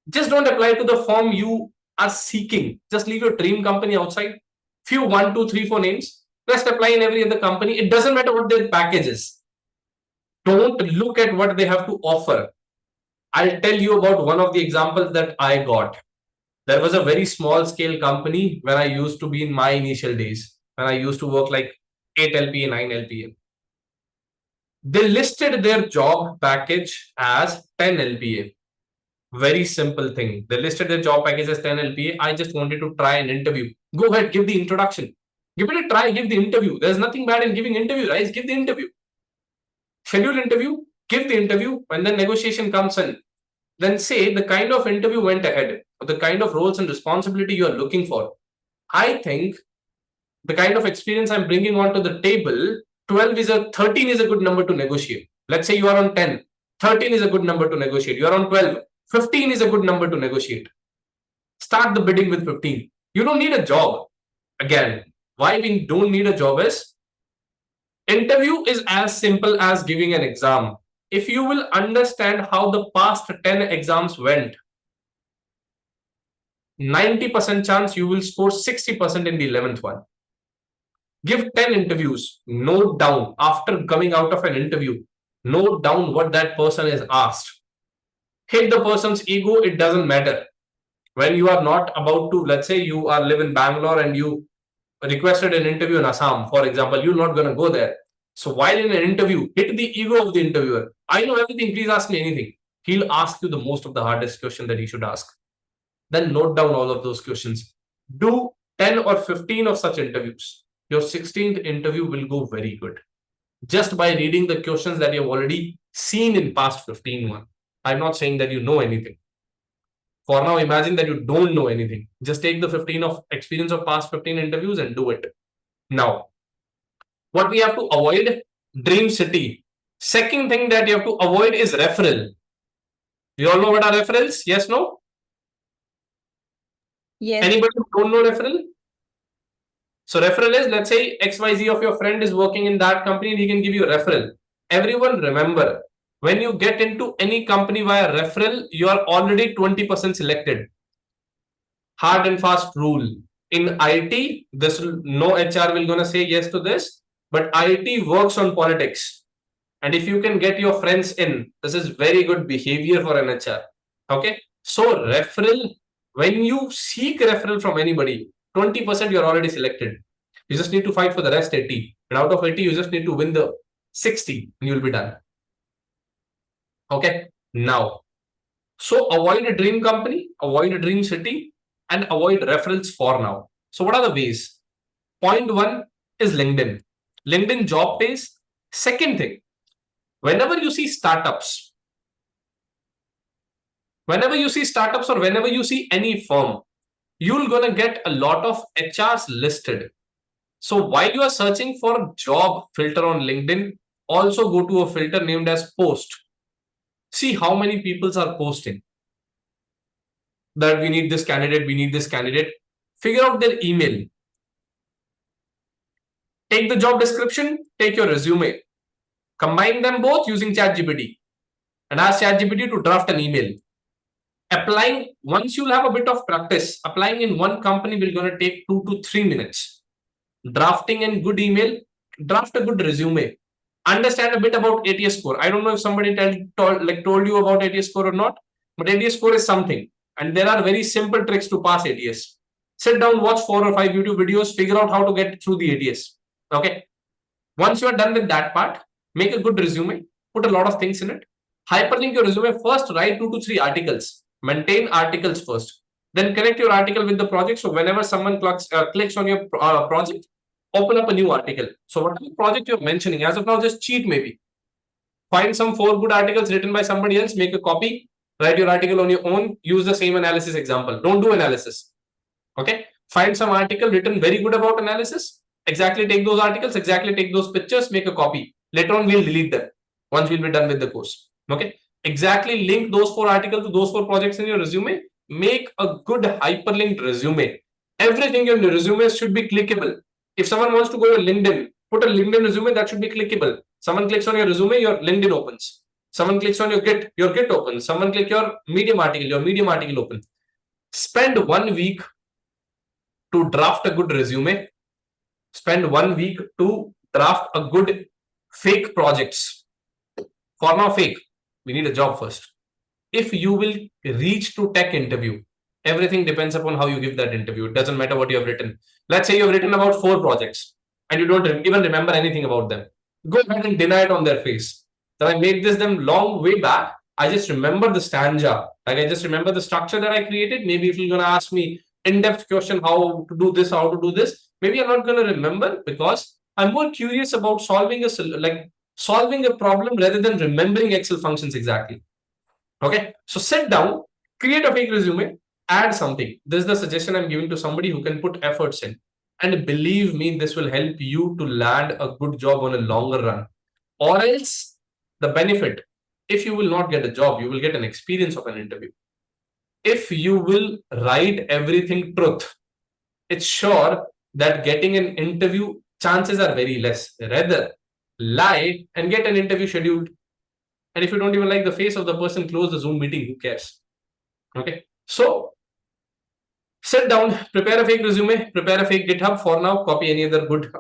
just don't apply to the firm you are seeking. Just leave your dream company outside. Few 1, 2, 3, 4 names. Just apply in every other company. It doesn't matter what their package is. Don't look at what they have to offer. I'll tell you about one of the examples that I got. There was a very small scale company when I used to be in my initial days, when I used to work like 8 LPA, 9 LPA. They listed their job package as 10 LPA. Very simple thing. They listed their job package as 10 LPA. I just wanted to try an interview. Go ahead, give the introduction. Give it a try, give the interview. There's nothing bad in giving interview, guys. Give the interview. Schedule interview, give the interview. When the negotiation comes in, then say the kind of interview went ahead, or the kind of roles and responsibility you are looking for. I think the kind of experience I'm bringing onto the table, 13 is a good number to negotiate. Let's say you are on 10, 13 is a good number to negotiate. You are on 12, 15 is a good number to negotiate. Start the bidding with 15. You don't need a job. Again, why we don't need a job is, interview is as simple as giving an exam. If you will understand how the past 10 exams went, 90% chance you will score 60% in the 11th one. Give 10 interviews, note down after coming out of an interview, note down what that person is asked. Hit the person's ego, it doesn't matter. When you are not about to, let's say you are live in Bangalore and you requested an interview in Assam, for example, you're not going to go there. So while in an interview, hit the ego of the interviewer. I know everything, please ask me anything. He'll ask you the most of the hardest question that he should ask. Then note down all of those questions. Do 10 or 15 of such interviews. Your 16th interview will go very good. Just by reading the questions that you've already seen in past 15 one. I'm not saying that you know anything. For now, imagine that you don't know anything. Just take the 15 of experience of past 15 interviews and do it. Now, what we have to avoid, dream city. Second thing that you have to avoid is referral. You all know what are referrals? Yes, no? Yes. Anybody who don't know referral? So referral is, let's say XYZ of your friend is working in that company and he can give you a referral. Everyone remember, when you get into any company via referral, you are already 20% selected. Hard and fast rule. In IT, no HR will gonna say yes to this, but IT works on politics. And if you can get your friends in, this is very good behavior for an HR. Okay. So referral, when you seek referral from anybody, 20% you're already selected. You just need to fight for the rest 80. And out of 80, you just need to win the 60 and you'll be done. Okay. Now, so avoid a dream company, avoid a dream city, and avoid referrals for now. So what are the ways? Point one is LinkedIn. LinkedIn job pays. Second thing, whenever you see startups or whenever you see any firm, you're going to get a lot of HRs listed. So while you are searching for job filter on LinkedIn, also go to a filter named as post. See how many people are posting that we need this candidate, we need this candidate. Figure out their email. Take the job description, take your resume. Combine them both using ChatGPT and ask ChatGPT to draft an email. Applying, once you'll have a bit of practice, applying in one company will going to take 2 to 3 minutes. Drafting a good email, draft a good resume. Understand a bit about ATS score. I don't know if somebody told you about ATS score or not, but ATS score is something. And there are very simple tricks to pass ATS. Sit down, watch 4 or 5 YouTube videos, figure out how to get through the ATS. Okay. Once you are done with that part, make a good resume, put a lot of things in it. Hyperlink your resume first, write 2 to 3 articles. Maintain articles first. Then connect your article with the project. So whenever someone clicks on your project, open up a new article. So whatever project you're mentioning, as of now, just cheat maybe. Find some 4 good articles written by somebody else, make a copy, write your article on your own, use the same analysis example. Don't do analysis. Okay. Find some article written very good about analysis. Exactly take those articles, exactly take those pictures, make a copy. Later on, we'll delete them once we'll be done with the course. Okay. Exactly link those 4 articles to those 4 projects in your resume. Make a good hyperlinked resume. Everything in your resume should be clickable. If someone wants to go to LinkedIn, put a LinkedIn resume that should be clickable. Someone clicks on your resume, your LinkedIn opens. Someone clicks on your Git opens. Someone click your Medium article open. Spend 1 week to draft a good resume. Spend 1 week to draft a good fake projects. For now, fake. We need a job first. If you will reach to tech interview, everything depends upon how you give that interview. It doesn't matter what you have written. Let's say you have written about 4 projects and you don't even remember anything about them. Go ahead and deny it on their face. That I made them long way back. I just remember the stanza. Like I just remember the structure that I created. Maybe if you're going to ask me in-depth question, how to do this, maybe I'm not going to remember because I'm more curious about solving a problem rather than remembering Excel functions exactly. Okay. So sit down, create a fake resume, add something. This is the suggestion I'm giving to somebody who can put efforts in. And believe me, this will help you to land a good job on a longer run. Or else the benefit, if you will not get a job, you will get an experience of an interview. If you will write everything truth, it's sure that getting an interview chances are very less. Rather, lie and get an interview scheduled. And if you don't even like the face of the person, close the Zoom meeting. Who cares? Okay. So sit down, prepare a fake resume, prepare a fake GitHub for now, copy any other good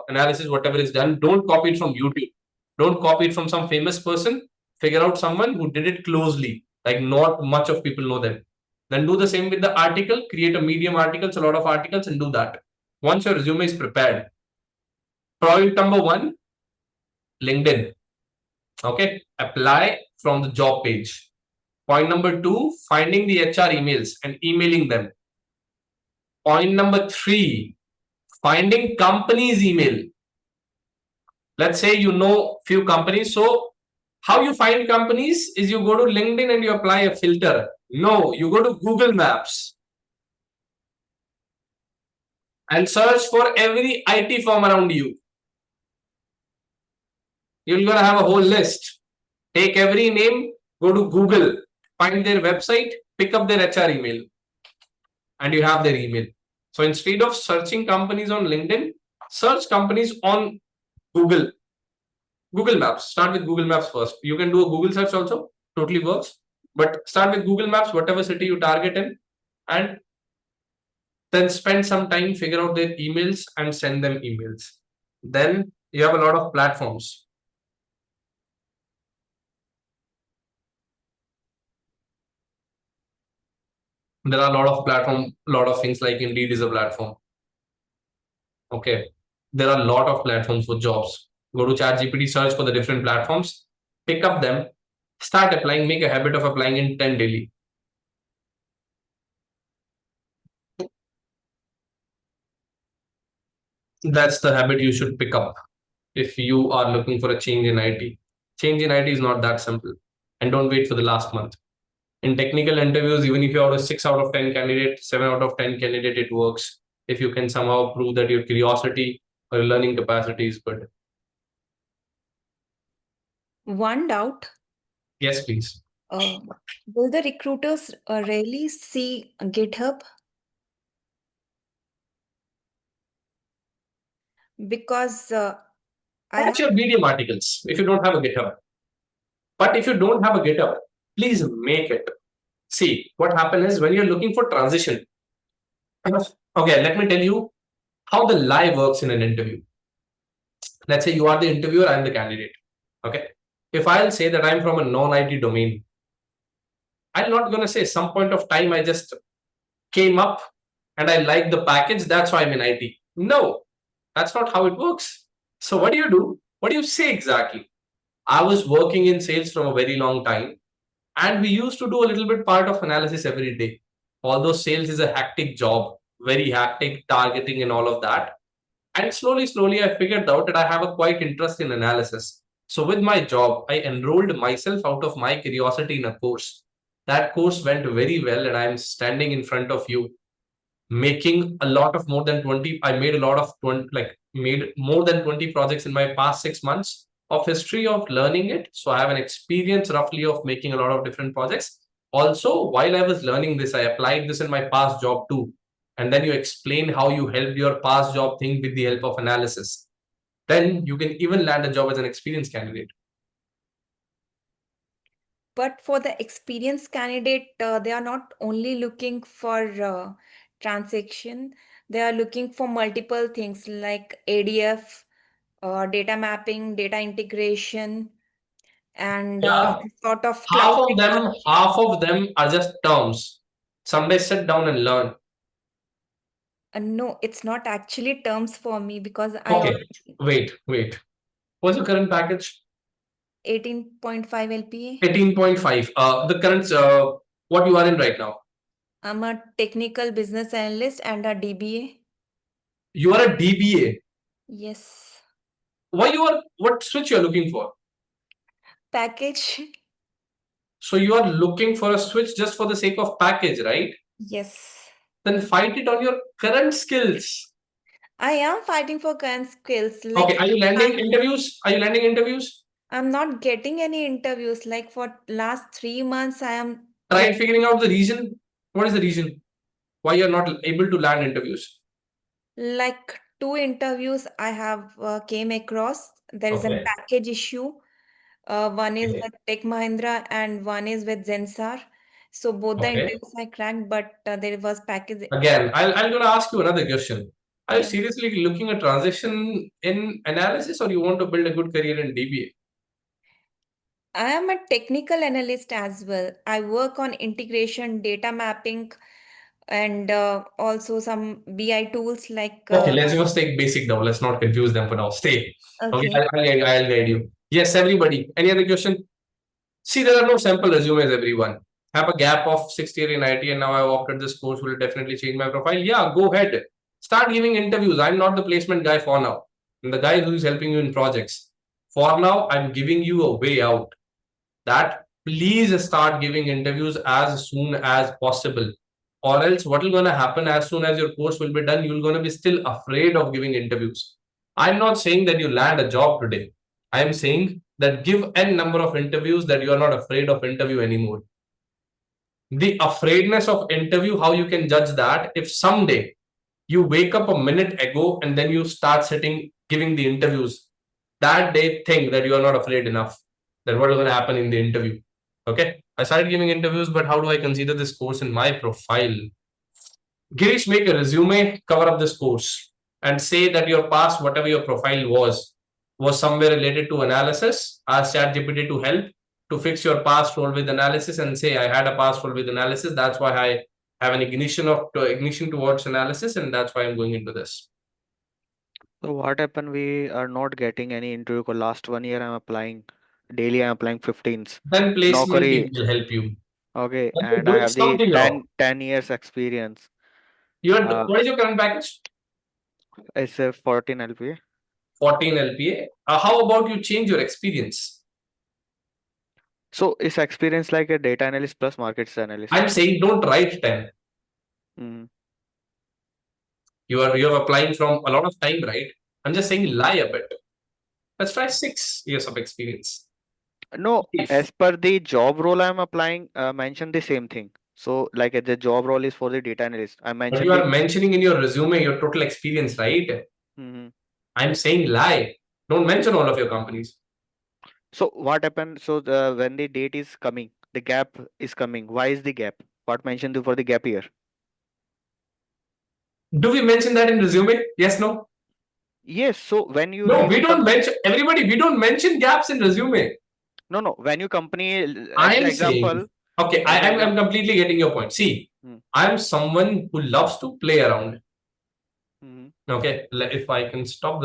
analysis, whatever is done. Don't copy it from YouTube. Don't copy it from some famous person. Figure out someone who did it closely. Like not much of people know them. Then do the same with the article, create a Medium articles, a lot of articles and do that. once your resume is prepared, point number one, LinkedIn. Okay, apply from the job page. Point number two, finding the HR emails and emailing them. Point number three, finding companies' email. Let's say you know few companies. So how you find companies is you go to LinkedIn and you apply a filter. No, you go to Google Maps and search for every IT firm around you. You're gonna have a whole list. Take every name, go to Google, find their website, pick up their HR email, and you have their email. So instead of searching companies on LinkedIn, search companies on Google. Google Maps. Start with Google Maps first. You can do a Google search also, totally works. But start with Google Maps, whatever city you target in, and then spend some time, figure out their emails and send them emails. Then you have a lot of platforms. There are a lot of platform, a lot of things like Indeed is a platform. Okay. There are a lot of platforms for jobs. Go to ChatGPT, search for the different platforms, pick up them, start applying, make a habit of applying in 10 daily. That's the habit you should pick up if you are looking for a change in IT. Change in IT is not that simple. And don't wait for the last month. In technical interviews, even if you are a 6 out of 10 candidate, 7 out of 10 candidate, it works. If you can somehow prove that your curiosity or your learning capacity is good. One doubt. Yes, please. Will the recruiters really see GitHub? Because Write your Medium articles if you don't have a GitHub. But if you don't have a GitHub, please make it. See, what happens is when you're looking for transition. Okay, let me tell you how the lie works in an interview. Let's say you are the interviewer, I'm the candidate. Okay. If I'll say that I'm from a non-IT domain, I'm not going to say some point of time I just came up and I like the package, that's why I'm in IT. No, that's not how it works. So what do? What do you say exactly? I was working in sales from a very long time, and we used to do a little bit part of analysis every day. Although sales is a hectic job, very hectic targeting and all of that. And slowly, I figured out that I have a quite interest in analysis. So with my job, I enrolled myself out of my curiosity in a course. That course went very well, and I'm standing in front of you making a lot of more than 20. I made a lot of 20, made more than 20 projects in my past 6 months of history of learning it. So I have an experience roughly of making a lot of different projects. Also, while I was learning this, I applied this in my past job too. And then you explain how you helped your past job thing with the help of analysis. Then you can even land a job as an experienced candidate. But for the experienced candidate, they are not only looking for transaction, they are looking for multiple things like ADF, data mapping, data integration, and sort of Half cloud of them are just terms. Someday sit down and learn. No, it's not actually terms for me because Okay, wait. What's your current package? 18.5 LPA. 18.5. The current, what you are in right now? I'm a technical business analyst and a DBA. You are a DBA. Yes. What switch you are looking for? Package. So you are looking for a switch just for the sake of package, right? Yes. Then fight it on your current skills. I am fighting for current skills. Okay, are you landing interviews? I'm not getting any interviews. Like for last 3 months, I am Try figuring out the reason. What is the reason why you're not able to land interviews? like 2 interviews I have came across. There is a Okay. package issue. One is with Tech Mahindra and one is with Zensar. So both the Okay. interviews I cracked, but there was package. Again, I'm going to ask you another question. Are you Yeah. seriously looking at transition in analysis, or you want to build a good career in DBA? I am a technical analyst as well. I work on integration, data mapping, and also some BI tools like Okay, let's just take basic now. Let's not confuse them for now. Stay. Okay, okay. I'll guide you. Yes, everybody. Any other question? See, there are no sample resumes, everyone. Have a gap of 6th year in IT and now I've opted this course will definitely change my profile. Yeah, go ahead. Start giving interviews. I'm not the placement guy for now. I'm the guy who is helping you in projects. For now, I'm giving you a way out. That please start giving interviews as soon as possible. Or else what will gonna happen as soon as your course will be done, you're gonna be still afraid of giving interviews. I'm not saying that you land a job today. I am saying that give n number of interviews that you are not afraid of interview anymore. The afraidness of interview, how you can judge that if someday you wake up a minute ago and then you start sitting giving the interviews, that day think that you are not afraid enough that what is going to happen in the interview. Okay, I started giving interviews, but how do I consider this course in my profile? Girish, make a resume, cover up this course, and say that your past, whatever your profile was somewhere related to analysis. Ask ChatGPT to help to fix your past role with analysis and say, I had a past role with analysis. That's why I have an ignition towards analysis, and that's why I'm going into this. So what happened? We are not getting any interview. For last 1 year, I'm applying daily. I'm applying 15s. Then placement Naukri. team will help you. Okay, But you're and I doing have the something wrong. 10 years experience. What is your current package? It's a 14 LPA. 14 LPA. How about you change your experience? So it's experience like a data analyst plus markets analyst. I'm saying don't write 10. You're applying from a lot of time, right? I'm just saying lie a bit. Let's try 6 years of experience. No, as per the job role I'm applying, mention the same thing. So like the job role is for the data analyst. I But mentioned you are mentioning in your resume your total experience, right? I'm saying lie. Don't mention all of your companies. So what happened? So when the date is coming, the gap is coming. Why is the gap? What mentioned for the gap year? Do we mention that in resume? Yes, no? Yes. So when you No, leave we the don't mention everybody. We don't mention gaps in resume. No, when you company, as I an am example. saying, okay, I'm completely getting your point. See, I'm someone who loves to play around. Okay, if I can stop the